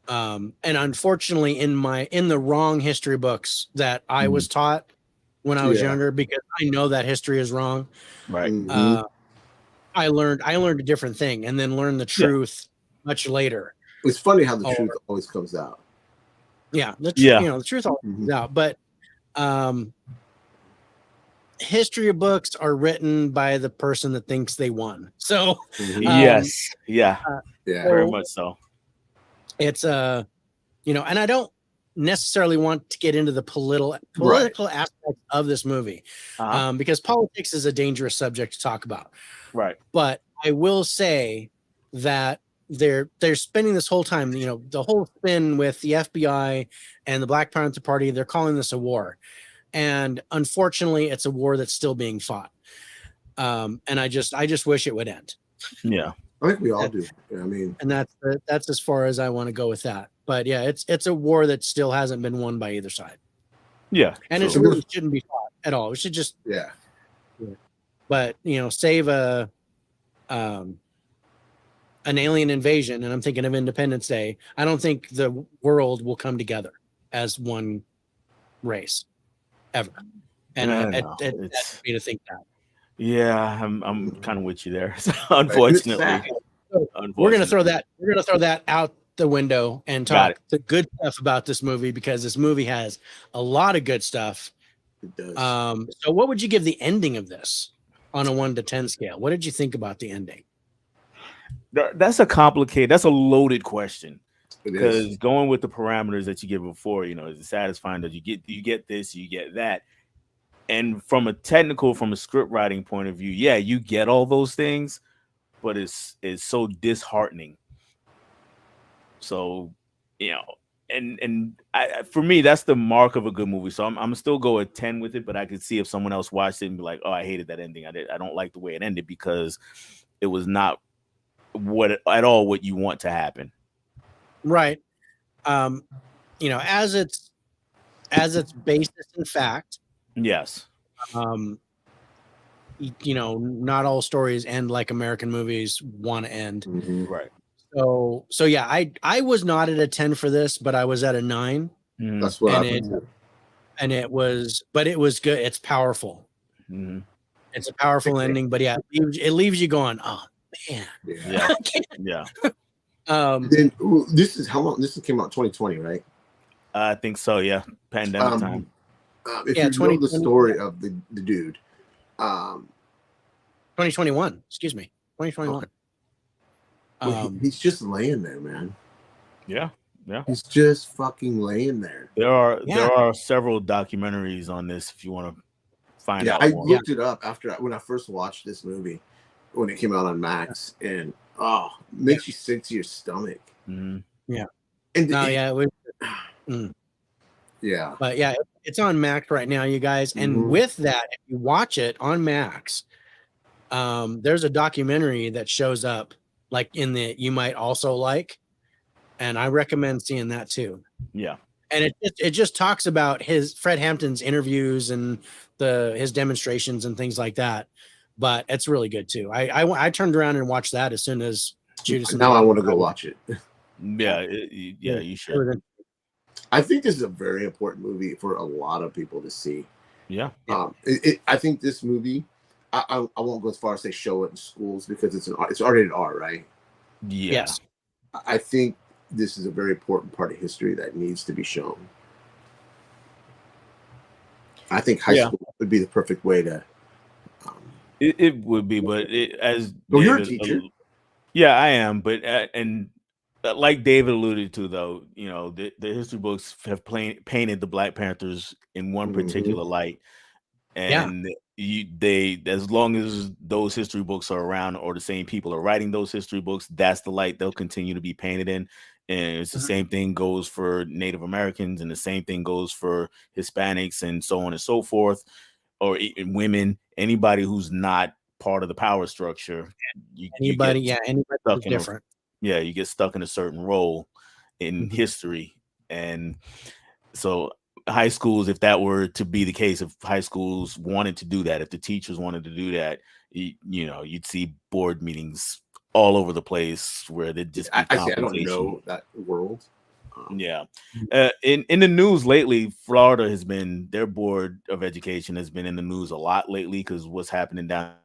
and unfortunately in the wrong history books that I was taught when I was younger, because I know that history is wrong. Right. I learned a different thing and then learned the truth much later. It's funny how the truth always comes out. Yeah, the truth always comes out. But history books are written by the person that thinks they won. So yes, very much so. It's and I don't necessarily want to get into the political aspects of this movie, because politics is a dangerous subject to talk about. Right. But I will say that they're spending this whole time, the whole spin with the FBI and the Black Panther Party, they're calling this a war. And unfortunately, it's a war that's still being fought. And I just wish it would end. Yeah. I think we all do. I mean, and that's as far as I want to go with that. But yeah, it's a war that still hasn't been won by either side. Yeah. And it really shouldn't be fought at all. It should just But save an alien invasion, and I'm thinking of Independence Day. I don't think the world will come together as one race ever. And it's me to think that. Yeah, I'm kind of with you there. Unfortunately, we're gonna throw that out the window and talk the good stuff about this movie, because this movie has a lot of good stuff. It does. So what would you give the ending of this on a 1 to 10 scale? What did you think about the ending? That's a loaded question, because going with the parameters that you give before, is it satisfying that you get this, you get that. And from a script writing point of view, yeah, you get all those things, but it's so disheartening. So, for me, that's the mark of a good movie. So I'm still go at 10 with it, but I could see if someone else watched it and be like, oh, I hated that ending. I don't like the way it ended, because it was not what you want to happen. Right. As it's basis in fact. Yes. Not all stories end like American movies want to end. Right. So yeah, I was not at a 10 for this, but I was at a 9. That's what it was good. It's powerful. It's a powerful ending, but yeah, it leaves you going, oh man. Yeah. Then this is how long? This came out 2020, right? I think so. Yeah, pandemic time. If you know the story of the dude, 2021. Excuse me, 2021. He's just laying there, man. Yeah. He's just fucking laying there. There are several documentaries on this if you want to find out. I looked it up when I first watched this movie when it came out on Max, and makes you sick to your stomach. Yeah. Yeah. But yeah, it's on Max right now, you guys. And with that, if you watch it on Max, there's a documentary that shows up like in the You Might Also Like, and I recommend seeing that too. Yeah. And it just talks about Fred Hampton's interviews and his demonstrations and things like that. But it's really good too. I turned around and watched that as soon as Judas. Now I want to go watch it. Yeah, you should. I think this is a very important movie for a lot of people to see. Yeah. I think this movie, I won't go as far as say show it in schools, because it's rated R, right? Yeah. Yes. I think this is a very important part of history that needs to be shown. I think high school would be the perfect way to. It would be, but you're a teacher. Yeah, I am, but and like David alluded to, though, the history books have painted the Black Panthers in one particular light, and as long as those history books are around, or the same people are writing those history books, that's the light they'll continue to be painted in. And it's the same thing goes for Native Americans, and the same thing goes for Hispanics, and so on and so forth, or women, anybody who's not part of the power structure. Anybody who's in different. You get stuck in a certain role in history. And so high schools, if that were to be the case, if high schools wanted to do that, if the teachers wanted to do that, you'd see board meetings all over the place where they'd just be I don't know that world. In the news lately, Florida has been, their board of education has been in the news a lot lately because what's happening down.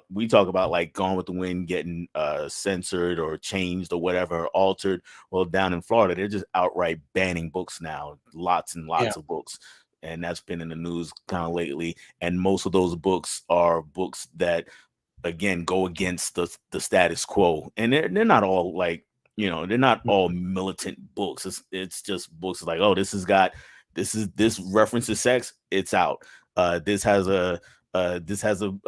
We talk about like Gone with the Wind getting censored or changed or whatever, altered. Well, down in Florida, they're just outright banning books now, lots and lots of books, and that's been in the news kind of lately. And most of those books are books that, again, go against the status quo, and they're not all like, they're not all militant books. It's just books like, oh, this references sex, it's out. This has a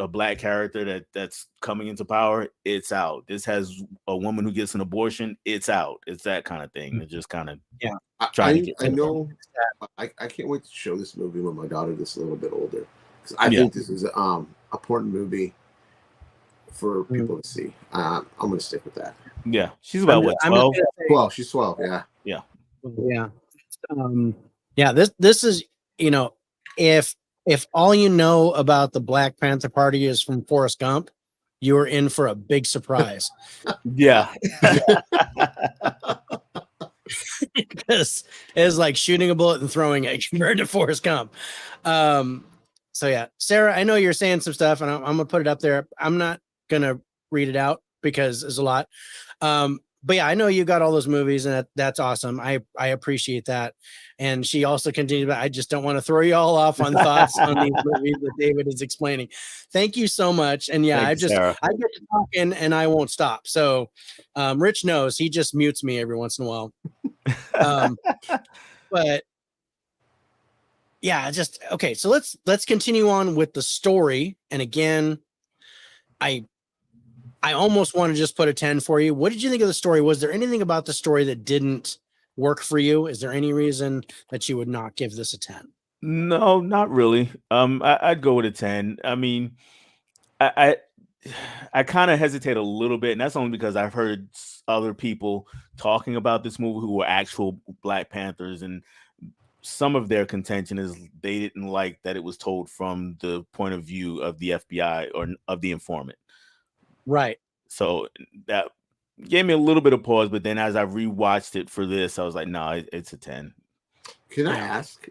black character that's coming into power, it's out. This has a woman who gets an abortion, it's out. It's that kind of thing. They're just kind of trying to get. I know. I can't wait to show this movie when my daughter gets a little bit older, because I think this is an important movie for people to see. I'm going to stick with that. Yeah, she's about 12? 12. She's 12. Yeah. This is, if all you know about the Black Panther Party is from Forrest Gump, you are in for a big surprise. Yeah. Because it's like shooting a bullet and throwing it compared to Forrest Gump. So yeah, Sarah, I know you're saying some stuff, and I'm gonna put it up there. I'm not gonna read it out because there's a lot. But yeah, I know you got all those movies, and that's awesome. I appreciate that. And she also continued, but I just don't want to throw you all off on thoughts on these movies that David is explaining. Thank you so much. And yeah, I get to talking and I won't stop. So Rich knows, he just mutes me every once in a while. But yeah, okay. So let's continue on with the story. And again, I almost want to just put a 10 for you. What did you think of the story? Was there anything about the story that didn't work for you? Is there any reason that you would not give this a 10? No, not really. I'd go with a 10. I mean, I kind of hesitate a little bit, and that's only because I've heard other people talking about this movie who were actual Black Panthers, and some of their contention is they didn't like that it was told from the point of view of the FBI or of the informant. Right. So that gave me a little bit of pause, but then as I rewatched it for this, I was like, no, it's a 10. Can I ask?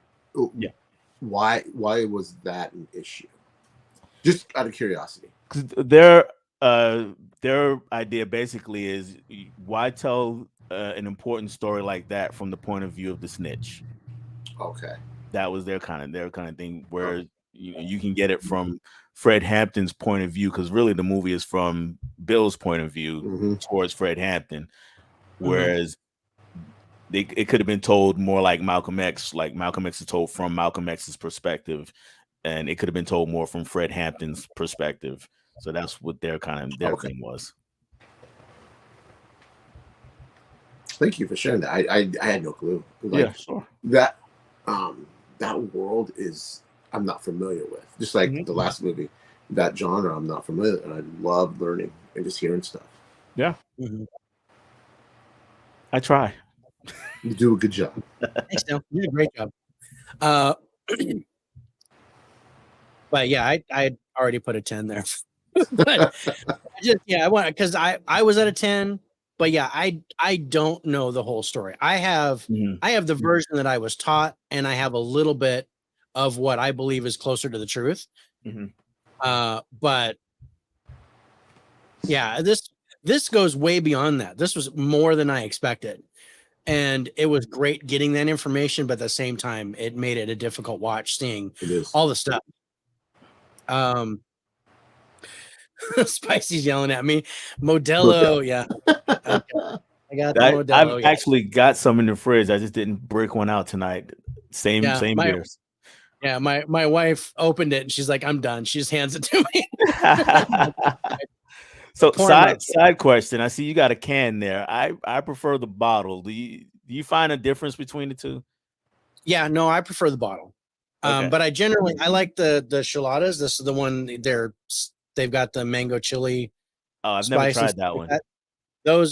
Why was that an issue? Just out of curiosity. Because their idea basically is, why tell an important story like that from the point of view of the snitch? Okay. That was their kind of thing, where you can get it from Fred Hampton's point of view, because really the movie is from Bill's point of view towards Fred Hampton, whereas it could have been told more like Malcolm X. Like Malcolm X is told from Malcolm X's perspective, and it could have been told more from Fred Hampton's perspective. So that's what their thing was. Thank you for sharing that. I had no clue. Yeah, sure. That world is, I'm not familiar with. Just like the last movie, that genre I'm not familiar with, and I love learning and just hearing stuff. Yeah. I try. You do a good job. Thanks, Dell. You did a great job. But yeah, I already put a 10 there. But I want, because I was at a 10, but yeah, I don't know the whole story. I have the version that I was taught, and I have a little bit of what I believe is closer to the truth. But yeah, this goes way beyond that. This was more than I expected. And it was great getting that information, but at the same time, it made it a difficult watch seeing all the stuff. Spicy's yelling at me. Modelo, yeah. Okay. I got the Modelo. I've actually got some in the fridge. I just didn't break one out tonight. Same beers. Yeah, my wife opened it and she's like, I'm done. She just hands it to me. So side question. I see you got a can there. I prefer the bottle. Do you find a difference between the two? Yeah, no, I prefer the bottle. But I like the enchiladas. This is the one they've got the mango chili. Oh, I've never tried that one.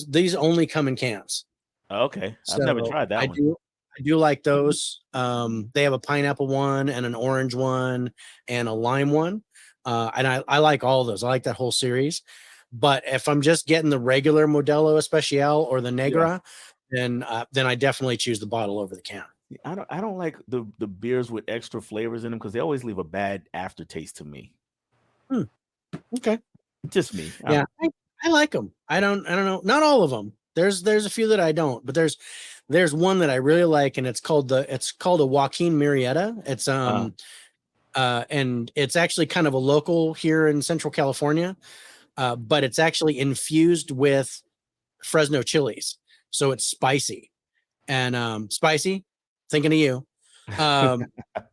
These only come in cans. Okay, I've never tried that one. I do like those. They have a pineapple one and an orange one and a lime one. And I like all of those. I like that whole series. But if I'm just getting the regular Modelo Especial or the Negra, then I definitely choose the bottle over the can. I don't like the beers with extra flavors in them because they always leave a bad aftertaste to me. Okay, just me. Yeah, I like them. I don't know. Not all of them. There's a few that I don't, but there's one that I really like, and it's called a Joaquin Murrieta. It's and it's actually kind of a local here in Central California, but it's actually infused with Fresno chilies, so it's spicy and spicy. Thinking of you,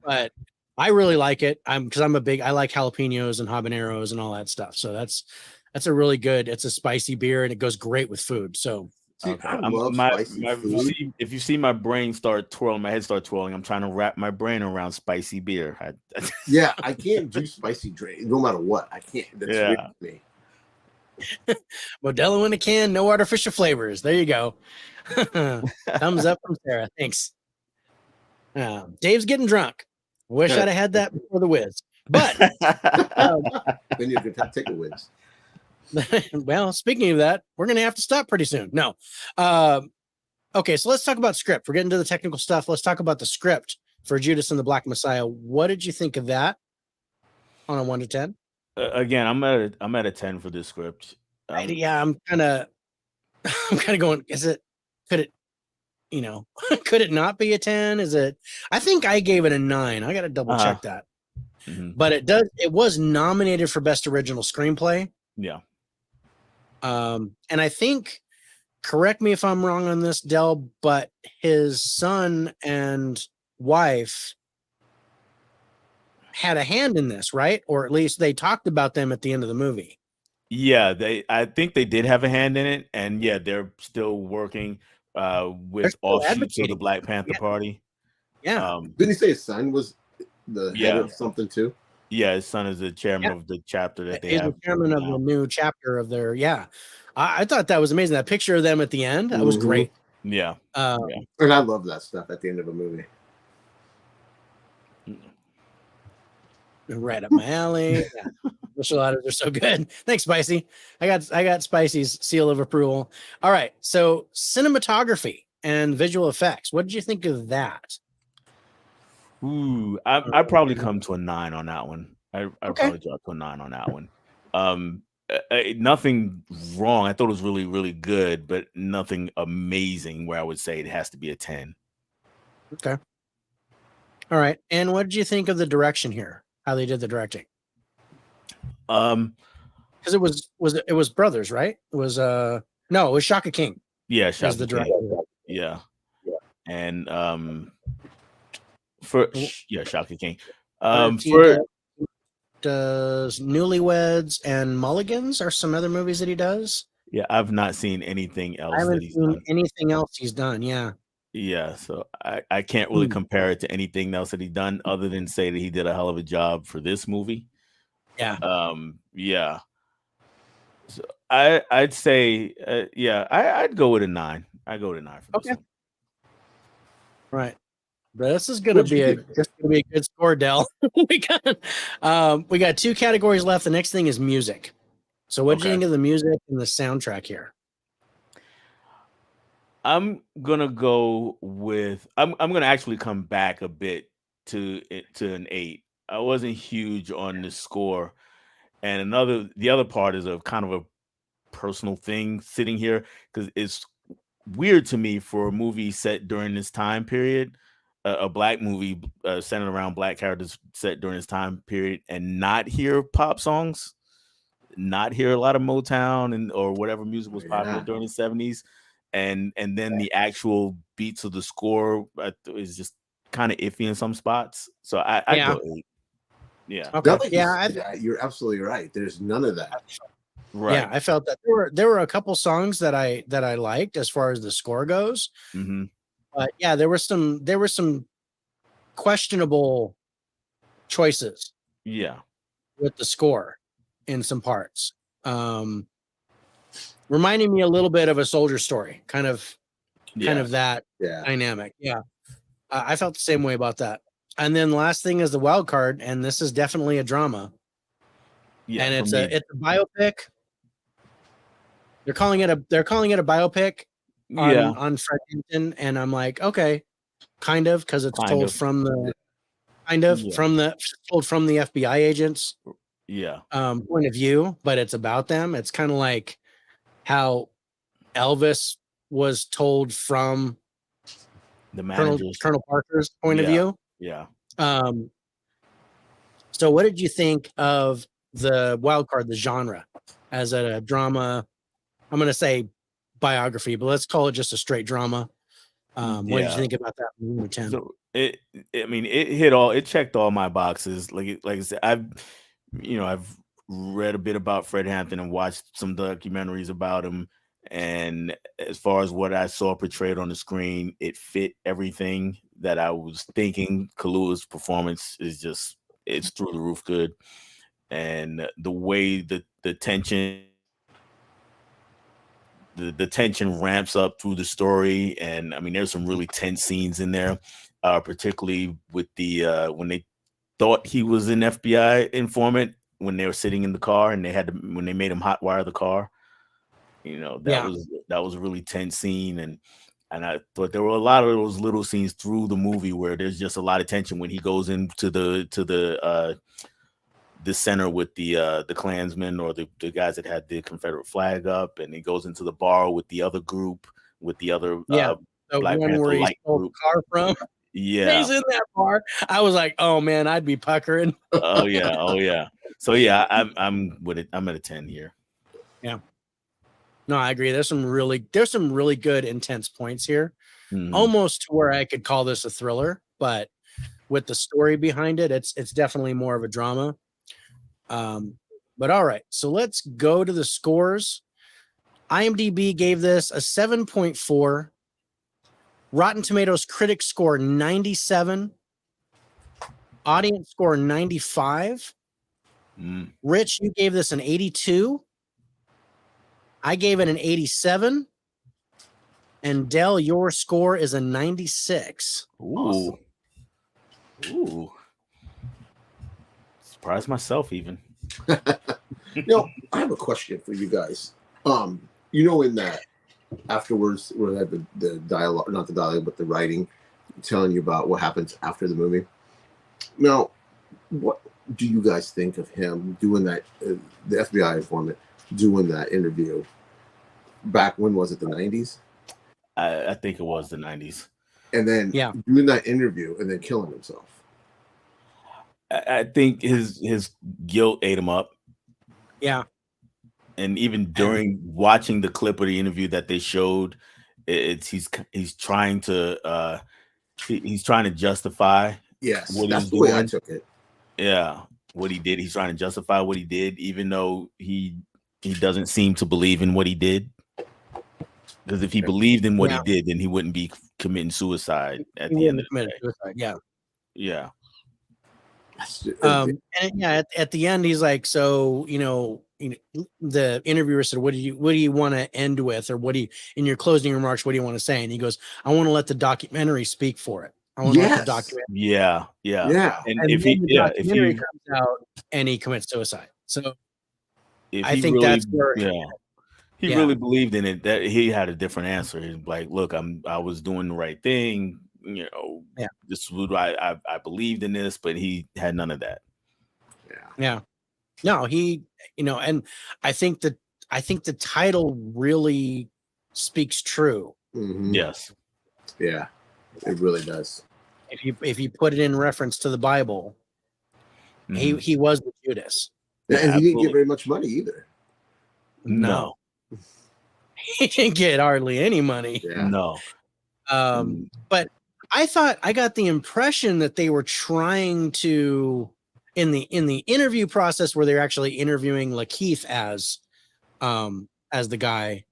but I really like it. I like jalapenos and habaneros and all that stuff. So that's a really good. It's a spicy beer and it goes great with food. So I love spicy food. If you see my brain start twirling, my head start twirling, I'm trying to wrap my brain around spicy beer. Yeah, I can't do spicy drink no matter what. I can't. That's weird to me. Modelo in a can, no artificial flavors. There you go. Thumbs up from Sarah. Thanks. Dave's getting drunk. Wish I'd have had that before the whiz. But then you could take a whiz. Well, speaking of that, we're going to have to stop pretty soon. No. Okay, so let's talk about script. We're getting to the technical stuff. Let's talk about the script for Judas and the Black Messiah. What did you think of that on a 1 to 10? Again, I'm at a 10 for this script. I'm kind of going, could it not be a 10? I think I gave it a 9. I got to double check that. Mm-hmm. But it was nominated for Best Original Screenplay. Yeah. And I think, correct me if I'm wrong on this, Dell, but his son and wife had a hand in this, right? Or at least they talked about them at the end of the movie. Yeah, I think they did have a hand in it, and yeah, they're still working with offshoots of the Black Panther Party. Yeah. Didn't he say his son was the head of something too? Yeah, his son is the chairman of the chapter that they have. He's the chairman of the new chapter of their. Yeah, I thought that was amazing. That picture of them at the end, that was great. Yeah. And I love that stuff at the end of a movie. Right up my alley. Enchiladas are so good. Thanks, Spicy. I got Spicy's seal of approval. All right. So cinematography and visual effects. What did you think of that? Ooh, I probably come to a 9 on that one. I probably drop to a 9 on that one. Nothing wrong. I thought it was really, really good, but nothing amazing where I would say it has to be a 10. Okay. All right. And what did you think of the direction here? How they did the directing? Because it was brothers, right? It was it was Shaka King. Yeah, Shaka the King. director. Yeah. And Shaka King. Does Newlyweds and Mulligans are some other movies that he does? Yeah, I've not seen anything else. I haven't seen anything else he's done. Yeah. Yeah, so I can't really compare it to anything else that he's done other than say that he did a hell of a job for this movie. Yeah. Yeah. So I'd say I'd go with a 9. I go with a 9 for this one. Right. But this is gonna be a good score, Dell. we got 2 categories left. The next thing is music. So what do you think of the music and the soundtrack here? I'm gonna go with I'm gonna actually come back a bit to an 8. I wasn't huge on the score, and the other part is a kind of a personal thing sitting here because it's weird to me for a movie set during this time period, a black movie centered around black characters set during this time period, and not hear pop songs, not hear a lot of Motown or whatever music was popular during the 70s. And then the actual beats of the score is just kind of iffy in some spots. So I go 8. Yeah. Okay. You're absolutely right. There's none of that. Right. Yeah, I felt that there were a couple songs that I liked as far as the score goes. Mm-hmm. But yeah, there were some questionable choices. Yeah. With the score in some parts. Reminding me a little bit of a Soldier Story, kind of that dynamic. Yeah. I felt the same way about that. And then last thing is the wild card, and this is definitely a drama. Yeah, and it's a biopic. They're calling it a biopic on Fred Hampton, and I'm like, okay, kind of, because it's told from the from the FBI agents point of view, but it's about them. It's kind of like how Elvis was told from the managers, Colonel Parker's point of view. Yeah. So what did you think of the wild card, the genre, as a drama? I'm going to say biography, but let's call it just a straight drama. What did you think about that? Number 10. So it checked all my boxes. Like I said, I've read a bit about Fred Hampton and watched some documentaries about him. And as far as what I saw portrayed on the screen, it fit everything that I was thinking. Kaluuya's performance is it's through the roof good. And the way the tension, the tension ramps up through the story. And I mean, there's some really tense scenes in there, particularly with the when they thought he was an FBI informant, when they were sitting in the car and when they made him hotwire the car. That was a really tense scene, and I thought there were a lot of those little scenes through the movie where there's just a lot of tension when he goes into the center with the Klansmen, or the guys that had the Confederate flag up, and he goes into the bar with the other group, with the other the Black one Panther where he light stole group. the car from. Yeah, he's in that bar. I was like, oh man, I'd be puckering. oh yeah. So yeah, I'm with it. I'm at a 10 here. Yeah. No, I agree. There's some really good intense points here. Mhm. Almost to where I could call this a thriller, but with the story behind it, it's definitely more of a drama. But all right, so let's go to the scores. IMDb gave this a 7.4. Rotten Tomatoes critic score 97. Audience score 95. Rich, you gave this an 82. I gave it an 87. And Dell, your score is a 96. Ooh. Ooh. Surprised myself even. I have a question for you guys. In that afterwards, where they had the dialogue, not the dialogue, but the writing, telling you about what happens after the movie. Now, what do you guys think of him doing that? The FBI informant doing that interview back, when was it? The 90s? I think it was the 90s. And then doing that interview and then killing himself. I think his guilt ate him up. Yeah. And even during watching the clip of the interview that they showed, he's trying to justify. Yes, what that's he was the way doing. I took it. Yeah, what he did. He's trying to justify what he did, even though he doesn't seem to believe in what he did. Because if he believed in what he did, then he wouldn't be committing suicide at the end of the day. Suicide, yeah. Yeah. And at the end, he's like, so, the interviewer said, what do you want to end with? Or in your closing remarks, what do you want to say? And he goes, I want to let the documentary speak for it. I want to let the documentary. Yeah. And if the documentary comes out and he commits suicide. So I think that's where he really believed in it, that he had a different answer. He's like, look, I was doing the right thing. This is what I believed in this, but he had none of that. Yeah. No, he, and I think the title really speaks true. Mm-hmm. Yes. Yeah, it really does. If you put it in reference to the Bible, he was the Judas. And he didn't get very much money either. No. He didn't get hardly any money. Yeah. No. But I got the impression that they were trying to, in the interview process where they're actually interviewing Lakeith as the guy,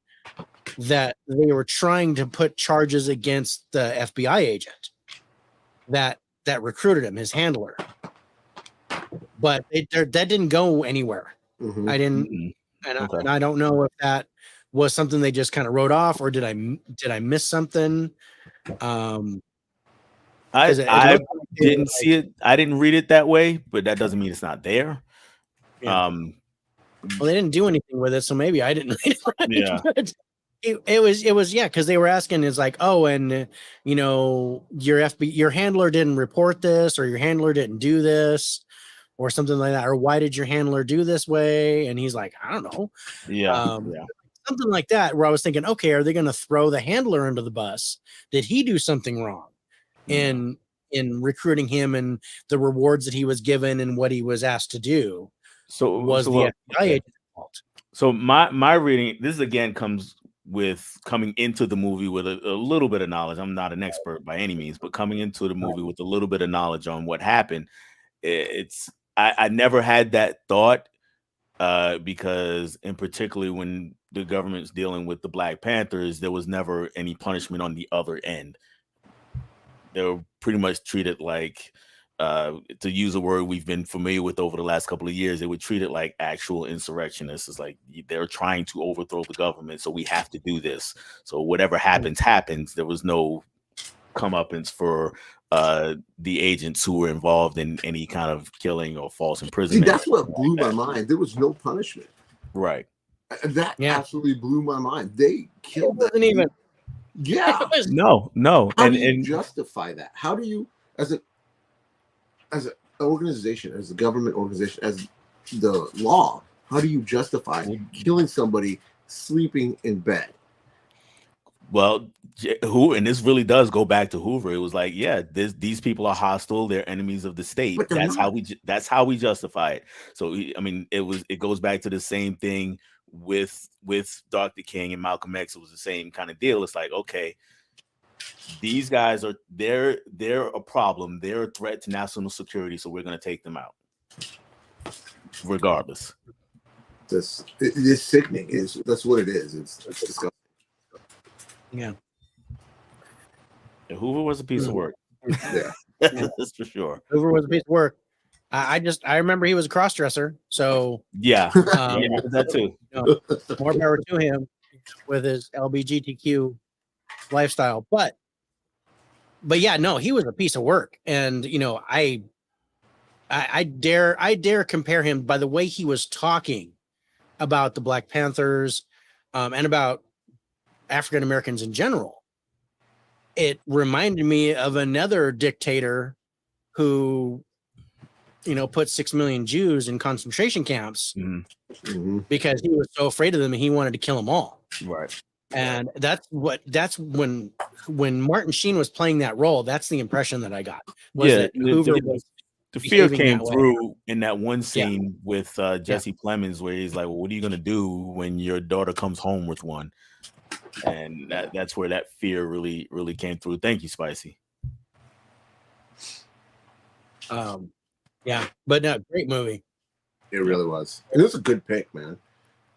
that they were trying to put charges against the FBI agent that recruited him, his handler. but that didn't go anywhere. Mm-hmm. I didn't, and I don't know if that was something they just kind of wrote off, or did I miss something? I didn't see it. I didn't read it that way, but that doesn't mean it's not there. Yeah. Well, they didn't do anything with it, so maybe I didn't read it right. Yeah. But it was yeah, because they were asking is like, oh, and you know, your handler didn't report this, or your handler didn't do this, or something like that, or why did your handler do this way? And he's like, I don't know. Yeah. Something like that, where I was thinking, okay, are they going to throw the handler under the bus? Did he do something wrong in recruiting him and the rewards that he was given and what he was asked to do? So was the FBI agent's fault? So my reading, this again comes with coming into the movie with a little bit of knowledge. I'm not an expert by any means, but coming into the movie with a little bit of knowledge on what happened. I never had that thought because in particularly when the government's dealing with the Black Panthers, there was never any punishment on the other end. They were pretty much treated like, to use a word we've been familiar with over the last couple of years, they would treat it like actual insurrectionists. It's like they're trying to overthrow the government, so we have to do this. So whatever happens. There was no comeuppance for the agents who were involved in any kind of killing or false imprisonment. See, that's what blew my mind. There was no punishment. Right. That absolutely blew my mind. They killed that. Even. Yeah. No. How do you justify that? How do you, as an organization, as a government organization, as the law, how do you justify killing somebody sleeping in bed? Well, and this really does go back to Hoover. It was like, yeah, these people are hostile. They're enemies of the state. That's how we justify it. So, I mean, it goes back to the same thing with Dr. King and Malcolm X. It was the same kind of deal. It's like, okay, these guys they're a problem. They're a threat to national security. So we're going to take them out regardless. It's sickening. That's what it is. It's disgusting. Yeah. Hoover was a piece of work. Yeah. That's for sure. Hoover was a piece of work. I remember he was a cross-dresser. So yeah, that too. More power to him with his LGBTQ lifestyle. But yeah, no, he was a piece of work. And you know, I dare compare him by the way he was talking about the Black Panthers and about African Americans in general. It reminded me of another dictator who, you know, put 6 million Jews in concentration camps because he was so afraid of them and he wanted to kill them all. Right. And that's when Martin Sheen was playing that role. That's the impression that I got. The fear came through in that one scene with Jesse Plemons, where he's like, well, what are you going to do when your daughter comes home with one? And that's where that fear really, really came through. Thank you, Spicy. Yeah, but no, great movie. It really was. It was a good pick, man.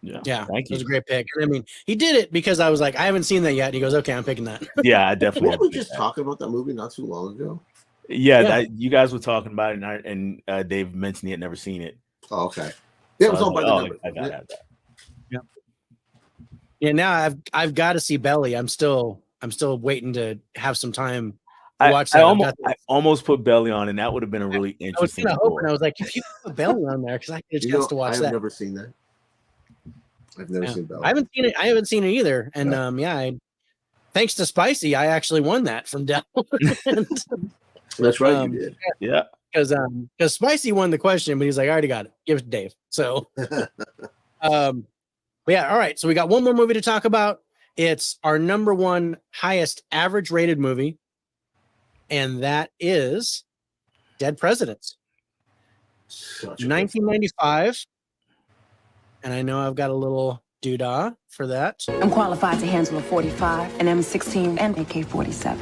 Yeah, thank you. It was a great pick. I mean, he did it because I was like, I haven't seen that yet. And he goes, okay, I'm picking that. Yeah, I definitely. Weren't we just talking about that movie not too long ago? Yeah. You guys were talking about it, and Dave mentioned he had never seen it. Oh, okay. Yeah, it was on by the number. I gotta have that. Yeah, now I've got to see Belly. I'm still waiting to have some time to watch that. I almost put Belly on, and that would have been a really interesting. I was hoping. I was like, if you put Belly on there, because I get a chance to watch that. I've never seen that. I've never seen Belly. I haven't seen it either. And thanks to Spicy, I actually won that from Dell. That's right, you did. Yeah, because Spicy won the question, but he's like, I already got it. Give it to Dave. So, but yeah, all right. So we got one more movie to talk about. It's our number one highest average rated movie, and that is Dead Presidents, 1995. And I know I've got a little doodah for that. I'm qualified to handle a 45, an M16, and AK-47.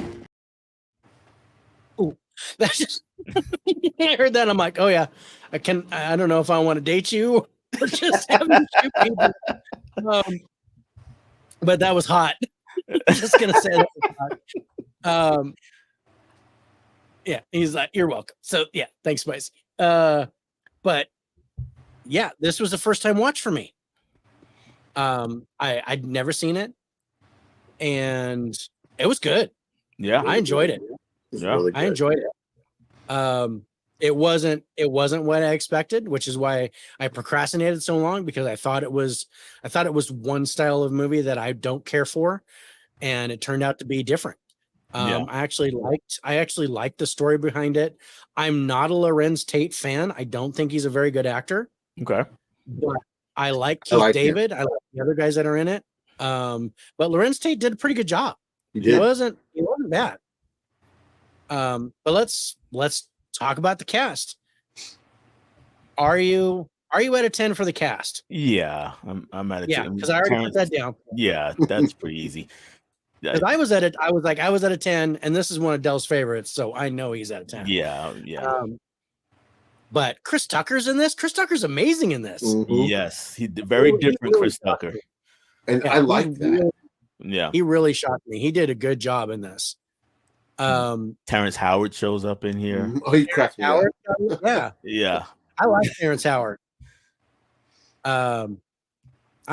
Ooh, that's just I heard that. I'm like, oh yeah, I don't know if I want to date you or just have you shoot people. But that was hot. Just gonna say that was hot. Yeah, he's like, you're welcome. So yeah, thanks, Spicy. But yeah, this was the first time watch for me. I'd never seen it, and it was good. Yeah, I enjoyed it. Yeah, really good. I enjoyed it. It wasn't what I expected, which is why I procrastinated so long, because I thought it was one style of movie that I don't care for, and it turned out to be different. Yeah. I actually liked the story behind it. I'm not a Lorenz Tate fan. I don't think he's a very good actor. Okay. But I like Keith David. I like the other guys that are in it. But Lorenz Tate did a pretty good job. He wasn't bad. But let's talk about the cast. Are you at a 10 for the cast? Yeah, I'm at a 10. Because I already put that down. Yeah, that's pretty easy. Because I was at a 10, and this is one of Dell's favorites, so I know he's at a 10. Yeah. But Chris Tucker's in this. Chris Tucker's amazing in this. Yes, he's very different Chris Tucker. And I like that. Yeah. He really shocked me. He did a good job in this. Terrence Howard shows up in here. Oh, he cracked me up. Yeah. Yeah. I like Terrence Howard. I'm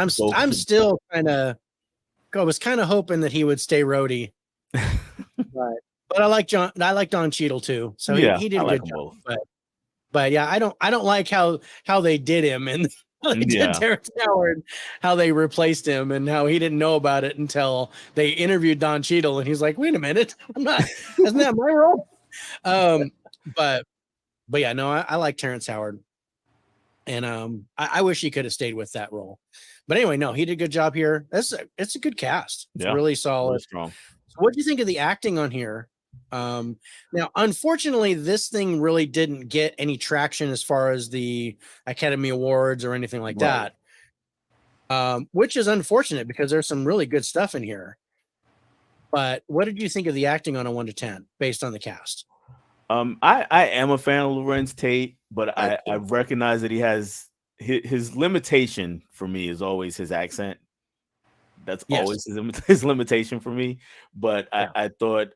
still I was kind of hoping that he would stay Rhodey. but I like Don Cheadle too. So he did a good job. But yeah, I don't like how they did him, and they did Terrence Howard, how they replaced him, and how he didn't know about it until they interviewed Don Cheadle, and he's like, "Wait a minute, isn't that my role?" But yeah, no, I like Terrence Howard, and I wish he could have stayed with that role. But anyway, no, he did a good job here. It's a good cast. It's really solid. Really strong. So what do you think of the acting on here? Now, unfortunately, this thing really didn't get any traction as far as the Academy Awards or anything like that, which is unfortunate because there's some really good stuff in here. But what did you think of the acting on a 1 to 10 based on the cast? I am a fan of Lorenz Tate, but I recognize that he has his limitation for me is always his accent. That's always his limitation for me. But I thought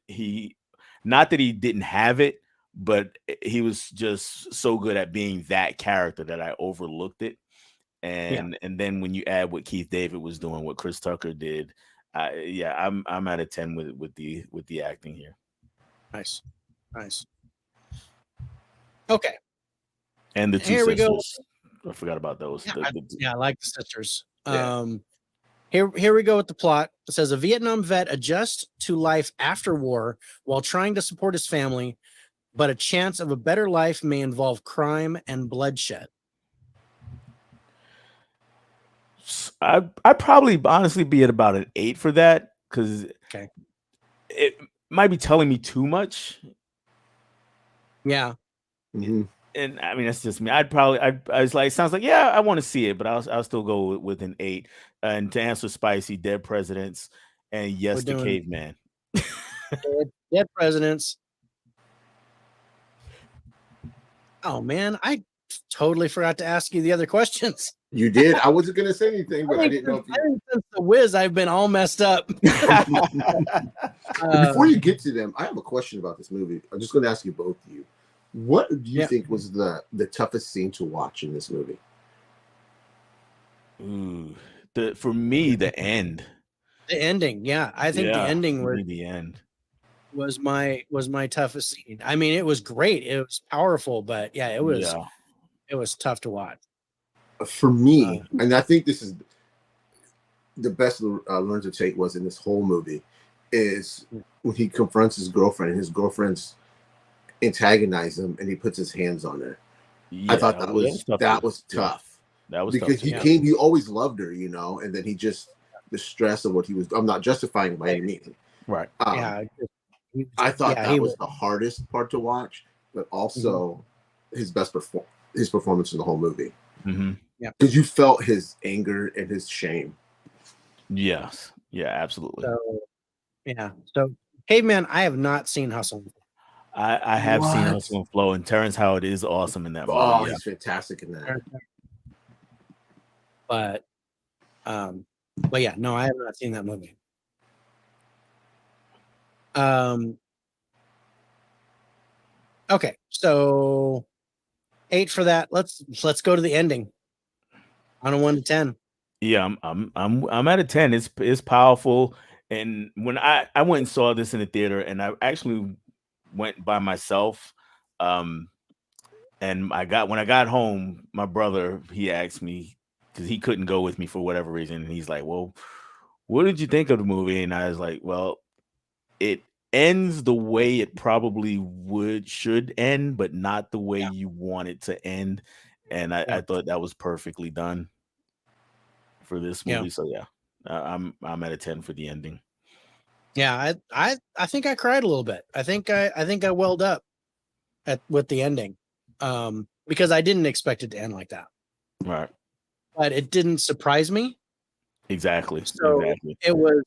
he, not that he didn't have it, but he was just so good at being that character that I overlooked it. And then when you add what Keith David was doing, what Chris Tucker did, I'm at a 10 with the acting here. Nice. Okay. And the two Here sisters. we go. I forgot about those. I like the sisters. Here we go with the plot. It says a Vietnam vet adjusts to life after war while trying to support his family, but a chance of a better life may involve crime and bloodshed. I'd probably honestly be at about an 8 for that, because it might be telling me too much. Yeah. Mm-hmm. And I mean, that's just me. I was like, sounds like, yeah, I want to see it, but I'll still go with an 8. And to answer Spicy, Dead Presidents, and yes, the Caveman. Dead Presidents. Oh man, I totally forgot to ask you the other questions. You did. I wasn't going to say anything, but I didn't know if you... Since the Wiz, I've been all messed up. Before you get to them, I have a question about this movie. I'm just going to ask you both of you. What do you think was the toughest scene to watch in this movie? For me, the end. The ending, yeah. I think the ending was my toughest scene. I mean, it was great. It was powerful, but yeah, it was tough to watch. For me, and I think this is the best Lorenz Tate was in this whole movie, is when he confronts his girlfriend and his girlfriend's antagonize him and he puts his hands on her. I thought that was tough. That was because tough, he always loved her, and then he just, the stress of what he was, I'm not justifying by any means. Right. I thought that was the hardest part to watch, but also his performance in the whole movie. Mm-hmm. Yeah. Because you felt his anger and his shame. Yes. Yeah, absolutely. So Caveman, I have not seen Hustle. I have seen Hustle and Flow, and Terrence Howard is awesome in that movie. Oh, he's fantastic in that. But yeah, no, I have not seen that movie. Okay, so 8 for that. Let's go to the ending. On a 1 to 10. Yeah, I'm at a 10. It's powerful. And when I went and saw this in the theater, and I actually went by myself. And when I got home, my brother, he asked me, because he couldn't go with me for whatever reason, and he's like, "Well, what did you think of the movie?" And I was like, "Well, it ends the way it probably should end, but not the way you want it to end." And I thought that was perfectly done for this movie. So yeah, I'm at a 10 for the ending. Yeah, I think I cried a little bit. I think I welled up with the ending, because I didn't expect it to end like that. Right. But it didn't surprise me. Exactly. So exactly. it was.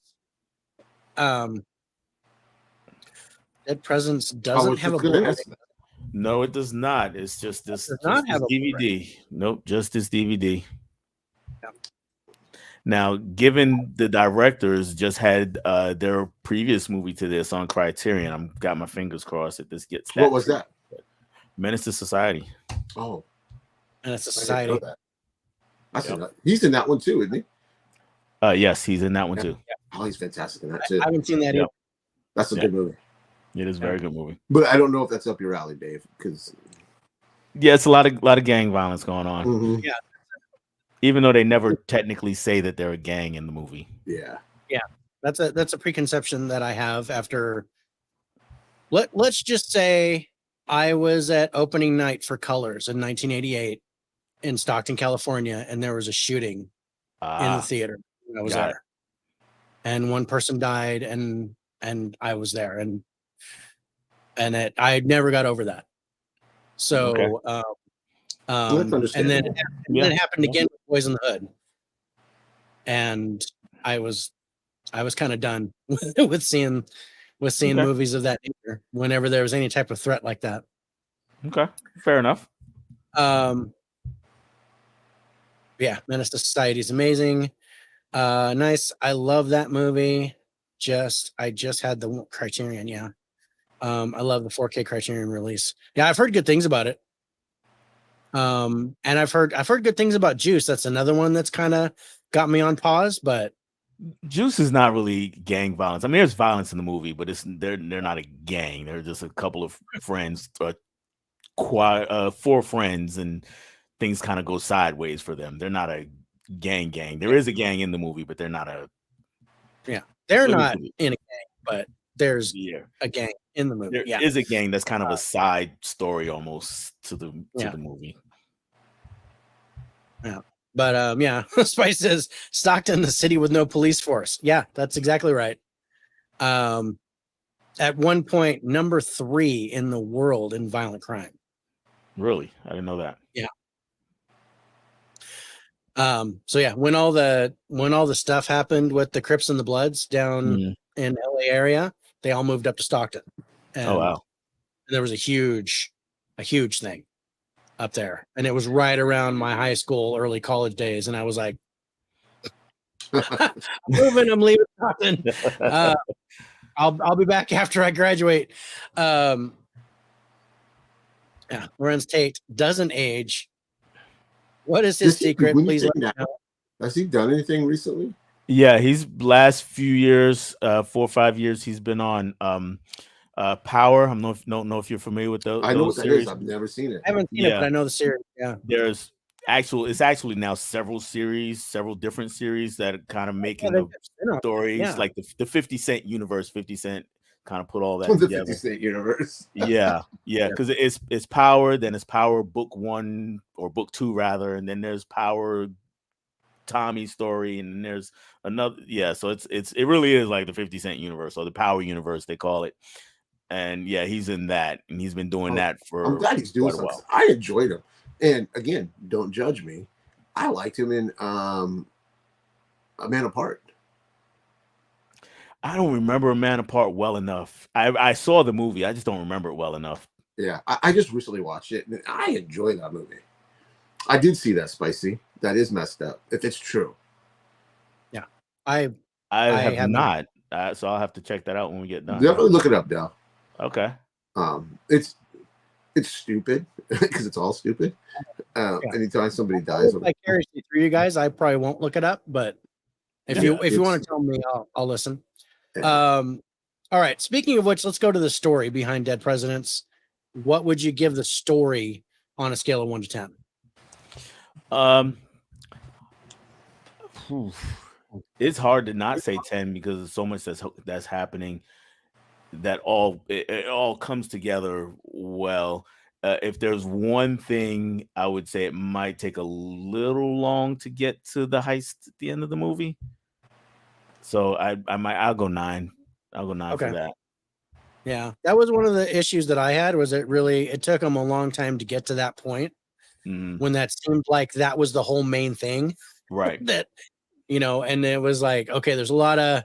Dead Presence doesn't have a Blu-ray. No, it does not. It's just this have a DVD. Nope, just this DVD. Yeah. Now, given the directors just had their previous movie to this on Criterion, I've got my fingers crossed that this gets that. What was that? Menace to Society. Oh, Menace to Society. He's in that one too, isn't he? Yes, he's in that one too. Yeah. Oh, he's fantastic in that too. I haven't seen that either. That's a good movie. It is a very good movie. But I don't know if that's up your alley, Dave, because it's a lot of gang violence going on. Mm-hmm. Yeah. Even though they never technically say that they're a gang in the movie. Yeah. Yeah. That's a preconception that I have after. Let's just say I was at opening night for Colors in 1988 in Stockton, California, and there was a shooting in the theater. I was there, and one person died, and I was there, and I never got over that. So, and then it happened again with Boys in the Hood, and I was kind of done with seeing movies of that nature whenever there was any type of threat like that. Okay, fair enough. Yeah, Menace to Society is amazing. Nice. I love that movie. I just had the Criterion. Yeah. I love the 4K Criterion release. Yeah, I've heard good things about it. And I've heard good things about Juice. That's another one that's kind of got me on pause, but Juice is not really gang violence. I mean, there's violence in the movie, but they're not a gang. They're just a couple of friends, 4 friends, and things kind of go sideways for them. They're not a gang. There is a gang in the movie, but they're not a. Yeah, they're not in a gang, but there's a gang in the movie. There is a gang that's kind of a side story almost to the movie. Yeah. But Spice says Stockton, the city with no police force. Yeah, that's exactly right. At one point, number 3 in the world in violent crime. Really? I didn't know that. Yeah. So yeah, when all the stuff happened with the Crips and the Bloods down in LA area, they all moved up to Stockton. And, oh wow. And there was a huge thing up there, and it was right around my high school, early college days, and I was like, I'm leaving Stockton. I'll be back after I graduate. Yeah, Lorenz Tate doesn't age. What is his secret? Please let me know. Has he done anything recently? Yeah, he's last few years, 4 or 5 years, he's been on Power. I don't know if you're familiar with those. I know what that series. is. I've never seen it. I haven't seen it, but I know the series. Yeah, it's actually now several different series that kind of making the stories like the 50 Cent universe. 50 Cent kind of put all that the together. 50 Cent universe. yeah, because it's Power, then it's Power Book 1 or Book 2 rather, and then there's Power Tommy's story, and then there's another. Yeah, so it really is like the 50 Cent universe or the Power universe they call it. And yeah, he's in that, and he's been doing that for. I'm glad he's doing something. I enjoyed him, and again, don't judge me. I liked him in A Man Apart. I don't remember A Man Apart well enough. I saw the movie, I just don't remember it well enough. Yeah, I just recently watched it, and I enjoyed that movie. I did see that, Spicy. That is messed up if it's true. Yeah, I have not. So I'll have to check that out when we get done. Definitely look it up, Dell. Okay. It's It's stupid because it's all stupid. Yeah. Anytime somebody dies, vicariously through you guys, I probably won't look it up, but if you want to tell me, I'll listen. Yeah. All right. Speaking of which, let's go to the story behind Dead Presidents. What would you give the story on a scale of 1 to 10? It's hard to not say 10 because there's so much that's happening that it all comes together well. If there's one thing, I would say it might take a little long to get to the heist at the end of the movie. So I'll go 9. I'll go 9 for that. Yeah, that was one of the issues that I had. Was it took them a long time to get to that point when that seemed like that was the whole main thing, right? That and it was like, okay, there's a lot of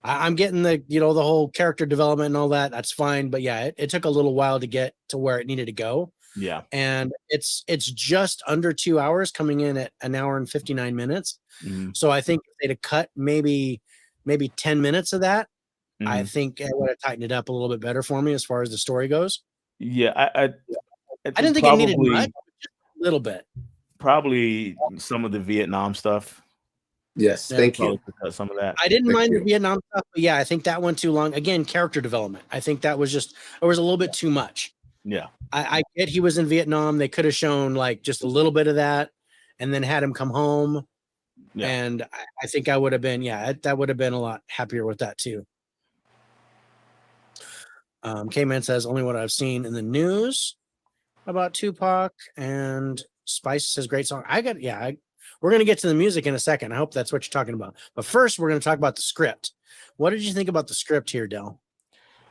I'm getting the the whole character development and all that. That's fine, but yeah, it took a little while to get to where it needed to go. Yeah, and it's just under 2 hours, coming in at 1 hour and 59 minutes. So I think if they'd have cut maybe 10 minutes of that, I think it would have tightened it up a little bit better for me as far as the story goes. Yeah, I didn't think it needed much, just a little bit. Probably some of the Vietnam stuff. Yes, thank you. Some of that. I didn't mind the Vietnam stuff, but yeah, I think that went too long. Again, character development. I think that was a little bit too much. Yeah. I get he was in Vietnam. They could have shown like just a little bit of that and then had him come home. Yeah. And I think I would have been, that would have been a lot happier with that too. K-Man says only what I've seen in the news about Tupac, and Spice says great song. We're going to get to the music in a second. I hope that's what you're talking about. But first, we're going to talk about the script. What did you think about the script here, Dell?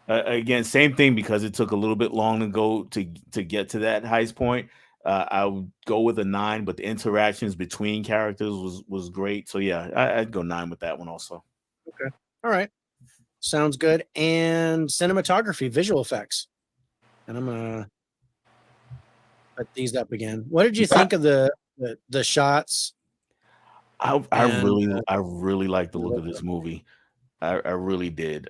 Again, same thing, because it took a little bit long to go to get to that heist point. I would go with a 9, but the interactions between characters was great. So yeah, I'd go 9 with that one also. Okay. All right. Sounds good. And cinematography, visual effects. And I'm gonna put these up again. What did you think of the shots? I really like the look of this movie. I really did.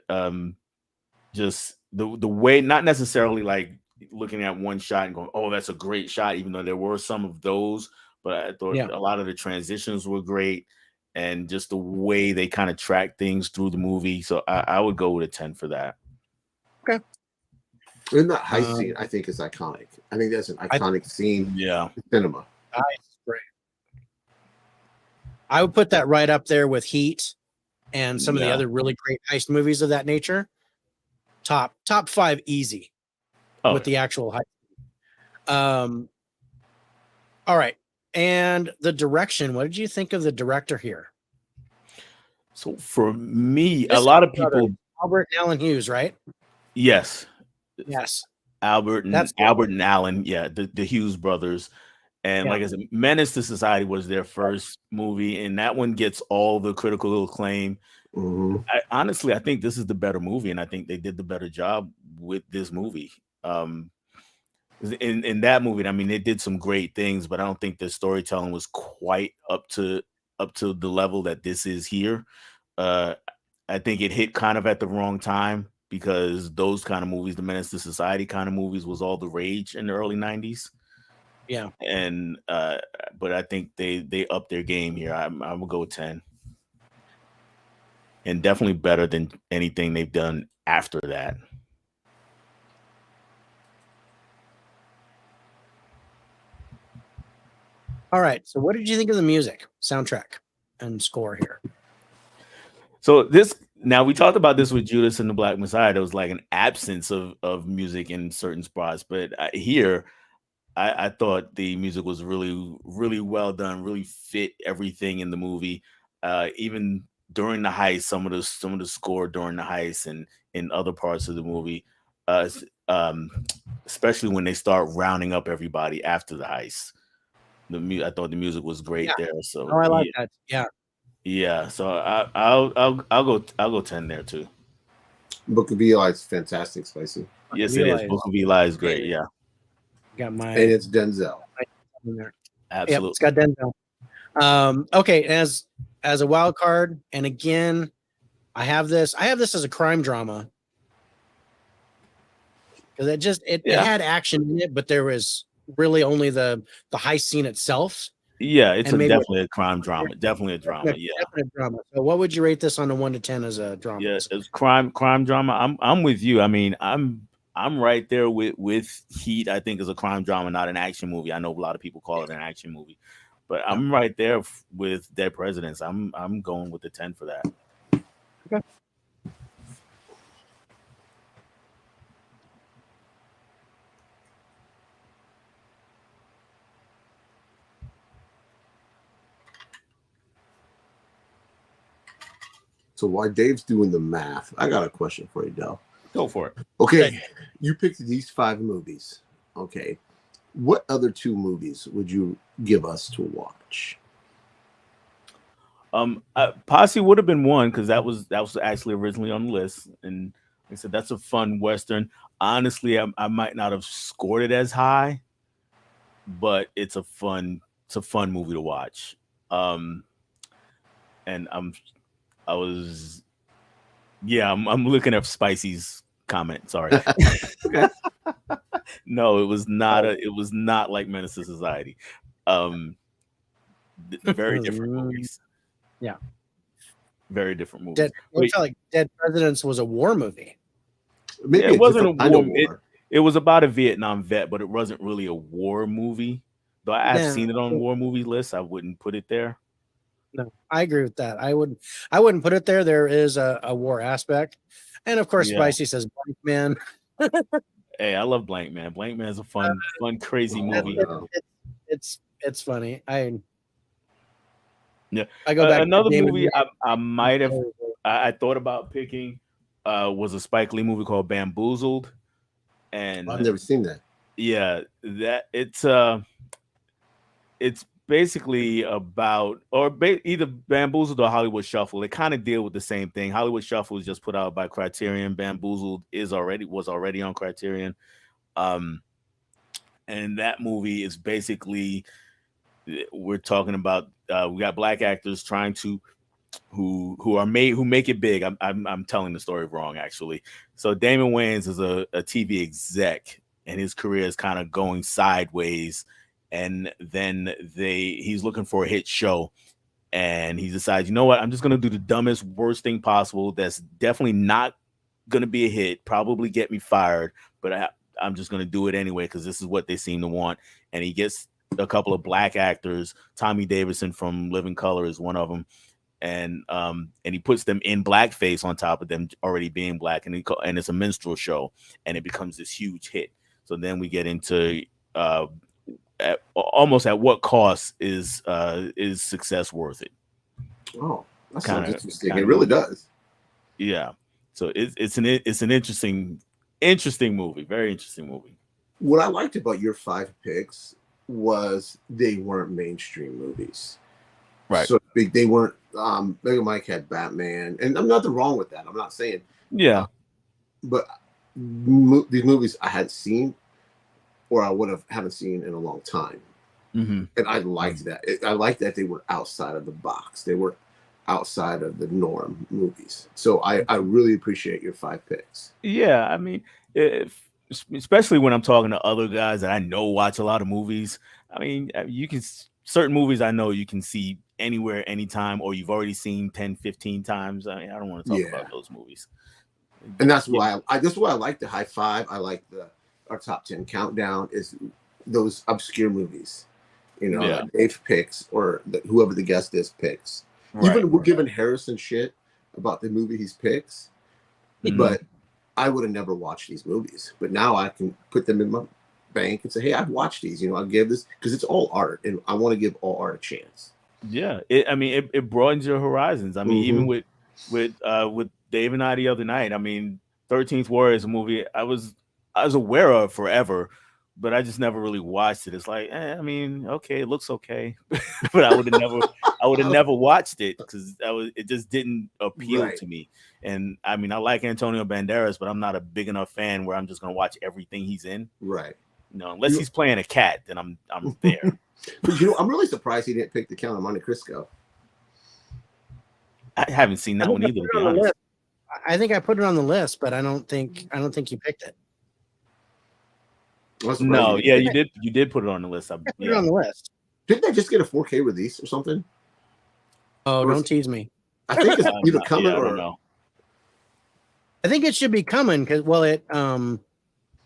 Just the way, not necessarily like looking at one shot and going, oh, that's a great shot, even though there were some of those, but I thought a lot of the transitions were great, and just the way they kind of track things through the movie. So I would go with a 10 for that. Okay. And that heist scene, I think, is iconic. I think that's an iconic scene. Yeah. In cinema. Great. I would put that right up there with Heat and some of the other really great heist movies of that nature. Top 5 easy with the actual heist. All right. And the direction, what did you think of the director here? So for me, a lot of people, Albert and Alan Hughes, right? Yes. Albert and Alan, the Hughes brothers. And like I said, Menace to Society was their first movie, and that one gets all the critical acclaim. I think this is the better movie, and I think they did the better job with this movie. In that movie, I mean, they did some great things, but I don't think the storytelling was quite up to the level that this is here. I think it hit kind of at the wrong time, because those kind of movies, the Menace to Society kind of movies, was all the rage in the early 90s. Yeah. And but I think they upped their game here. I'm gonna go with 10. And definitely better than anything they've done after that. All right. So what did you think of the music, soundtrack, and score here? So now we talked about this with Judas and the Black Messiah. There was like an absence of music in certain spots, but here I thought the music was really, really well done, really fit everything in the movie. Even during the heist, some of the score during the heist and in other parts of the movie, especially when they start rounding up everybody after the heist. I thought the music was great there. So I like that. Yeah. Yeah. So I'll go 10 there too. Book of Eli is fantastic, Spicy. Yes, it is. Book of Eli is great. Yeah. Got my, and it's Denzel. Absolutely. Yep, it's got Denzel. Okay, as a wild card, and again, I have this as a crime drama, because it had action in it, but there was really only the high scene itself. Yeah, it's definitely a crime drama. Definitely a drama. Definitely a drama. So what would you rate this on a 1 to 10 as a drama? Yeah, it's crime drama. I'm with you. I mean, I'm right there with Heat. I think is a crime drama, not an action movie. I know a lot of people call it an action movie, but I'm right there with Dead Presidents. I'm going with the 10 for that. Okay. So while Dave's doing the math, I got a question for you, Dell. Go for it. Okay, you picked these 5 movies. Okay, what other 2 movies would you give us to watch? Posse would have been one because that was actually originally on the list, and like I said, that's a fun Western. Honestly, I might not have scored it as high, but it's a fun movie to watch. And I'm looking at Spicy's comment. Sorry. Okay. No, it was not like Menace to Society. Very different movies. Yeah. Very different movies. Like Dead Presidents was a war movie. Maybe it wasn't a war. war. It was about a Vietnam vet, but it wasn't really a war movie. Though I've seen it on war movie lists, I wouldn't put it there. No, I agree with that. I wouldn't put it there. There is a war aspect, and of course, Spicy says Blank Man. Hey, I love Blank Man. Blank Man is a fun, crazy movie. It's funny. I go back. Another movie I might have. I thought about picking was a Spike Lee movie called Bamboozled, and I've never seen that. Yeah, that it's basically about either Bamboozled or Hollywood Shuffle. They kind of deal with the same thing. Hollywood Shuffle is just put out by Criterion. Bamboozled was already on Criterion. And that movie is basically, we're talking about we got black actors trying to who make it big. I'm telling the story wrong actually. So Damon Wayans is a TV exec, and his career is kind of going sideways. And then he's looking for a hit show, and he decides, you know what, I'm just going to do the dumbest, worst thing possible. That's definitely not going to be a hit, probably get me fired, but I'm just going to do it anyway because this is what they seem to want. And he gets a couple of black actors. Tommy Davidson from Living Color is one of them. And he puts them in blackface on top of them already being black. And it's a minstrel show, and it becomes this huge hit. So then we get into almost at what cost is success worth it? Oh, that sounds interesting. It really does. Yeah. So it's an interesting movie. Very interesting movie. What I liked about your 5 picks was they weren't mainstream movies. Right. So they weren't. Mega Mike had Batman, and I'm nothing wrong with that. I'm not saying. Yeah. But these movies I hadn't seen, or I haven't seen in a long time. Mm-hmm. And I liked that. I liked that they were outside of the box. They were outside of the norm movies. So I really appreciate your 5 picks. Yeah, I mean, especially when I'm talking to other guys that I know watch a lot of movies. I mean, certain movies I know you can see anywhere, anytime, or you've already seen 10, 15 times. I mean, I don't want to talk about those movies. And that's why I like the Hi-5. I like our top 10 countdown is those obscure movies, Dave picks or whoever the guest is picks. Even we're giving Harrison shit about the movie he picks, but I would have never watched these movies. But now I can put them in my bank and say, hey, I've watched these. I'll give this because it's all art, and I want to give all art a chance. Yeah, it broadens your horizons. I mean, even with Dave and I the other night. I mean, 13th Warrior is a movie I was aware of forever, but I just never really watched it. It's like, I mean, okay, it looks okay, but I would have never watched it because it just didn't appeal to me. And I mean, I like Antonio Banderas, but I'm not a big enough fan where I'm just gonna watch everything he's in. Right. Unless he's playing a cat, then I'm there. But I'm really surprised he didn't pick The Count of Monte Cristo. I haven't seen that one either, to be honest. I think I put it on the list, but I don't think you picked it. No, yeah, you did. You did put it on the list. Put it on the list. Didn't they just get a 4K release or something? Oh, don't tease me. I think it's either coming I or don't know. I think it should be coming because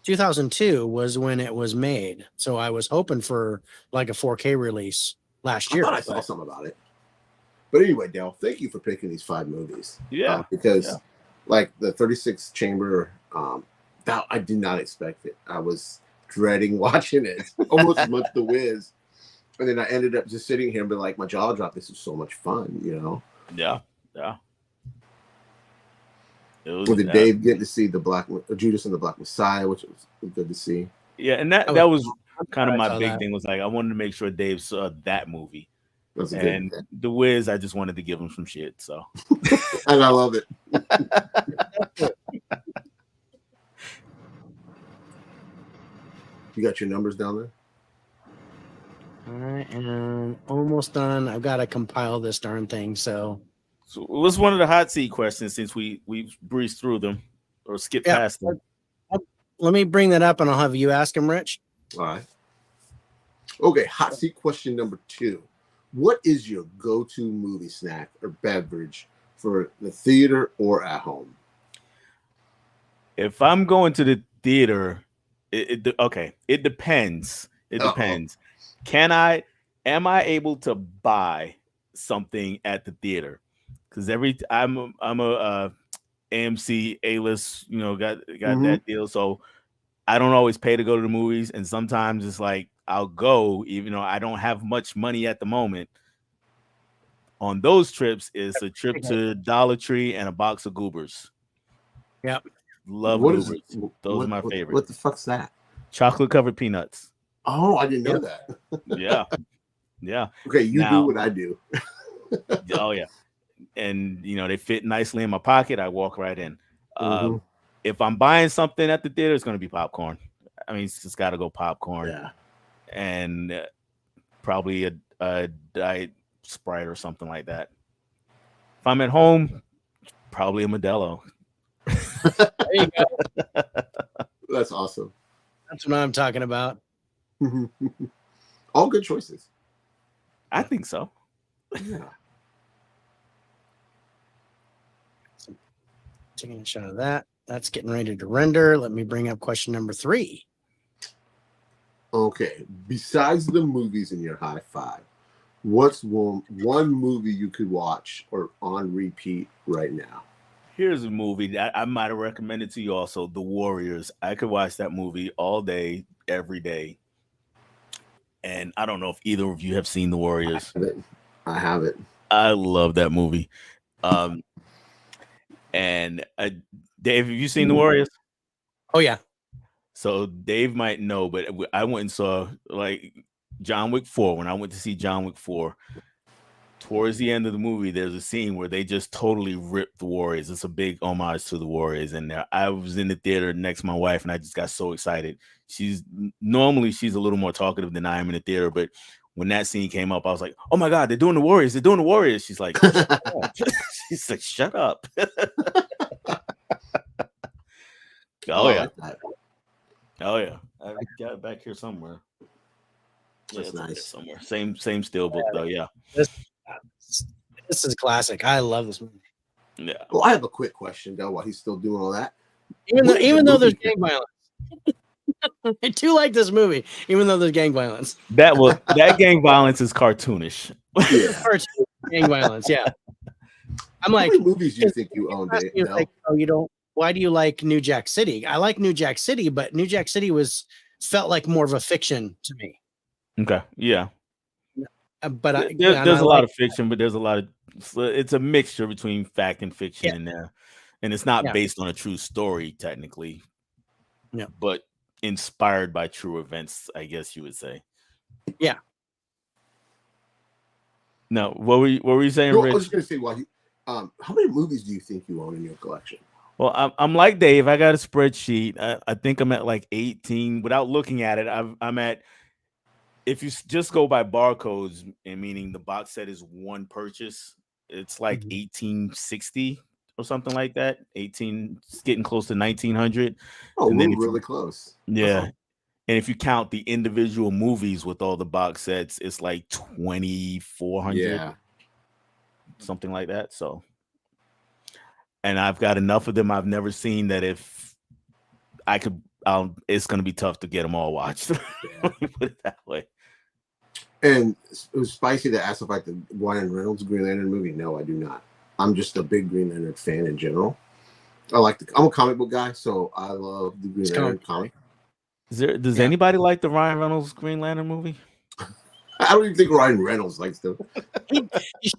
2002 was when it was made, so I was hoping for like a 4K release last year. I thought I saw something about it. But anyway, Dell, thank you for picking these 5 movies. Yeah, because like the 36 Chamber, that I did not expect it. I was dreading watching it almost as much The Wiz, and then I ended up just sitting here and be like, my jaw dropped. This is so much fun, you know. Yeah. It was, with Dave getting to see the Judas and the Black Messiah, which was good to see. Yeah, and that was kind of my big thing. Was like I wanted to make sure Dave saw that movie. And The Wiz, I just wanted to give him some shit. So, and I love it. You got your numbers down there? I am almost done. I've got to compile this darn thing. So what's one of the hot seat questions since we breezed through them or skipped past them? Let me bring that up and I'll have you ask him, Rich. All right. Okay, hot seat question number 2. What is your go-to movie snack or beverage for the theater or at home? If I'm going to the theater, it depends. It depends. Am I able to buy something at the theater? Because I'm a AMC A-list, got that deal. So I don't always pay to go to the movies, and sometimes it's like I'll go even though I don't have much money at the moment. On those trips, it's a trip to Dollar Tree and a box of Goobers. Yep. Love Goobers. Those are my favorite. What the fuck's that? Chocolate covered peanuts. Oh, I didn't know that. Yeah. Okay, you do what I do. Oh yeah. And they fit nicely in my pocket. I walk right in. If I'm buying something at the theater, it's going to be popcorn. I mean, it's just got to go popcorn. Yeah. And probably a Diet Sprite or something like that. If I'm at home, probably a Modelo. There you go. That's awesome. That's what I'm talking about. All good choices. I think so. Yeah. Taking a shot of that. That's getting ready to render. Let me bring up question number 3. Okay. Besides the movies in your Hi-5, what's one movie you could watch or on repeat right now? Here's a movie that I might have recommended to you also, The Warriors. I could watch that movie all day, every day. And I don't know if either of you have seen The Warriors. I have it. I love that movie. And Dave, have you seen The Warriors? Oh, yeah. So Dave might know, but I went and saw like John Wick 4. When I went to see John Wick 4, towards the end of the movie, there's a scene where they just totally rip the Warriors. It's a big homage to the Warriors. And I was in the theater next to my wife, and I just got so excited. She's a little more talkative than I am in the theater, but when that scene came up, I was like, "Oh my God, they're doing the Warriors! They're doing the Warriors!" She's like, "Shut up." She's like, "Shut up." Oh yeah, oh yeah. I got it back here somewhere. That's nice. Somewhere. Same steelbook though. Yeah. This is classic. I love this movie. Yeah. Well, I have a quick question though. While he's still doing all that, even though there's gang violence, I do like this movie. Even though there's gang violence, that gang violence is cartoonish. Yeah. Gang violence. Yeah. I'm How like, many movies do you think you own, Dave? Like, oh, you don't. Why do you like New Jack City? I like New Jack City, but New Jack City felt like more of a fiction to me. Okay. Yeah. But there's a lot of fiction, but there's a lot of it's a mixture between fact and fiction in there, and it's not based on a true story technically. Yeah, but inspired by true events, I guess you would say. Yeah. No, what were you saying, Rich? I was going to say, how many movies do you think you own in your collection? Well, I'm like Dave. I got a spreadsheet. I think I'm at like 18. Without looking at it, I'm at. If you just go by barcodes, and meaning the box set is one purchase, it's like 1860 or something like that. It's getting close to 1900. Oh, and we're really close. Yeah. And if you count the individual movies with all the box sets, it's like 2,400. Yeah. Something like that. So, and I've got enough of them I've never seen that if I could, it's going to be tough to get them all watched. Let me put it that way. And it was spicy to ask if I like the Ryan Reynolds Green Lantern movie. No, I do not. I'm just a big Green Lantern fan in general. I'm a comic book guy, so I love the Green Lantern comic. Does anybody like the Ryan Reynolds Green Lantern movie? I don't even think Ryan Reynolds likes them. He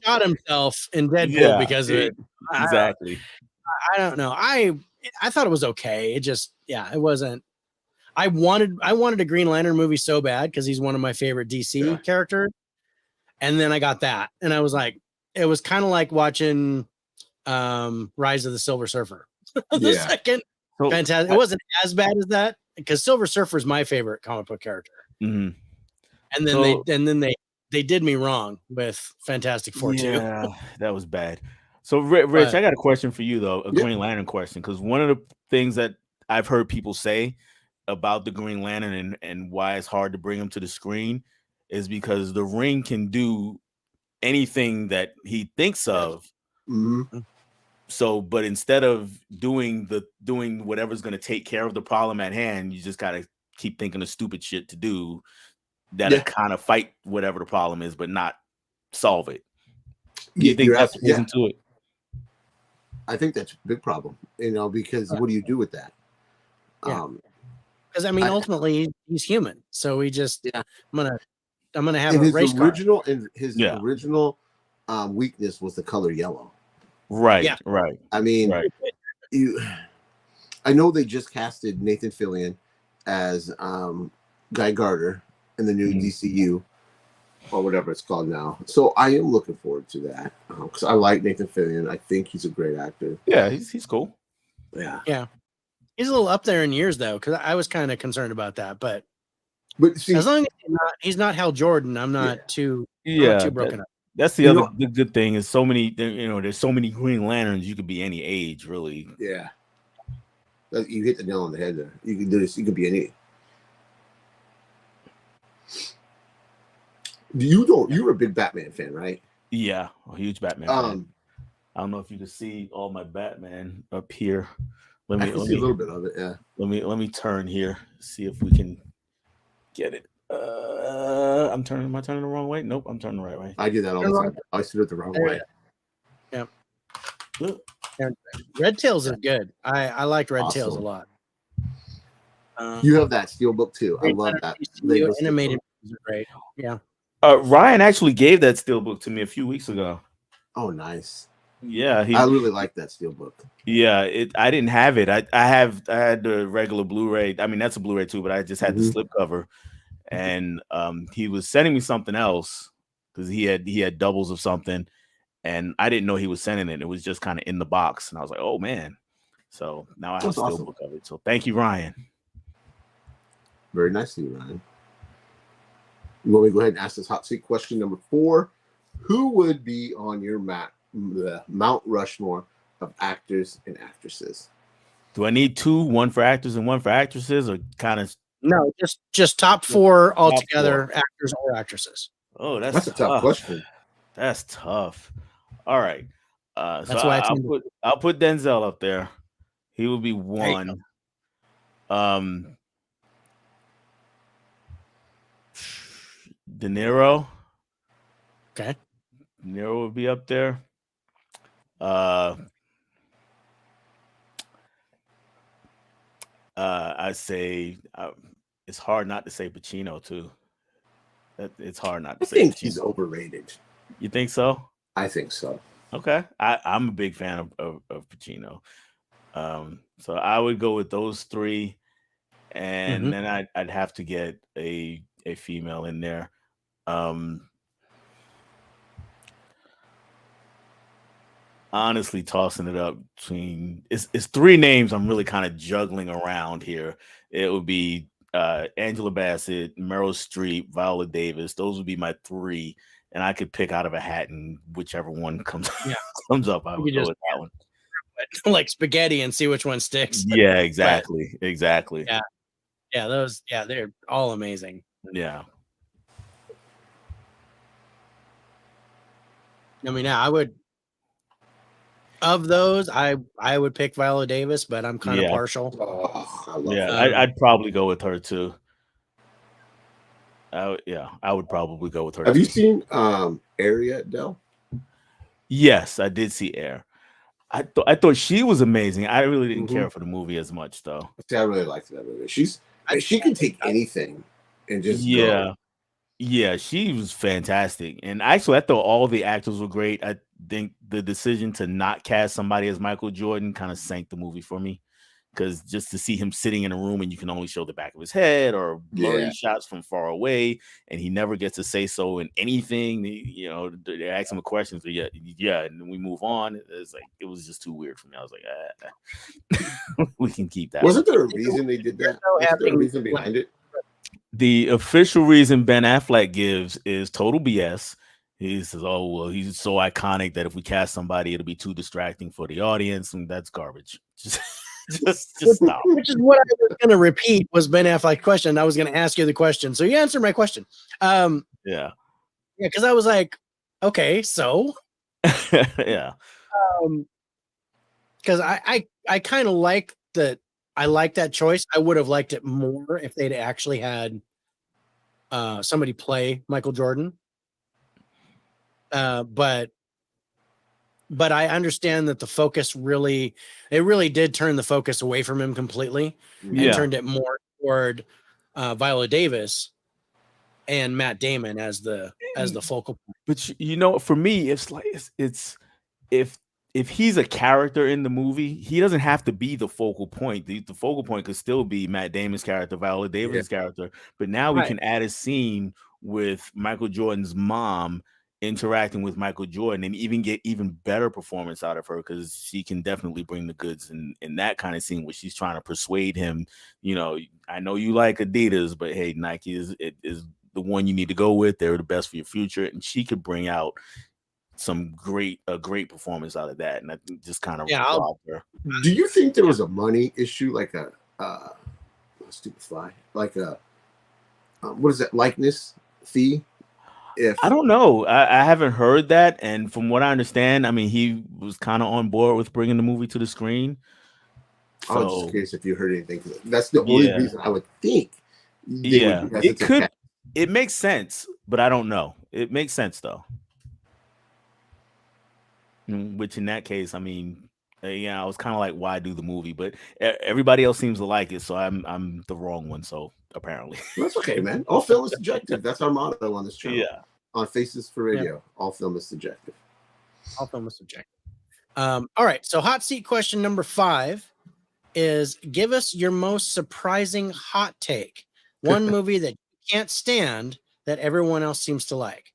shot himself in Deadpool because of it. Exactly. I don't know. I thought it was okay. It just, it wasn't. I wanted a Green Lantern movie so bad because he's one of my favorite DC characters. And then I got that. And I was like, it was kind of like watching Rise of the Silver Surfer. Second. So, fantastic. It wasn't as bad as that because Silver Surfer is my favorite comic book character. Mm-hmm. And then they did me wrong with Fantastic Four 2. Yeah, that was bad. So Rich, I got a question for you though, a Green Lantern question, because one of the things that I've heard people say about the Green Lantern and why it's hard to bring him to the screen is because the Ring can do anything that he thinks of. Mm-hmm. So, but instead of doing whatever's going to take care of the problem at hand, you just got to keep thinking of stupid shit to do that'll kind of fight whatever the problem is, but not solve it. Do you think that's into it? I think that's a big problem, because what do you do with that? Because ultimately he's human, so we just I'm gonna have his race original car. And his original weakness was the color yellow. Right. Yeah. Right. I mean, I know they just casted Nathan Fillion as Guy Gardner in the new DCU or whatever it's called now. So I am looking forward to that because I like Nathan Fillion. I think he's a great actor. Yeah, he's cool. Yeah. He's a little up there in years though, because I was kind of concerned about that. But see, as long as he's not Hal Jordan, I'm not too broken up. That's the good thing is so many, there's so many Green Lanterns. You could be any age, really. Yeah. You hit the nail on the head there. You can do this. You could be any. You're a big Batman fan, right? Yeah, a huge Batman fan. I don't know if you can see all my Batman up here. Let me see a little bit of it. Yeah. Let me turn here. See if we can get it. Am I turning the wrong way? Nope, I'm turning the right way. I do that all the time. I stood it the wrong way. Yeah. Red Tails is good. I liked Red Tails a lot. You have that Steelbook too. I love that. Animated movies are great. Yeah. Ryan actually gave that Steelbook to me a few weeks ago. Oh, nice. Yeah, I really like that Steelbook. Yeah, I didn't have it. I had the regular Blu-ray. I mean, that's a Blu-ray too, but I just had the slipcover. And he was sending me something else because he had doubles of something, and I didn't know he was sending it. It was just kind of in the box, and I was like, "Oh man!" So now I have a Steelbook of it. So thank you, Ryan. Very nice of you, Ryan. You want me to go ahead and ask this hot seat question number 4? Who would be on your Mount Rushmore of actors and actresses? Do I need 2, one for actors and one for actresses, or kind of? No, just top 4 altogether, actors or actresses. Oh, that's a tough question. That's tough. All right. That's so why I'll put Denzel up there. He will be 1. De Niro. Okay. De Niro would be up there. I say it's hard not to say Pacino too. It's hard not to say. I think Pacino. He's overrated. You think so? I think so. Okay, I'm a big fan of Pacino. So I would go with those 3, and then I'd have to get a female in there. Honestly, tossing it up between it's 3 names I'm really kind of juggling around here. It would be Angela Bassett, Meryl Streep, Viola Davis. Those would be my 3, and I could pick out of a hat, and whichever one comes up, I would go with that one. Like spaghetti and see which one sticks. Yeah, exactly. Yeah. Yeah, those. Yeah, they're all amazing. Yeah. I mean, I would. Of those, I would pick Viola Davis, but I'm kind of partial. Oh, I love Yeah, her. I'd probably go with her too. I would probably go with her. Have you seen Air yet, Dell? Yes, I did see Air. I thought she was amazing. I really didn't care for the movie as much though. See, I really liked that movie. She can take anything and just go. Yeah, she was fantastic. And actually, I thought all the actors were great. I think the decision to not cast somebody as Michael Jordan kind of sank the movie for me. Because just to see him sitting in a room and you can only show the back of his head or blurry shots from far away, and he never gets to say so in anything. You know, they ask him questions, but yeah, and then we move on. It's like it was just too weird for me. I was like, we can keep that. Wasn't there a reason they did that? Wasn't there a reason behind it? The official reason Ben Affleck gives is total BS. He says, "Oh well, he's so iconic that if we cast somebody, it'll be too distracting for the audience, and that's garbage." Just stop. Which is what I was going to repeat was Ben Affleck's question. I was going to ask you the question, so you answered my question. Yeah, because I was like, okay, so yeah, because I kind of like that. I like that choice. I would have liked it more if they'd actually had somebody play Michael Jordan. But I understand that the focus really did turn the focus away from him completely and turned it more toward Viola Davis and Matt Damon as the focal point. But you know, for me, it's like it's if he's a character in the movie, he doesn't have to be the focal point. The focal point could still be Matt Damon's character, Viola Davis' character. But now we can add a scene with Michael Jordan's mom interacting with Michael Jordan and even get even better performance out of her because she can definitely bring the goods in that kind of scene where she's trying to persuade him, you know, I know you like Adidas, but hey, Nike is the one you need to go with. They're the best for your future. And she could bring out some great performance out of that. And I think just kind of robbed her. Do you think there was a money issue, like a stupid fly, like a what is that, likeness fee? I don't know. I haven't heard that. And from what I understand, I mean, he was kind of on board with bringing the movie to the screen. So, I was just curious if you heard anything. That's the only reason I would think. It could. It makes sense, but I don't know. It makes sense though. Which in that case, I mean, I was kind of like, why do the movie? But everybody else seems to like it, so I'm the wrong one. So apparently, that's okay, man. All film is subjective. That's our motto on this channel. Yeah, on Faces for Radio, all film is subjective. All film is subjective. All right. So hot seat question number 5 is: give us your most surprising hot take. One movie that you can't stand that everyone else seems to like.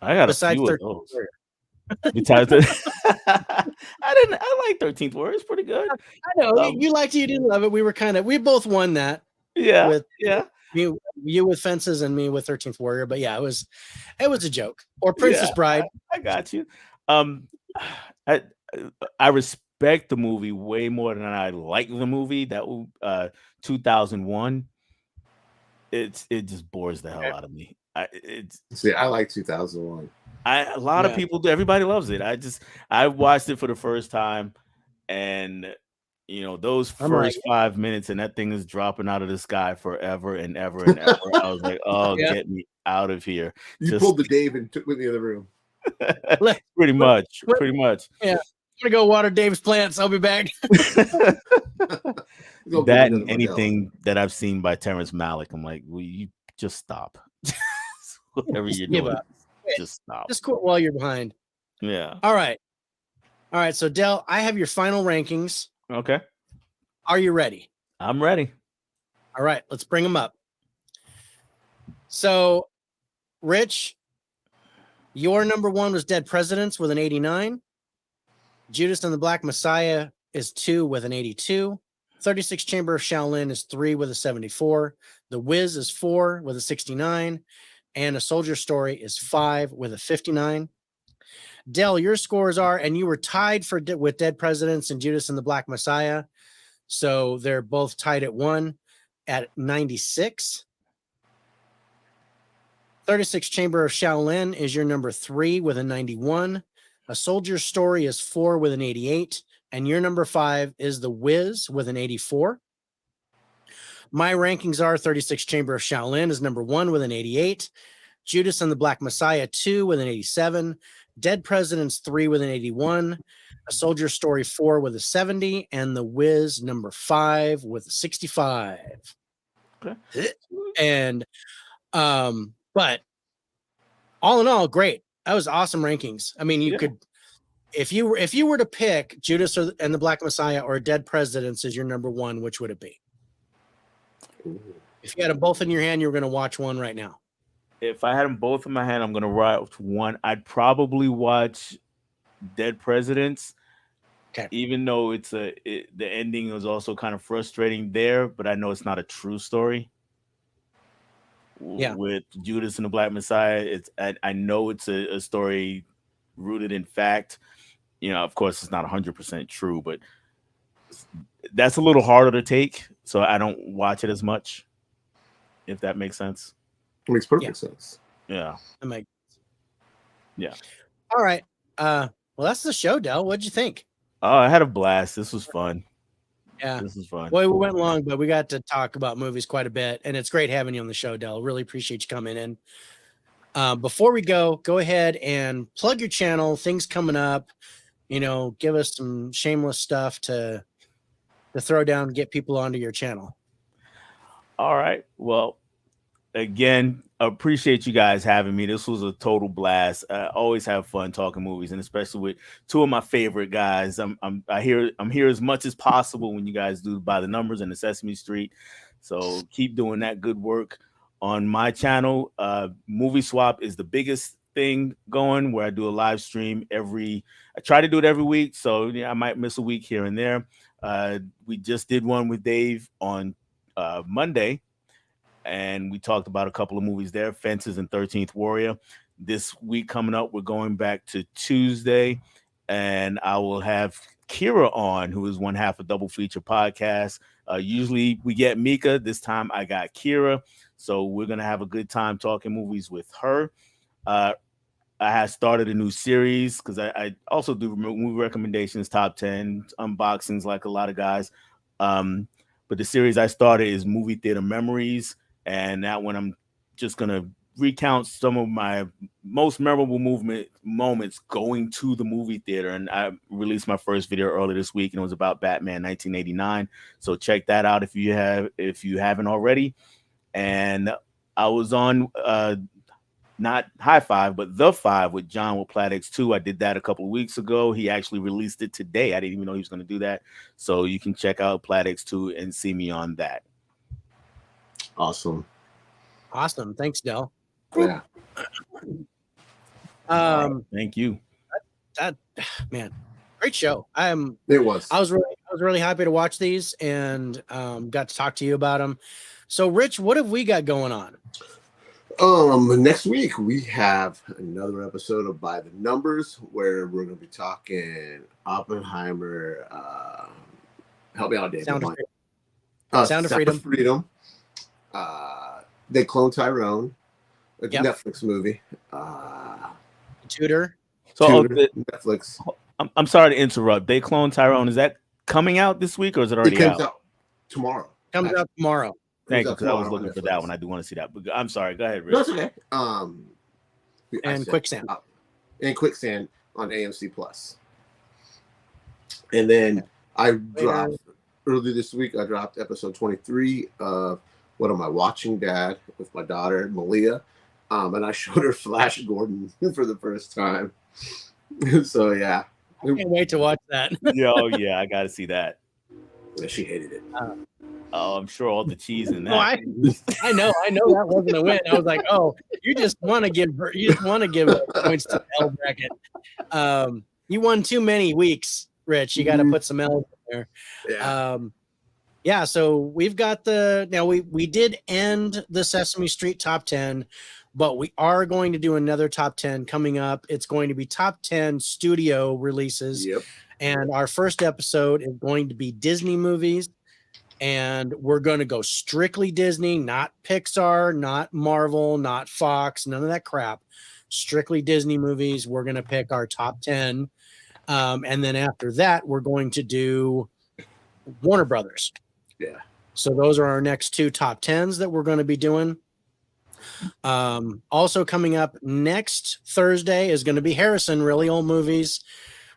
I got besides a few of those. Besides I like 13th Warrior. It's pretty good. I know you liked it, you didn't love it. We both won that. Yeah. You with Fences and me with 13th Warrior, but yeah, it was a joke. Or Princess Bride. I got you. I respect the movie way more than I like the movie. That 2001. It just bores the hell out of me. I like 2001. A lot of people do. Everybody loves it. I watched it for the first time, and those first 5 minutes, and that thing is dropping out of the sky forever and ever and ever. I was like, oh, get me out of here. You pulled the Dave and took me in the other room. Pretty much. Yeah. I'm gonna go water Dave's plants. I'll be back. That and anything that I've seen by Terrence Malick, I'm like, will you just stop? Whatever you're doing, just stop. Just quit while you're behind. Yeah. All right. So Dell, I have your final rankings. Okay. Are you ready? I'm ready. All right, let's bring them up. So, Rich, your number 1 was Dead Presidents with an 89. Judas and the Black Messiah is 2 with an 82. 36 Chamber of Shaolin is 3 with a 74. The Wiz is 4 with a 69. And A Soldier Story is 5 with a 59. Dell, your scores are, and you were tied with Dead Presidents and Judas and the Black Messiah. So they're both tied at 1. at 96. 36 Chamber of Shaolin is your number 3 with a 91. A Soldier's Story is 4 with an 88. And your number 5 is The Wiz with an 84. My rankings are 36 Chamber of Shaolin is number 1 with an 88. Judas and the Black Messiah 2 with an 87. Dead Presidents 3 with an 81. A Soldier's Story 4 with a 70. And The Wiz number 5 with a 65. Okay. And but all in all, great. That was awesome rankings. I mean, you could, if you were to pick Judas and the Black Messiah or Dead Presidents as your number 1, which would it be? If you had them both in your hand, you were going to watch one right now. If I had them both in my hand, I'm going to watch one. I'd probably watch Dead Presidents. Okay. Even though the ending was also kind of frustrating there, but I know it's not a true story. Yeah. With Judas and the Black Messiah, I know it's a story rooted in fact. Of course, it's not 100% true, but that's a little harder to take, so I don't watch it as much. If that makes sense. It makes perfect sense. Yeah. That makes sense. Yeah. All right. Well, that's the show, Dell. What'd you think? Oh, I had a blast. This was fun. Yeah, this is fun. Well, we went long, but we got to talk about movies quite a bit, and it's great having you on the show, Dell. Really appreciate you coming in. Before we go ahead and plug your channel. Things coming up. Give us some shameless stuff to throw down and get people onto your channel. All right. Well, again, appreciate you guys having me. This was a total blast. I always have fun talking movies, and especially with two of my favorite guys. I'm here as much as possible when you guys do By the Numbers and the Sesame Street. So keep doing that good work on my channel. Movie Swap is the biggest thing going, where I do a live stream I try to do it every week, so I might miss a week here and there. We just did one with Dave on Monday, and we talked about a couple of movies there, Fences and 13th Warrior. This week coming up, we're going back to Tuesday, and I will have Kira on, who is one half of Double Feature Podcast. Usually we get Mika. This time I got Kira, so we're going to have a good time talking movies with her. I have started a new series because I also do movie recommendations, top 10, unboxings like a lot of guys. But the series I started is Movie Theater Memories, and that one I'm just going to recount some of my most memorable moments going to the movie theater. And I released my first video earlier this week, and it was about Batman 1989. So check that out if you haven't already. And I was on not Hi-5, but The 5 with John with Platt 2. I did that a couple of weeks ago. He actually released it today. I didn't even know he was going to do that. So you can check out Platt 2 and see me on that. Awesome. Thanks, Dell. Yeah. Thank you. That man, great show. It was. I was really happy to watch these and got to talk to you about them. So, Rich, what have we got going on? Next week we have another episode of By the Numbers, where we're going to be talking Oppenheimer. Help me out, Dave. Sound of Freedom. They Clone Tyrone. A Netflix movie. Tutor. So Netflix. I'm sorry to interrupt. They Clone Tyrone. Is that coming out this week, or is it already out tomorrow? Comes out tomorrow. Thank you, because I was looking for that one. I do want to see that. But I'm sorry. Go ahead, Rich. No, it's okay. And Quicksand. And Quicksand on AMC Plus. And then I dropped early this week. I dropped episode 23 of What Am I Watching, Dad, with my daughter Malia. And I showed her Flash Gordon for the first time. So yeah, I can't wait to watch that. yeah, I got to see that. Yeah, she hated it. I'm sure all the cheese in that. No, I know that wasn't a win. I was like, oh, you just want to give points to the L bracket. You won too many weeks, Rich. You got to put some L's in there. Yeah. So we've got we did end the Sesame Street top 10, but we are going to do another top 10 coming up. It's going to be top 10 studio releases. Yep. And our first episode is going to be Disney movies. and we're going to go strictly Disney, not Pixar, not Marvel, not Fox, none of that crap. Strictly Disney movies. We're going to pick our top 10. And then after that, we're going to do Warner Brothers. Yeah. So those are our next 2 top 10s that we're going to be doing. Also coming up next Thursday is going to be Harrison, really old movies,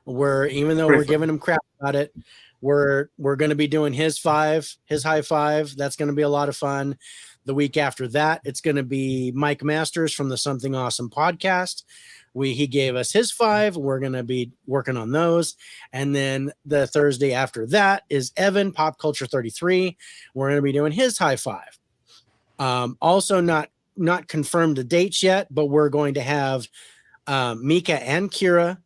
where even though we're giving him crap about it, we're going to be doing his Hi-5. That's going to be a lot of fun. The week after that, it's going to be Mike Masters from the Something Awesome podcast. He gave us his 5. We're going to be working on those. And then the Thursday after that is Evan, Pop Culture 33. We're going to be doing his Hi-5. Also not confirmed the dates yet, but we're going to have Mika and Kira,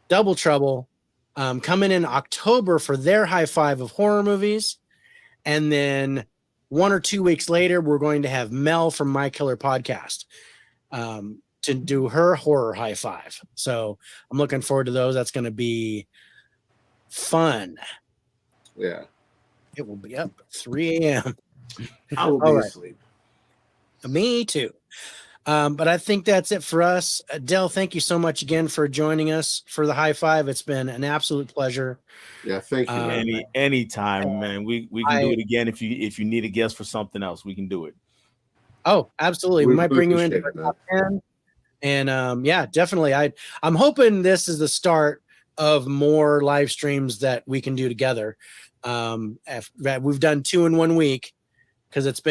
Double Trouble, coming in October for their Hi-5 of horror movies. And then 1 or 2 weeks later, we're going to have Mel from My Killer Podcast to do her horror Hi-5. So I'm looking forward to those. That's going to be fun. Yeah. It will be up at 3 a.m. I will be asleep. Me too. But I think that's it for us. Dell, thank you so much again for joining us for the Hi-5. It's been an absolute pleasure. Yeah, thank you. Anytime, man. We can do it again if you need a guest for something else. We can do it. Oh, absolutely. We might bring you into our top 10. And yeah, definitely. I'm hoping this is the start of more live streams that we can do together. We've done 2 in 1 week because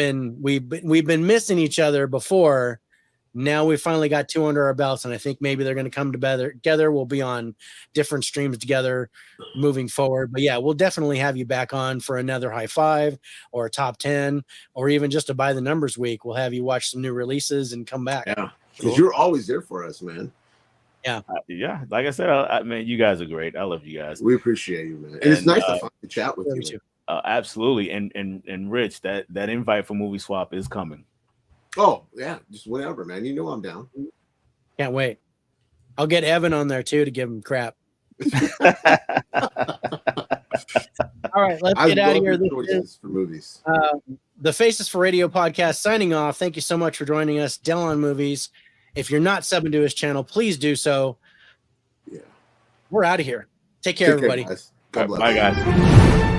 we've been missing each other before. Now we finally got 2 under our belts, and I think maybe they're going to come together. We'll be on different streams together moving forward. But yeah, we'll definitely have you back on for another Hi-5 or a top 10, or even just a By the Numbers week. We'll have you watch some new releases and come back. Yeah, because you're always there for us, man. Yeah. Yeah. Like I said, man, you guys are great. I love you guys. We appreciate you, man. And it's nice to finally chat with you. Absolutely. And Rich, that invite for Movie Swap is coming. Oh, yeah. Just whenever, man. You know I'm down. Can't wait. I'll get Evan on there too to give him crap. All right, let's get out of here. This for movies. The Faces for Radio podcast signing off. Thank you so much for joining us. Dell on Movies. If you're not subbing to his channel, please do so. Yeah. We're out of here. Take care, everybody. Guys. God bless. Bye, guys.